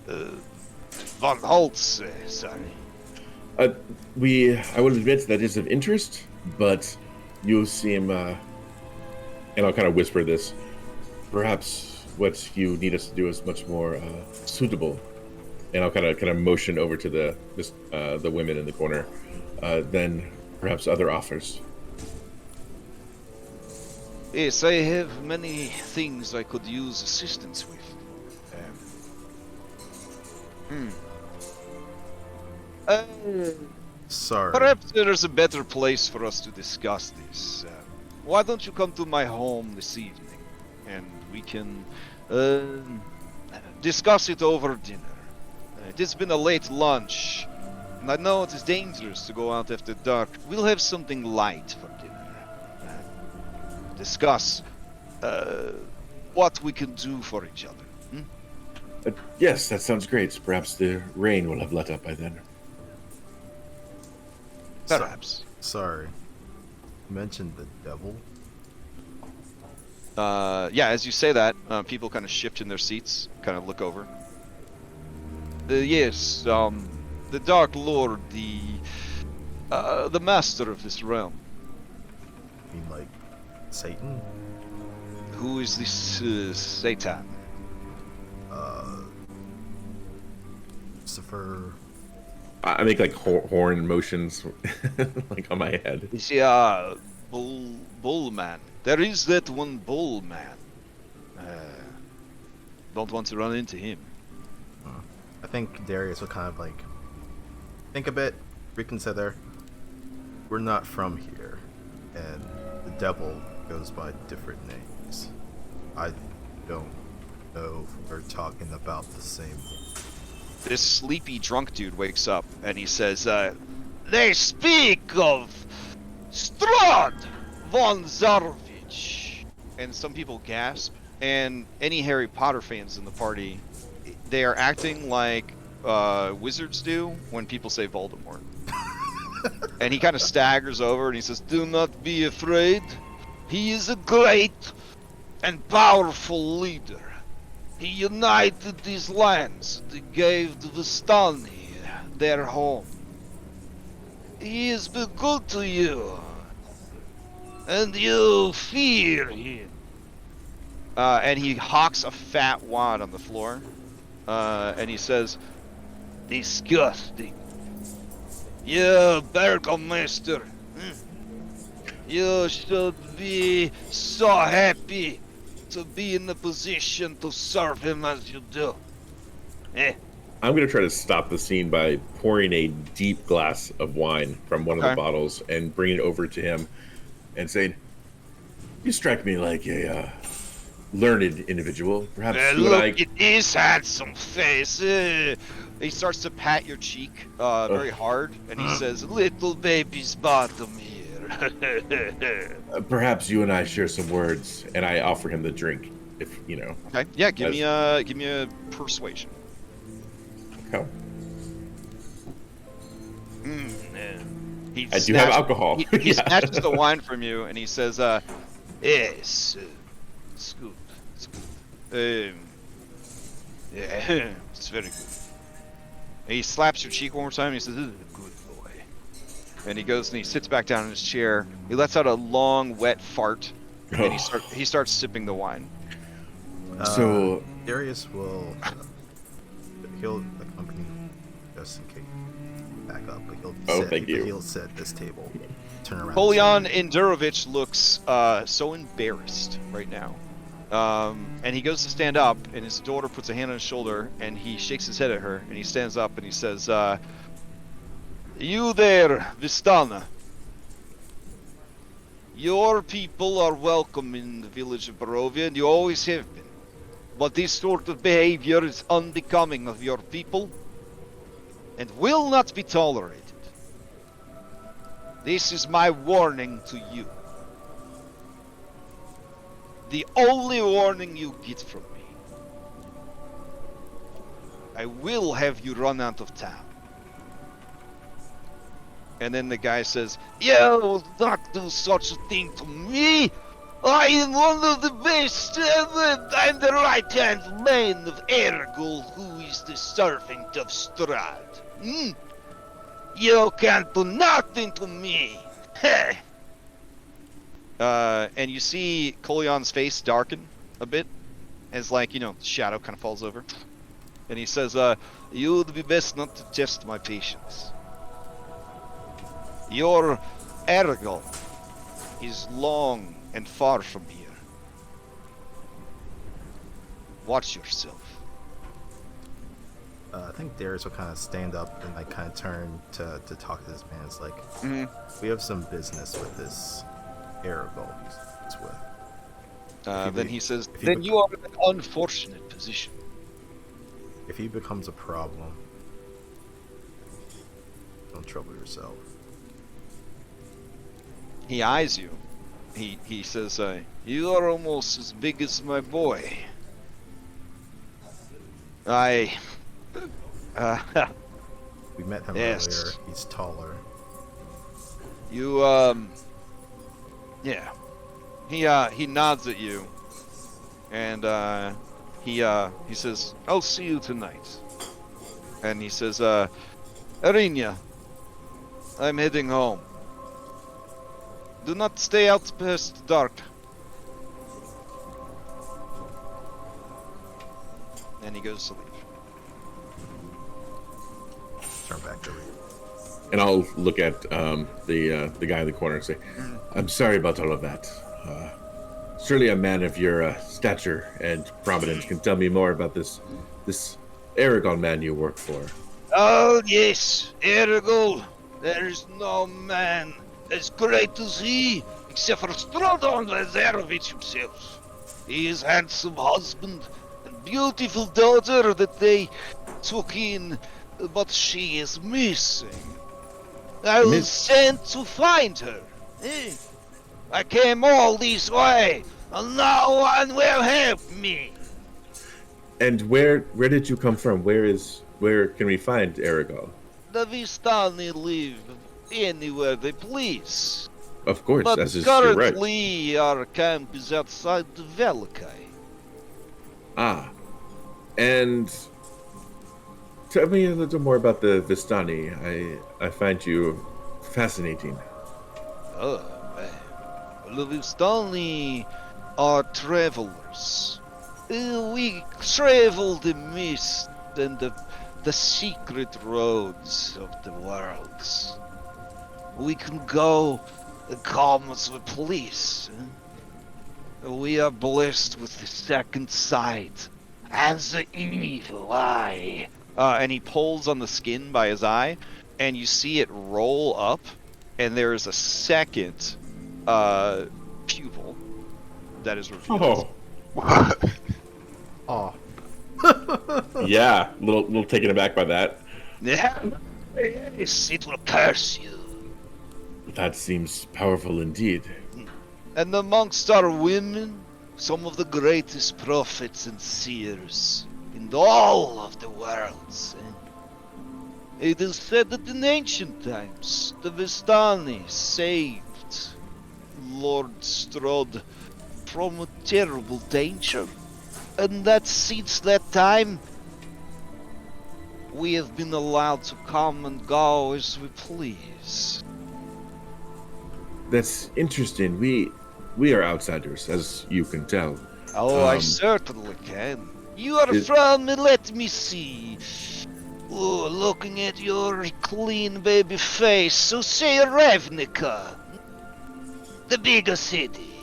von Holtz, sorry. I will admit that is of interest, but you seem, and I'll kind of whisper this, perhaps what you need us to do is much more suitable, and I'll kind of motion over to the women in the corner, than perhaps other offers. Yes, I have many things I could use assistance with. Sorry. Perhaps there's a better place for us to discuss this. Why don't you come to my home this evening, and we can discuss it over dinner. It has been a late lunch, and I know it is dangerous to go out after dark. We'll have something light for dinner. Discuss what we can do for each other. Yes, that sounds great. Perhaps the rain will have let up by then. Perhaps. Sorry. You mentioned the devil? Yeah, as you say that, people kind of shift in their seats, kind of look over. Yes, the Dark Lord, the master of this realm. You mean like Satan? Who is this Satan? Christopher. I make like horn motions, like on my head. Is he bull man? There is that one bull man. Don't want to run into him. I think Darius will kind of like think a bit, reconsider. We're not from here, and the devil goes by different names. I don't know if we're talking about the same. This sleepy drunk dude wakes up and he says, "They speak of Strahd von Zarovich," and some people gasp. And any Harry Potter fans in the party, they are acting like wizards do when people say Voldemort. And he kind of staggers over and he says, "Do not be afraid. He is a great and powerful leader. He united these lands. He gave the Vistani their home. He has been good to you, and you fear him." And he hawks a fat wad on the floor, and he says, "Disgusting. You, Burgomaster, you should be so happy to be in the position to serve him as you do. I'm going to try to stop the scene by pouring a deep glass of wine from one of the bottles and bringing it over to him and saying, "You strike me like a learned individual. Perhaps you and I..." Look at his handsome face. He starts to pat your cheek very hard, and he says, "Little baby's bottom here." Perhaps you and I share some words, and I offer him the drink, if you know. Okay. Yeah. Give me a persuasion. Okay. I do have alcohol. He snatches the wine from you, and he says, "Yes, it's good. It's good. Yeah, it's very good." And he slaps your cheek one more time, and he says, "This is a good boy." And he goes and he sits back down in his chair. He lets out a long, wet fart, and he starts sipping the wine. So Darius will he'll accompany just in case back up, but he'll sit at this table. Turn around. Polyan Endurovich looks so embarrassed right now. And he goes to stand up, and his daughter puts a hand on his shoulder, and he shakes his head at her, and he stands up, and he says, "You there, Vistana. Your people are welcome in the village of Barovia, and you always have been. But this sort of behavior is unbecoming of your people, and will not be tolerated. This is my warning to you. The only warning you get from me. I will have you run out of town." And then the guy says, "You will not do such a thing to me. I am one of the best, and I'm the right-hand man of Ergul, who is the servant of Strahd. You can't do nothing to me." And you see Kolyan's face darken a bit, as the shadow kind of falls over. And he says, "You would be best not to test my patience. Your Ergul is long and far from here. Watch yourself." I think Darius will kind of stand up and kind of turn to talk to this man. It's like, we have some business with this Ergul he's with. Then he says, "Then you are in an unfortunate position. If he becomes a problem, don't trouble yourself." He eyes you. He says, "You are almost as big as my boy. We met him Yes. earlier. He's taller. You, yeah." He nods at you, and he says, "I'll see you tonight." And he says, "Arinya, I'm heading home. Do not stay out past dark." And he goes to leave. Turn back to read. And I'll look at the guy in the corner and say, "I'm sorry about all of that. Surely a man of your stature and prominence can tell me more about this Aragon man you work for." Oh, yes, Errol. There is no man as great as he, except for Strahd Isekai himself. He is handsome husband and beautiful daughter that they took in, but she is missing. I was sent to find her. I came all this way, and no one will help me. And where did you come from? Where can we find Aragon? The Vistani live anywhere they please. Of course, But as is your right. currently our camp is outside the Velikai. Ah, and tell me a little more about the Vistani. I find you fascinating. Oh, well, the Vistani are travelers. We travel the mist and the secret roads of the worlds. We can go and come as we please. We are blessed with the second sight and the evil eye. And he pulls on the skin by his eye, and you see it roll up, and there is a second pupil that is revealed. Oh, Oh. yeah, little taken aback by that. Yeah. Yes, it will curse you. That seems powerful indeed. And amongst our women, some of the greatest prophets and seers in all of the worlds. It is said that in ancient times, the Vistani saved Lord Strahd from a terrible danger. And that since that time, we have been allowed to come and go as we please. That's interesting. We are outsiders, as you can tell. Oh, I certainly can. You are from, let me see. Oh, looking at your clean baby face, so say Ravnica. The bigger city.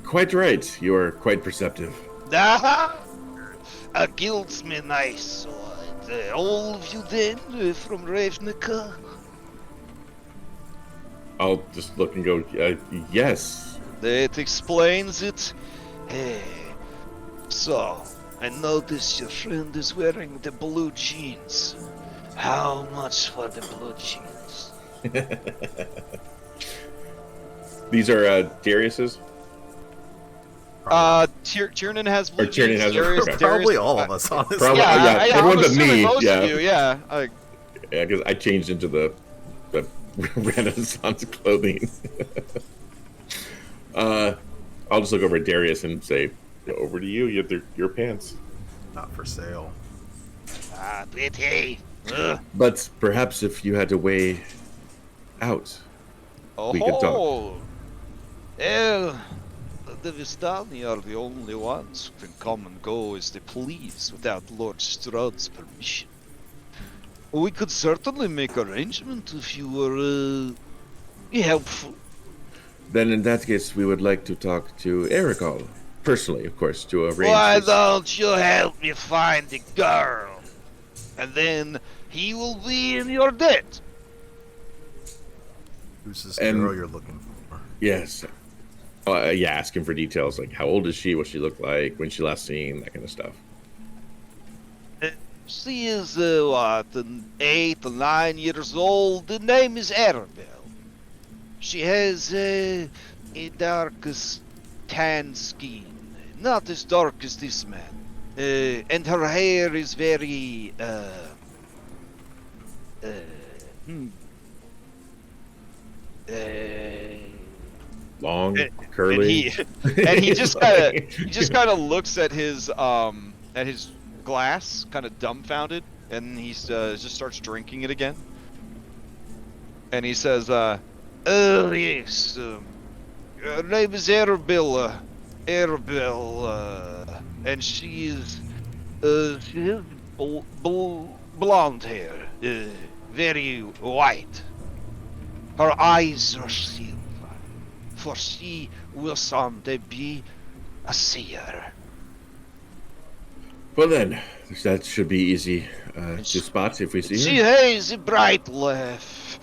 Quite right. You are quite perceptive. Aha! A guildsman I saw. All of you then from Ravnica? I'll just look and go, yes. That explains it. So, I notice your friend is wearing the blue jeans. How much for the blue jeans? These are Darius's? Tiernan has blue Or Tiernan jeans, has Darius- okay. Probably Darius- all of us, honestly. Probably, Yeah, yeah, I'm everyone but assuming me, most yeah. of you, yeah. Yeah, because I changed into the Renaissance clothing. I'll just look over at Darius and say, over to you. You have your pants. Not for sale. Ah, pity. But perhaps if you had a way out, we could talk. Oh, well, the Vistani are the only ones who can come and go as they please without Lord Strahd's permission. We could certainly make arrangement if you were helpful. Then in that case, we would like to talk to Ericol. Personally, of course, to arrange Why this. don't you help me find the girl? And then he will be in your debt. Who's this And- girl you're looking for? Yes. Yeah, asking for details, like how old is she, what she looked like, when she last seen, that kind of stuff. She is, 8 or 9 years old. The name is Arabelle. She has a darkest tan skin. Not as dark as this man. And her hair is very, Long, And curly. he just kind of looks at his glass, kind of dumbfounded, and he just starts drinking it again. And he says, oh yes, her name is Arabelle. Arabelle, and she has blonde hair, very white. Her eyes are silver, for she will someday be a seer. Well then, that should be easy to spot if we see She her. has a bright laugh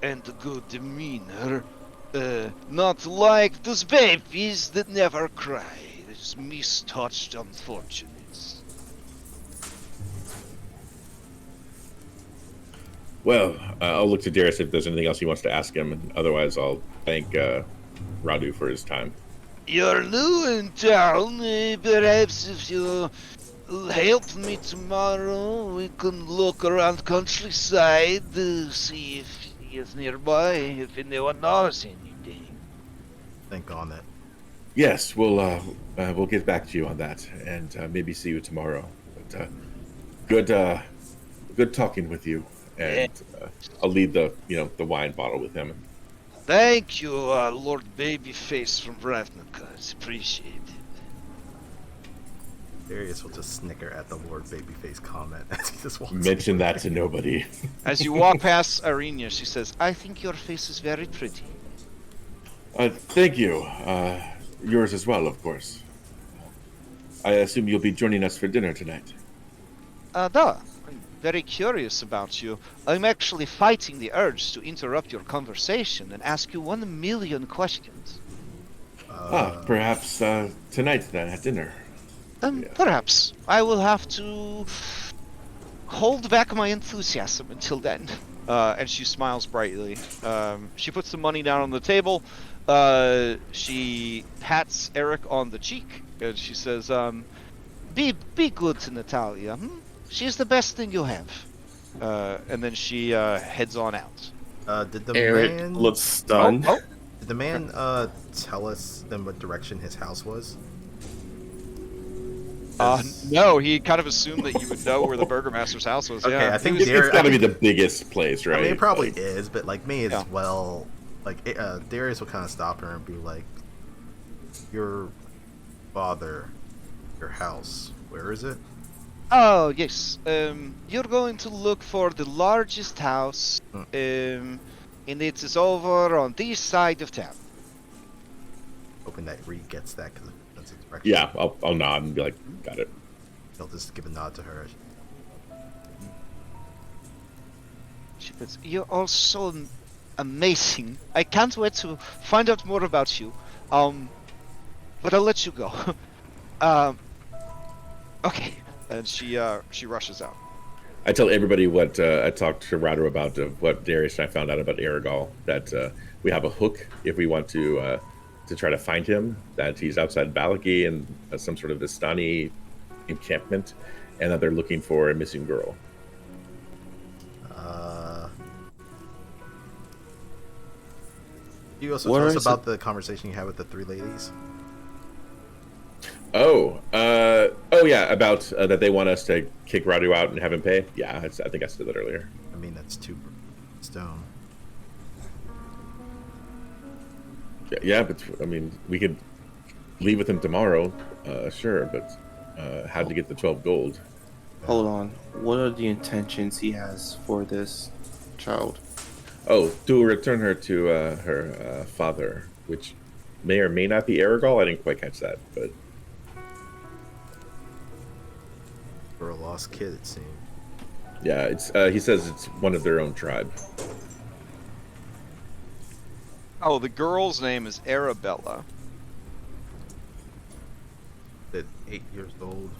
and a good demeanor. Not like those babies that never cry. Those mistouched unfortunates. Well, I'll look to Darius if there's anything else he wants to ask him, and otherwise I'll thank Radu for his time. You're new in town. Perhaps if you help me tomorrow, we can look around countryside to see if he is nearby, if anyone knows anything. Think on it. Yes, we'll get back to you on that, and maybe see you tomorrow. But good talking with you, and I'll leave the wine bottle with him. Thank you, Lord Babyface from Ravnica. It's appreciated. Darius will just snicker at the Lord Babyface comment as he just walks. Mention that to nobody. As you walk past Irenia, she says, "I think your face is very pretty." Thank you. Yours as well, of course. I assume you'll be joining us for dinner tonight. Duh. I'm very curious about you. I'm actually fighting the urge to interrupt your conversation and ask you 1,000,000 questions. Perhaps tonight then at dinner. Perhaps. I will have to hold back my enthusiasm until then. And she smiles brightly. She puts the money down on the table. She pats Eric on the cheek, and she says, be good to Natalia. She's the best thing you have." And then she heads on out. Did the Eric man looks stunned. Did the man tell us in what direction his house was? No, he kind of assumed that you would know where the Burgermaster's house was. Okay, Yeah. I think It's Darius. got to be the biggest place, right? I mean, it probably Like, is, but like me as Yeah. well. Like Darius will kind of stop her and be like, "Your father, your house, where is it?" Oh, yes. You're going to look for the largest house, and it is over on this side of town. Hoping that Reed gets that because that's expression. Yeah, I'll nod and be like, got it. He'll just give a nod to her. She says, "You're all so amazing. I can't wait to find out more about you. But I'll let you go." Okay. And she rushes out. I tell everybody what I talked to Radu about, what Darius and I found out about Aragal, that we have a hook if we want to try to find him, that he's outside Balagi and some sort of Vistani encampment, and that they're looking for a missing girl. You also tell us about the conversation you had with the three ladies. Oh yeah, about that they want us to kick Radu out and have him pay. Yeah, I think I said that earlier. I mean, that's 2 stone. Yeah, but I mean, we could leave with him tomorrow, sure, but how to get the 12 gold? Hold on. What are the intentions he has for this child? Oh, to return her to her father, which may or may not be Aragal. I didn't quite catch that, but For a lost kid, it seemed. yeah, it's he says it's one of their own tribe. Oh, the girl's name is Arabella. At 8 years old.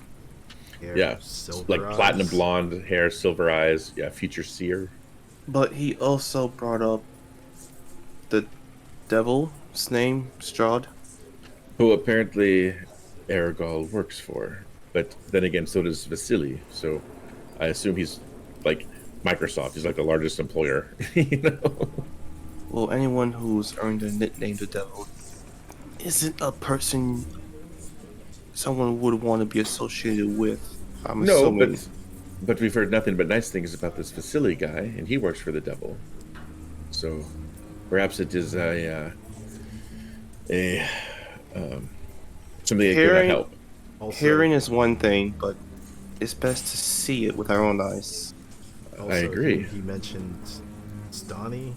Hair, Yeah, silver like eyes. platinum blonde hair, silver eyes. Yeah, future seer. But he also brought up the devil's name, Strahd. Who apparently Aragal works for. But then again, so does Vasily. So I assume he's like Microsoft. He's like the largest employer. You know? Well, anyone who's earned the nickname the devil isn't a person someone would want to be associated with. I'm No, assuming. but we've heard nothing but nice things about this Vasily guy, and he works for the devil. So perhaps it is something that could help. Also, Hearing is one thing, but it's best to see it with our own eyes. also, I agree. He mentioned Stani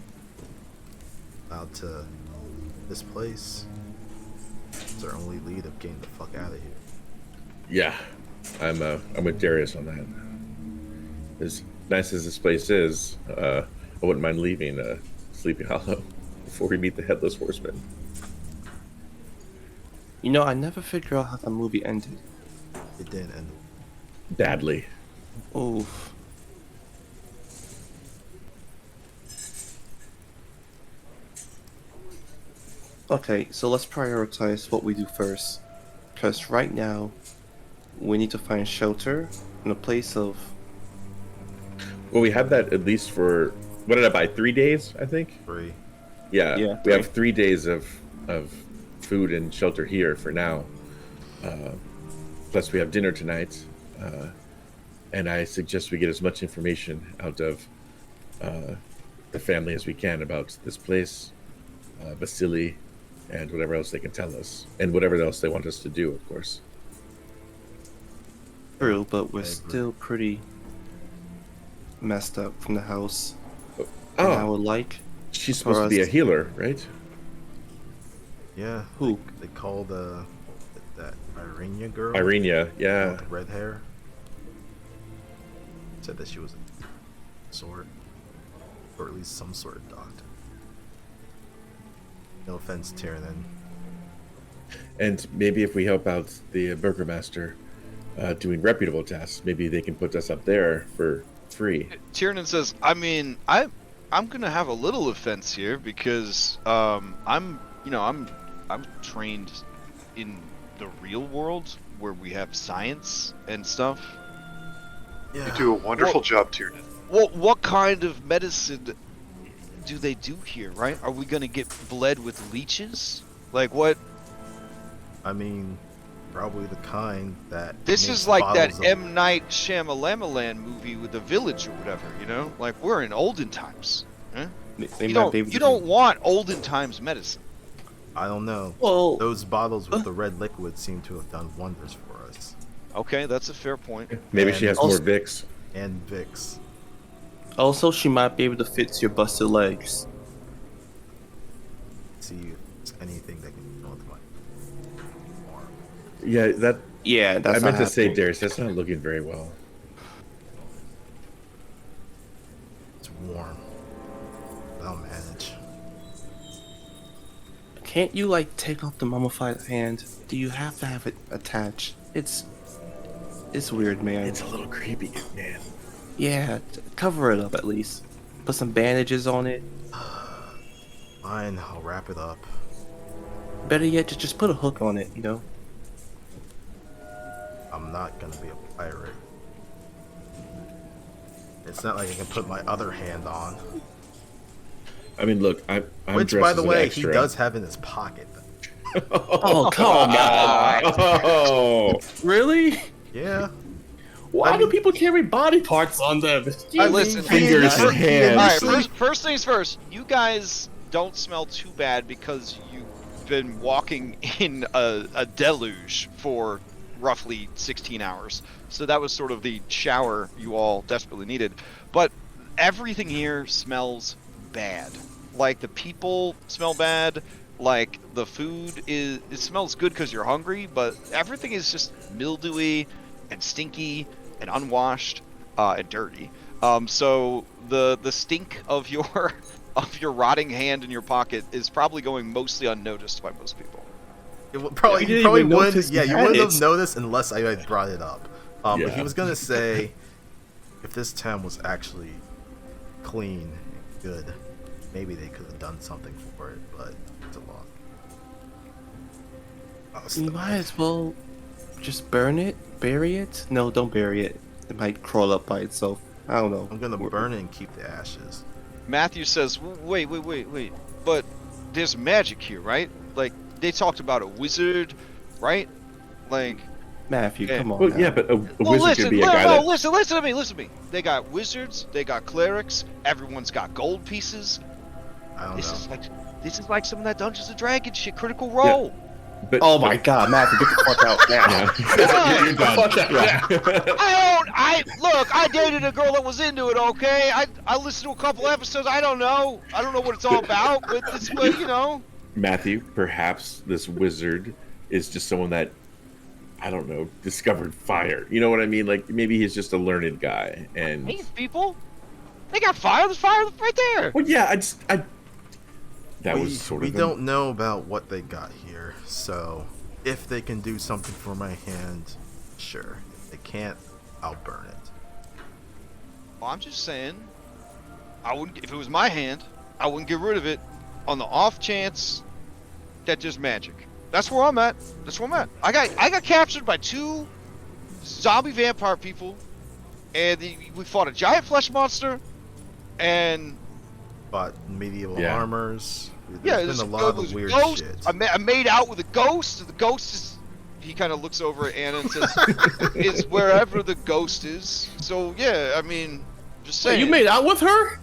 out to this place. It's our only lead of getting the fuck out of here. Yeah, I'm with Darius on that. As nice as this place is, I wouldn't mind leaving Sleepy Hollow before we meet the Headless Horseman. You know, I never figured out how the movie ended. It didn't end. Badly. Oof. Okay, so let's prioritize what we do first. Because right now, we need to find shelter in a place of... Well, we have that at least for, what did I buy? 3 days, I think? 3. Yeah, Yeah, we 3. have 3 days of food and shelter here for now. Plus, we have dinner tonight. And I suggest we get as much information out of the family as we can about this place, Vasily, and whatever else they can tell us. And whatever else they want us to do, of course. True, but we're I agree. still pretty messed up from the house. And I Oh, would like... she's supposed to be a us- healer, right? Yeah. Who? They called that Irenia girl. Irenia, yeah. With red hair. Said that she was a sort, or at least some sort of doctor. No offense, Tyrion. And maybe if we help out the Burgermaster doing reputable tasks, maybe they can put us up there for free. Tiernan says, I mean, I'm gonna have a little offense here because I'm trained in the real world where we have science and stuff. Yeah. You do a wonderful job, Tiernan. Well, what kind of medicine do they do here, right? Are we gonna get bled with leeches? Like what? I mean, probably the kind that. This makes is like that bottles of- M. Night Shyamalan movie with the village or whatever, you know? Like we're in olden times. Huh? They You might be able you to- don't want olden times medicine. I don't know. Well, Those bottles with the red liquid seem to have done wonders for us. Okay, that's a fair point. Maybe And she has also- more Vicks. And Vicks. also she might be able to fix your busted legs. See if there's anything that can go with my arm. Yeah, that Yeah, that's I meant not to say, happening. Darius, that's not looking very well. It's warm. I'll manage. Can't you, like, take off the mummified hand? Do you have to have it attached? It's weird, man. It's a little creepy, man. Yeah, cover it up at least. Put some bandages on it. Fine, I'll wrap it up. Better yet, just put a hook on it, you know? I'm not gonna be a pirate. It's not like I can put my other hand on. I mean, look, I'm Which, dressed by the as an way, he extra. does have in his pocket. Oh, come on! Oh, Really? Yeah. Why do people carry body parts on them? Listen, fingers and hands. All right, first things first. You guys don't smell too bad because you've been walking in a deluge for roughly 16 hours. So that was sort of the shower you all desperately needed. But everything here smells bad. Like the people smell bad. Like the food it smells good because you're hungry, but everything is just mildewy and stinky and unwashed and dirty. So the stink of your rotting hand in your pocket is probably going mostly unnoticed by most people. Probably, You you didn't probably even wouldn't. notice Yeah, you you had wouldn't have it. noticed unless I had brought it up. But Yeah. he was gonna say, if this town was actually clean and good, maybe they could have done something for it. But it's a lot. You might as well just burn it, bury it. No, don't bury it. It might crawl up by itself. I don't know. I'm gonna burn it and keep the ashes. Matthew says, wait. But there's magic here, right? Like, they talked about a wizard, right? Like, Matthew, Yeah. come on. well, now. yeah, but a well, wizard listen, could be a guy that. listen to me. They got wizards, they got clerics, everyone's got gold pieces. I don't This know. is like some of that Dungeons and Dragons shit, Critical Role. But, Oh my god, Matt, get the fuck out now. Yeah. You're done. I look. I dated a girl that was into it. Okay, I listened to a couple episodes. I don't know what it's all about, but it's what you know. Matthew, perhaps this wizard is just someone that, I don't know, discovered fire. You know what I mean? Like, maybe he's just a learned guy. And Hey, people, they got fire. There's fire right there. well, yeah, we don't know about what they got here, so if they can do something for my hand, sure. If they can't, I'll burn it. Well, I'm just saying, I wouldn't. If it was my hand, I wouldn't get rid of it on the off chance that there's magic. That's where I'm at. I got captured by 2 zombie vampire people, and we fought a giant flesh monster, and But medieval Yeah. armors. yeah, There's been a lot of weird ghost. shit. I made out with a ghost. The ghost is. He kind of looks over at Anna and says, "It's wherever the ghost is." So yeah, I mean, just saying. You made out with her?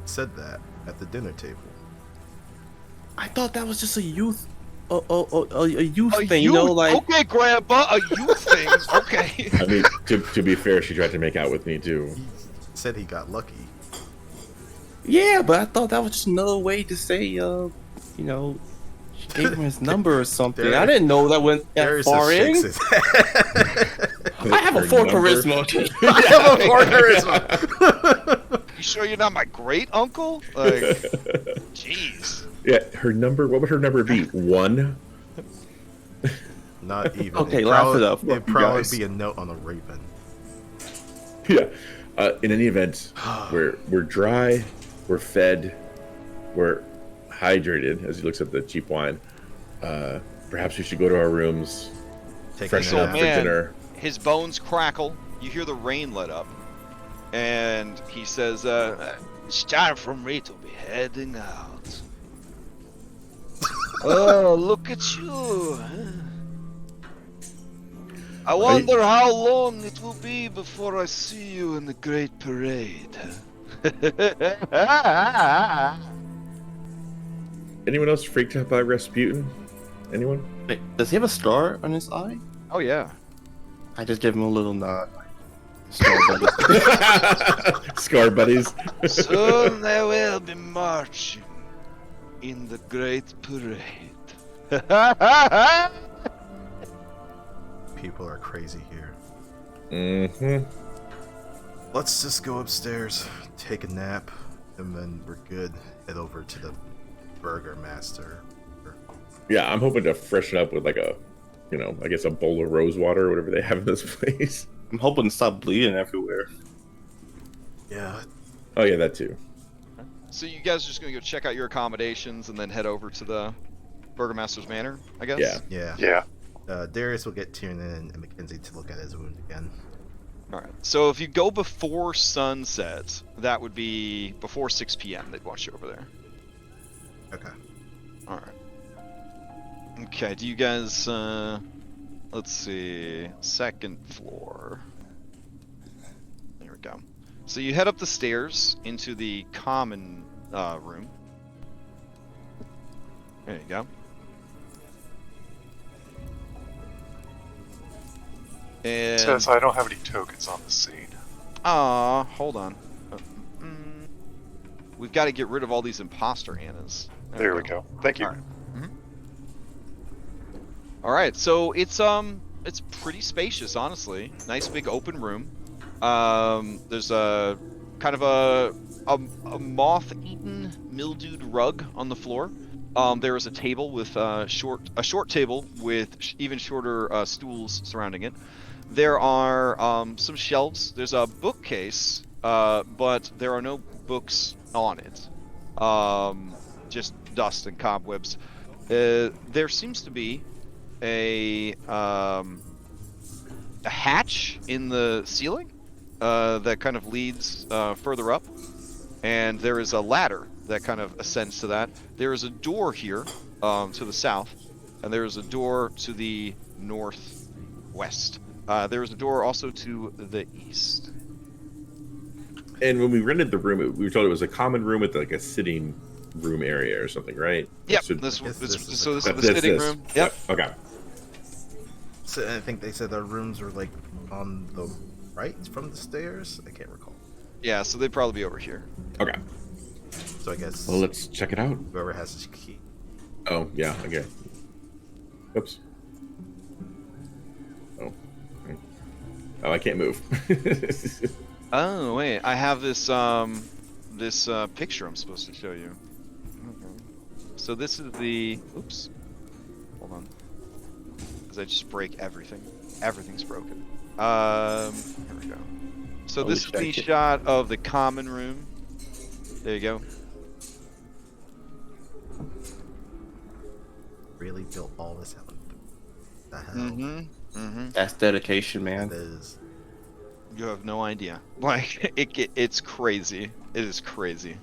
Said that at the dinner table. I thought that was just a youth, a youth thing. youth, You know, like okay, Grandpa, a youth thing. Okay. I mean, to be fair, she tried to make out with me too. He said he got lucky. yeah, but I thought that was just another way to say, you know, she gave him his number or something. I didn't know that went that There's far in. I have a 4 charisma. I have a 4 charisma. You sure you're not my great uncle? Like, jeez. Yeah, her number. What would her number be? 1. Not even. Okay, laugh it up. It'd You probably guys. be a note on a raven. Yeah. In any event, we're dry, we're fed, we're hydrated. As he looks at the cheap wine, perhaps we should go to our rooms, Take freshen a up nap. for man. dinner. His bones crackle. You hear the rain let up. And he says, It's time for me to be heading out. Oh, look at you. I wonder how long it will be before I see you in the Great Parade. Anyone else freaked out by Rasputin? Anyone? Wait, does he have a scar on his eye? "Oh yeah." I just give him a little nod. Scar buddy. Scar buddies. Soon they will be marching in the Great Parade. People are crazy here. Mm-hmm. Let's just go upstairs, take a nap, and then we're good. Head over to the Burger Master. Yeah, I'm hoping to freshen up with like a, I guess a bowl of rose water or whatever they have in this place. I'm hoping to stop bleeding everywhere. Yeah. Oh yeah, that too. So you guys are just gonna go check out your accommodations and then head over to the Burgomaster's Manor, I guess? Yeah. Yeah. Yeah. Darius will get Tiernan and Mackenzie to look at his wound again. Alright. So if you go before sunset, that would be before 6 p.m. They'd want you over there. Okay. Alright. Okay, do you guys, let's see, 2nd floor. There we go. So you head up the stairs into the common room. There you go. It And says I don't have any tokens on the scene. hold on. We've got to get rid of all these imposter Annas. There we go. Thank you. All right. All right, so it's pretty spacious, honestly. Nice big open room. There's a kind of a moth-eaten, mildewed rug on the floor. There is a table with a short table with even shorter stools surrounding it. There are some shelves. There's a bookcase, but there are no books on it. Just dust and cobwebs. There seems to be a hatch in the ceiling that kind of leads further up, and there is a ladder that kind of ascends to that. There is a door here to the south, and there is a door to the northwest. There is a door also to the east. And when we rented the room, we were told it was a common room with like a sitting room area or something, right? Yep. So, This guess is this is so the this is the that's sitting this. room. Yep. Okay. So I think they said their rooms were like on the right from the stairs. I can't recall. Yeah. So they'd probably be over here. Okay. So I guess Well, let's check it out. whoever has his key. Oh, yeah. Okay. Oops. Oh. Okay. Oh, I can't move. Oh wait, I have this picture I'm supposed to show you. Okay. So this is the oops. Hold on. Because I just break everything. Everything's broken. Here we go. So this is the shot of the common room. There you go. Really built all this out. The hell? Mm-hmm. That's dedication, It man. is. You have no idea. Like it's crazy. It is crazy.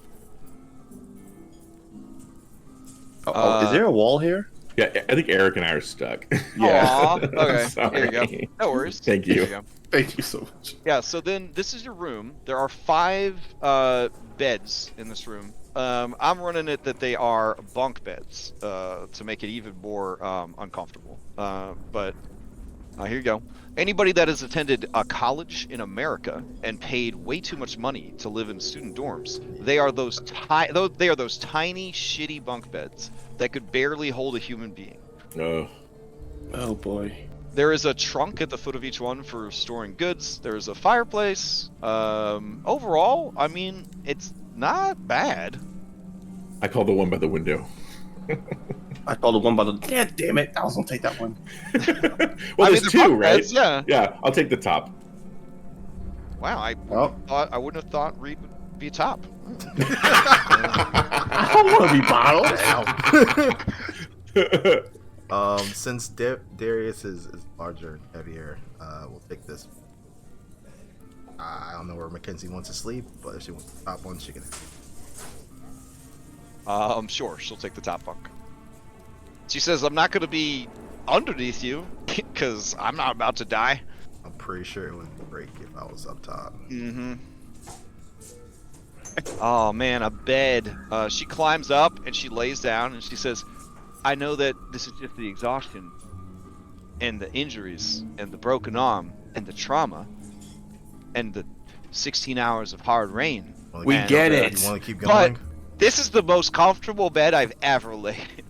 Oh, is there a wall here? Yeah, I think Eric and I are stuck. Aw, okay, Sorry. here you go. No worries. Thank Here you. go. Thank you so much. Yeah, so then this is your room. There are 5 beds in this room. I'm running it that they are bunk beds to make it even more uncomfortable. But here you go. Anybody that has attended a college in America and paid way too much money to live in student dorms, they are those tiny, shitty bunk beds that could barely hold a human being. Oh. Oh boy. There is a trunk at the foot of each one for storing goods. There's a fireplace. Overall, I mean, it's not bad. I call the one by the window. I called the one by the. Yeah, damn it! I was gonna take that one. Well, I there's mean, the 2, bunk right? beds, yeah. Yeah, I'll take the top. Wow, I wouldn't have thought Reed would be top. I don't want to be bottled. Since Darius is larger and heavier, we'll take this. I don't know where Mackenzie wants to sleep, but if she wants the top one, she can. Sure, she'll take the top bunk. She says, "I'm not going to be underneath you because I'm not about to die." I'm pretty sure it would break if I was up top. Mm-hmm. Oh man, a bed. She climbs up and she lays down and she says, "I know that this is just the exhaustion and the injuries and the broken arm and the trauma and the 16 hours of hard rain. We get You it. want to keep But going? this is the most comfortable bed I've ever laid.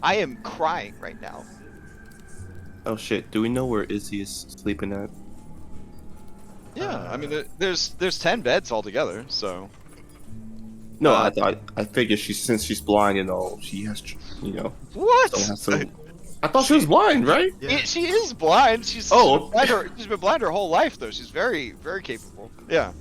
I am crying right now." Oh shit! Do we know where Izzy is sleeping at? Yeah, I mean, there's 10 beds altogether, so. No, I figured since she's blind and all, she has, What? don't have to. I thought she was blind, right? Yeah. She is blind. She's been blind her whole life, though. She's very, very capable. Yeah.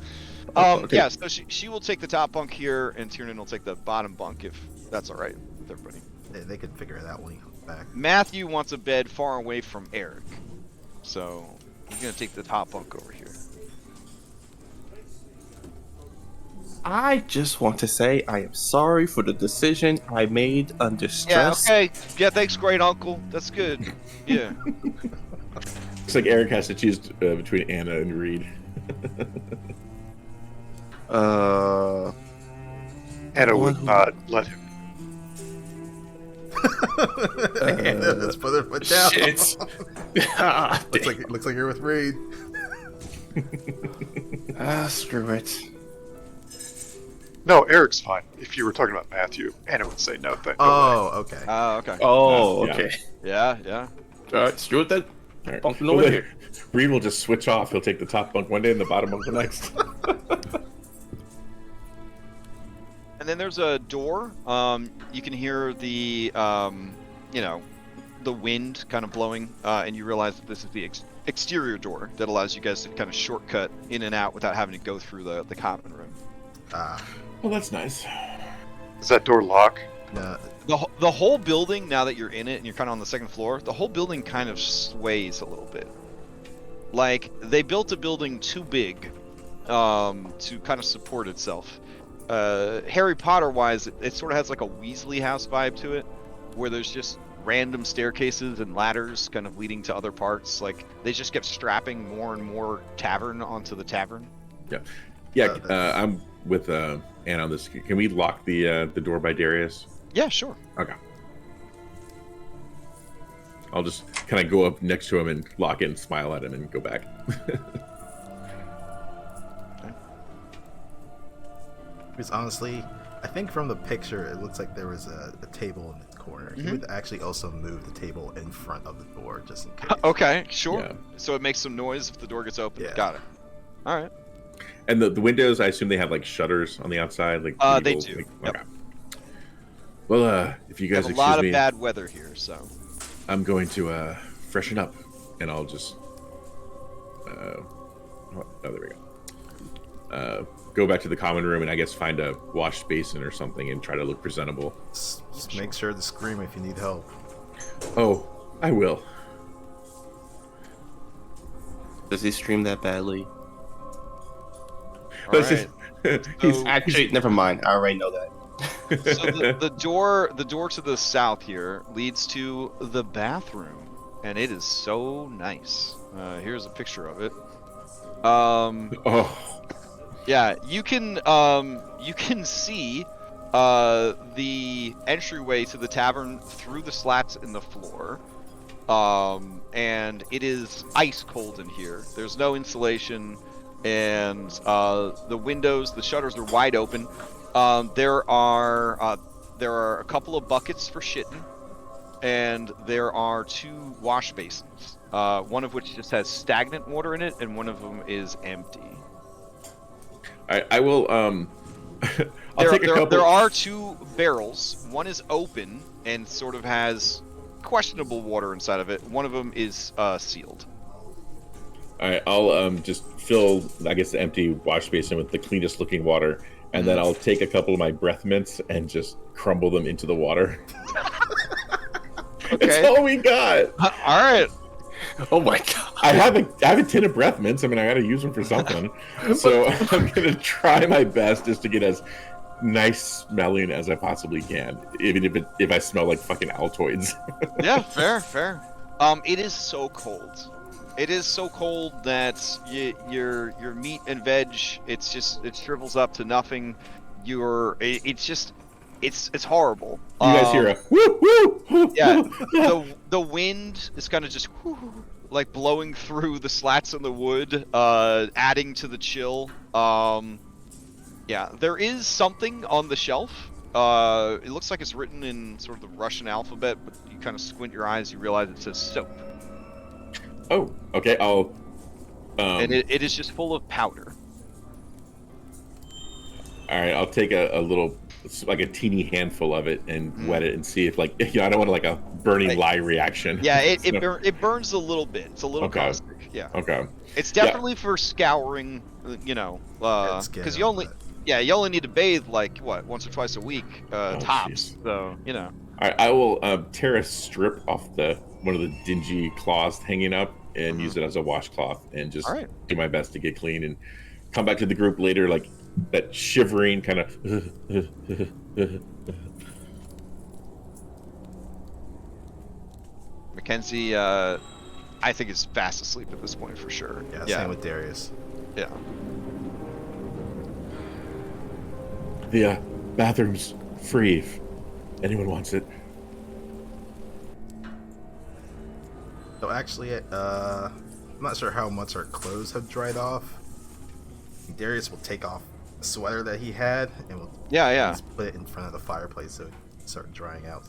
Okay. Yeah. So she will take the top bunk here, and Tiernan will take the bottom bunk if that's all right with everybody. They could figure it out when he comes back. Matthew wants a bed far away from Eric, so he's gonna take the top bunk over here. I just want to say I am sorry for the decision I made under stress. Yeah. Okay. Yeah. Thanks, great uncle. That's good. Yeah. Looks like Eric has to choose between Anna and Reed. Anna would not let him. Let's put her foot down. Shit. Ah, looks like you're with Reed. screw it. No, Eric's fine. If you were talking about Matthew, Anna would say no, thank you. Oh, okay. Okay. Oh, Yeah. okay. Yeah. All right, screw it then. All right. Bunk Well, over then, here. Reed will just switch off. He'll take the top bunk one day and the bottom bunk the next. And then there's a door. You can hear the, the wind kind of blowing, and you realize that this is the exterior door that allows you guys to kind of shortcut in and out without having to go through the common room. Well, that's nice. Does that door lock? The whole building, now that you're in it and you're kind of on the second floor, the whole building kind of sways a little bit. Like, they built a building too big to kind of support itself. Harry Potter wise, it sort of has like a Weasley house vibe to it, where there's just random staircases and ladders kind of leading to other parts. Like, they just kept strapping more and more tavern onto the tavern. Yeah, with Anna on this. Can we lock the door by Darius? Yeah, sure. Okay. I'll just kind of go up next to him and lock it and smile at him and go back. Because honestly, I think from the picture, it looks like there was a table in the corner. He would actually also move the table in front of the door just in case. Okay, sure. Yeah. So it makes some noise if the door gets open. Yeah. Got it. All right. And the windows, I assume they have like shutters on the outside. Like they do. Okay. Well, if you We guys have a excuse lot me, of bad weather here, so. I'm going to freshen up, and I'll just oh, there we go. Go back to the common room and I guess find a wash basin or something and try to look presentable. Just make sure to scream if you need help. Oh, I will. Does he scream that badly? All right. He's So- Actually, never mind. I already know that. So the door to the south here leads to the bathroom, and it is so nice. Here's a picture of it. oh, Yeah, you can see the entryway to the tavern through the slats in the floor. And it is ice cold in here. There's no insulation, and the windows, the shutters are wide open. There are a couple of buckets for shitting, and there are 2 wash basins. One of which just has stagnant water in it, and one of them is empty. I will. I'll take a couple. There are 2 barrels. One is open and sort of has questionable water inside of it. One of them is sealed. All right, I'll just fill, I guess, the empty wash basin with the cleanest looking water, and then I'll take a couple of my breath mints and just crumble them into the water. Okay. That's all we got. All right. Oh my god. I have a tin of breath mints. I mean, I got to use them for something. So I'm gonna try my best just to get as nice smelling as I possibly can, even if I smell like fucking Altoids. Yeah, fair. It is so cold. It is so cold that your meat and veg, it shrivels up to nothing. It's horrible. You guys hear a woo woo? Yeah, the wind is kind of just like blowing through the slats in the wood, adding to the chill. Yeah, there is something on the shelf. It looks like it's written in sort of the Russian alphabet, but you kind of squint your eyes, you realize it says soap. Oh, okay. I'll. And it is just full of powder. All right, I'll take a little, like a teeny handful of it and wet it and see if, like, I don't want like a burning lye reaction. Yeah, it burns a little bit. It's a little Okay. caustic. Yeah. Okay. It's definitely for scouring, because you only need to bathe like once or twice a week, tops. Jeez. So All right, I will tear a strip off one of the dingy cloths hanging up and use it as a washcloth and just do my best to get clean and come back to the group later, like that shivering kind of. Mackenzie, I think is fast asleep at this point for sure. Yeah, same with Darius. Yeah. The bathroom's free if anyone wants it. So actually, I'm not sure how much our clothes have dried off. Darius will take off the sweater that he had and we'll just put it in front of the fireplace so it can start drying out.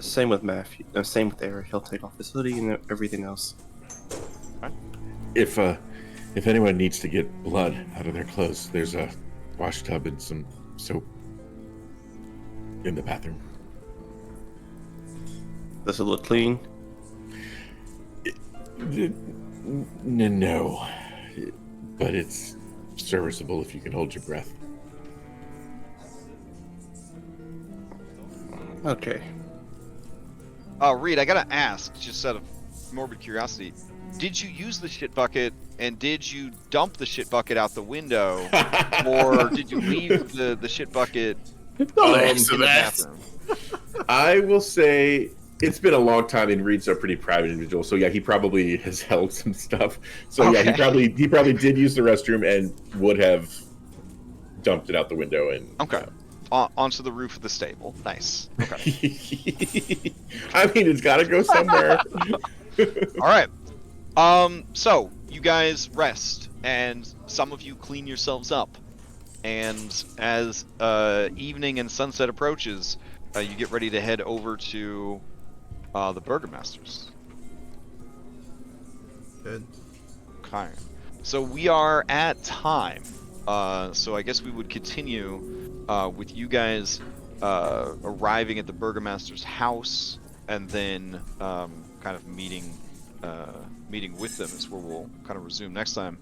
Same with Matthew. Same with Eric. He'll take off his hoodie and everything else. If anyone needs to get blood out of their clothes, there's a wash tub and some soap in the bathroom. Does it look clean? No, but it's serviceable if you can hold your breath. Okay. Reed, I gotta ask, just out of morbid curiosity, did you use the shit bucket and did you dump the shit bucket out the window, or did you leave the shit bucket in the bathroom? I will say It's been a long time, and Reed's a pretty private individual, so yeah, he probably has held some stuff. So yeah, he probably did use the restroom and would have dumped it out the window and Okay. Onto the roof of the stable. Nice. Okay. I mean, it's got to go somewhere. All right. So you guys rest, and some of you clean yourselves up. And as evening and sunset approaches, you get ready to head over to the Burgermasters. Good. Okay. So we are at time. So I guess we would continue with you guys arriving at the Burgomaster's house, and then kind of meeting with them is where we'll kind of resume next time,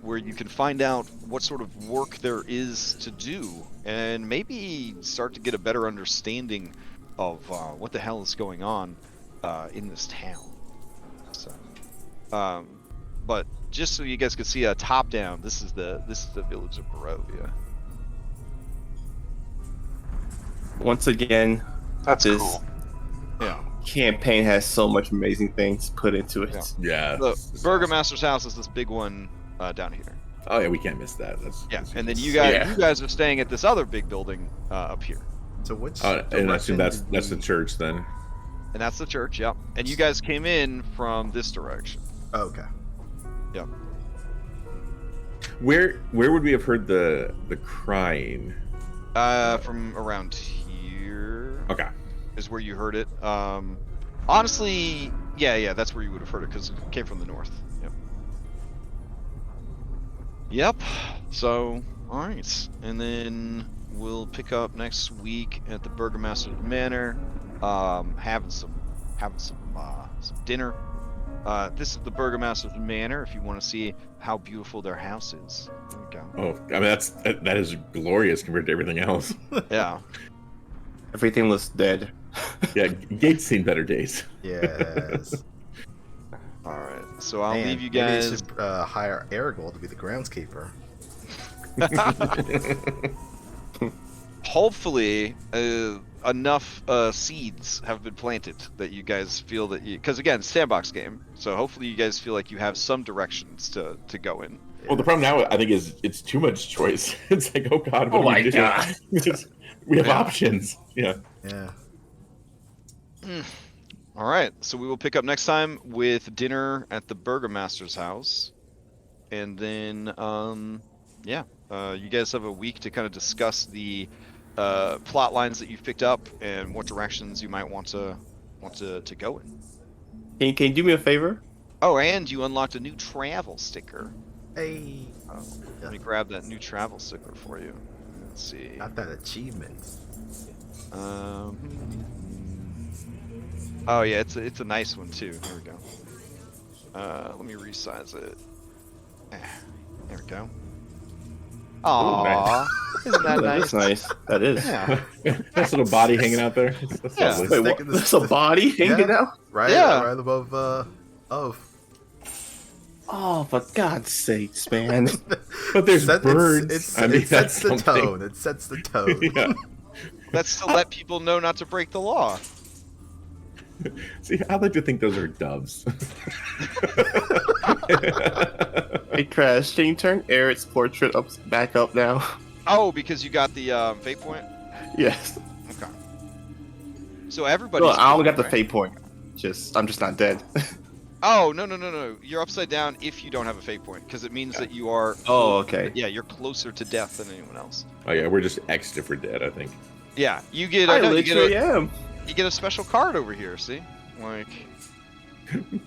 where you can find out what sort of work there is to do, and maybe start to get a better understanding of what the hell is going on in this town. So, but just so you guys can see a top down, this is the village of Barovia. Once again, That's this cool. Yeah. campaign has so much amazing things put into it. Yeah. Yeah. The Burgomaster's house is this big one down here. Oh yeah, we can't miss that. Yeah, and then you guys are staying at this other big building up here. So which and I assume that's direction the did church then. And that's the church, yep. And you guys came in from this direction. we- Oh, okay. Yep. Where would we have heard the crying? From around here Okay. is where you heard it. Honestly, yeah, that's where you would have heard it because it came from the north. Yep. So, all right, and then we'll pick up next week at the Burgomaster's Manor, having some dinner. This is the Burgomaster's Manor. If you want to see how beautiful their house is, there we go. Oh, I mean that is glorious compared to everything else. Yeah. Everything was dead. Yeah, Gates seen better days. Yes. All right. So I'll Man, leave you maybe they guys. should hire Aragold to be the groundskeeper. Hopefully, enough seeds have been planted that you guys feel that you, because again, sandbox game. So hopefully you guys feel like you have some directions to go in. Well, the problem now I think is it's too much choice. It's like, oh god, what Oh do we my do? God. We have Yeah. options. Yeah. Yeah. All right. So we will pick up next time with dinner at the Burgomaster's house, and then you guys have a week to kind of discuss the plot lines that you've picked up and what directions you might want to go in. Can you do me a favor? Oh, and you unlocked a new travel sticker. Hey. Let me grab that new travel sticker for you. Let's see. Got that achievement. Oh yeah, it's a nice one too. Here we go. Let me resize it. There we go. Aww, isn't that nice? That's nice. That is. Yeah. Nice little body hanging out there. That's Yeah. lovely. Wait, Stick what? in the There's a body hanging Yeah. out? Right. Yeah. Right above. Oh. Oh, for God's sakes, man. But there's birds. It sets the something. tone. It sets the tone. Yeah. That's to let people know not to break the law. See, I like to think those are doves. Hey, Crash, can you turn Eric's portrait back up now? Oh, because you got the fate point. Yes. Okay. So everybody's. Well, I only got the right? fate point. I'm just not dead. Oh no! You're upside down if you don't have a fate point, because it means that you are. Oh, okay. Yeah, you're closer to death than anyone else. Oh yeah, we're just X'd if we're dead, I think. Yeah, you get. I no, literally am. you get a special card over here. See, like.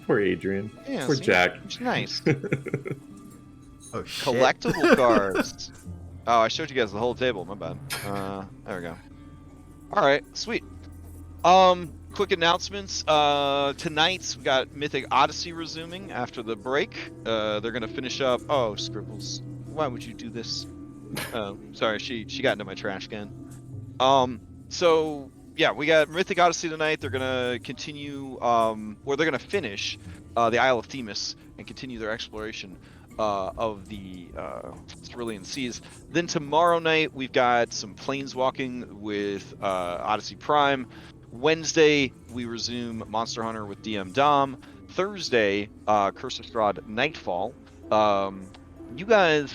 Poor Adrian. Yeah, Poor see? Jack. It's nice. Oh shit. Collectible cards. Oh, I showed you guys the whole table. My bad. There we go. All right, sweet. Quick announcements. Tonight we got Mythic Odyssey resuming after the break. They're gonna finish up. Oh, Scribbles, why would you do this? Sorry, she got into my trash can. So yeah, we got Mythic Odyssey tonight. They're gonna continue, or they're gonna finish the Isle of Themis and continue their exploration of the Cerulean Seas. Then tomorrow night we've got some planeswalking with Odyssey Prime. Wednesday we resume Monster Hunter with DM-Dom. Thursday, Curse of Strahd Nightfall. You guys,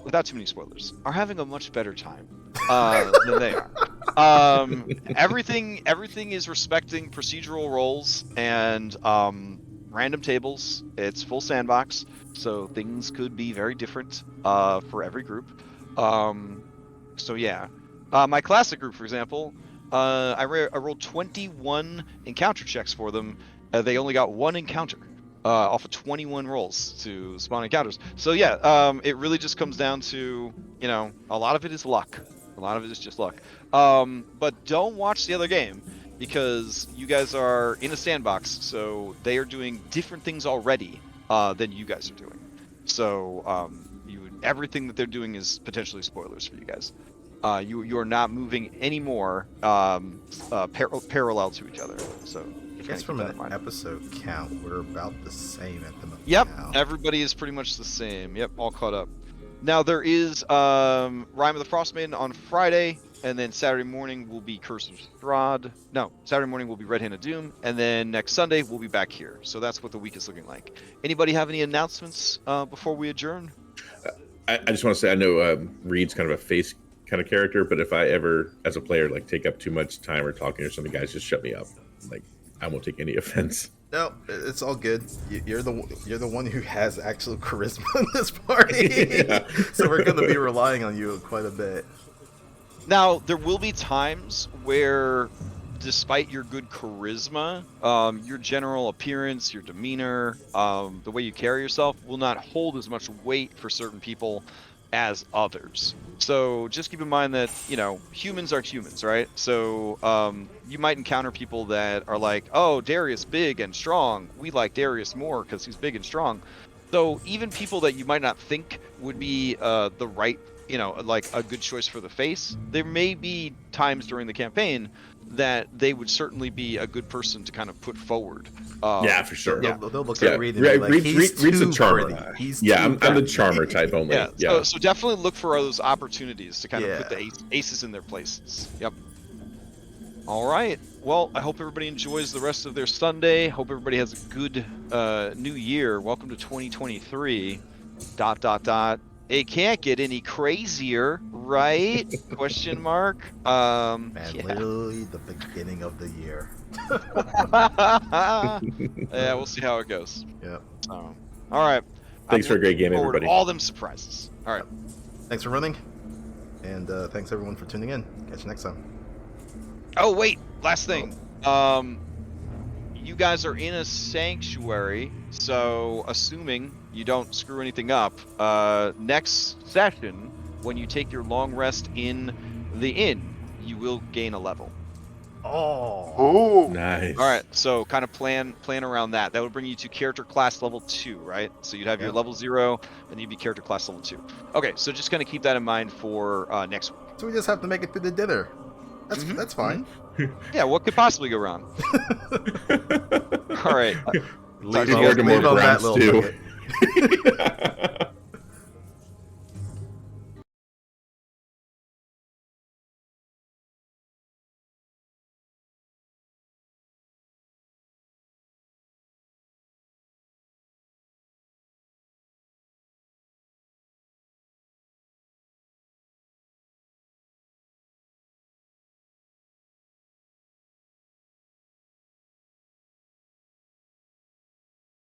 without too many spoilers, are having a much better time than they are. Everything is respecting procedural roles and random tables. It's full sandbox, so things could be very different for every group. So yeah, my classic group, for example, I rolled 21 encounter checks for them. They only got 1 encounter off of 21 rolls to spawn encounters. So yeah, it really just comes down to, you know, a lot of it is luck. A lot of it is just luck. But don't watch the other game because you guys are in a sandbox, so they are doing different things already than you guys are doing. So everything that they're doing is potentially spoilers for you guys. You are not moving anymore parallel to each other. So I guess from an episode count, we're about the same at the moment. Yep, now. everybody is pretty much the same. Yep, all caught up. Now there is Rime of the Frostmaiden on Friday, and then Saturday morning will be Curse of Strahd. No, Saturday morning will be Red Handed Doom, and then next Sunday we'll be back here. So that's what the week is looking like. Anybody have any announcements before we adjourn? I just want to say, I know Reed's kind of a face kind of character, but if I ever, as a player, like take up too much time or talking or something, guys, just shut me up. Like, I won't take any offense. No, it's all good. You're the one who has actual charisma in this party, yeah. So we're going to be relying on you quite a bit. Now there will be times where, despite your good charisma, your general appearance, your demeanor, the way you carry yourself will not hold as much weight for certain people as others. So just keep in mind that, you know, humans are humans, right? So you might encounter people that are like, oh, Darius big and strong. We like Darius more because he's big and strong. So even people that you might not think would be the right, you know, like a good choice for the face, there may be times during the campaign that they would certainly be a good person to kind of put forward. Yeah, for sure. They'll look at Reed and be like, Reed's a charmer. I'm the charmer type only. Yeah. So definitely look for those opportunities to kind of put the aces in their places. Yep. All right. Well, I hope everybody enjoys the rest of their Sunday. Hope everybody has a good new year. Welcome to 2023. ... It can't get any crazier, right? Question mark. Man, literally the beginning of the year. Yeah, we'll see how it goes. Yep. All right. Thanks for a great game, everybody. All them surprises. All right. Thanks for running, and thanks everyone for tuning in. Catch you next time. Oh wait, last thing. You guys are in a sanctuary, so assuming you don't screw anything up, next session, when you take your long rest in the inn, you will gain a level. Oh, nice. All right, so kind of plan around that. That would bring you to character class level 2, right? So you'd have your level 0, and you'd be character class level 2. Okay, so just kind of keep that in mind for next week. So we just have to make it through the dinner. That's fine. Yeah, what could possibly go wrong? All right. Leave on that little nugget.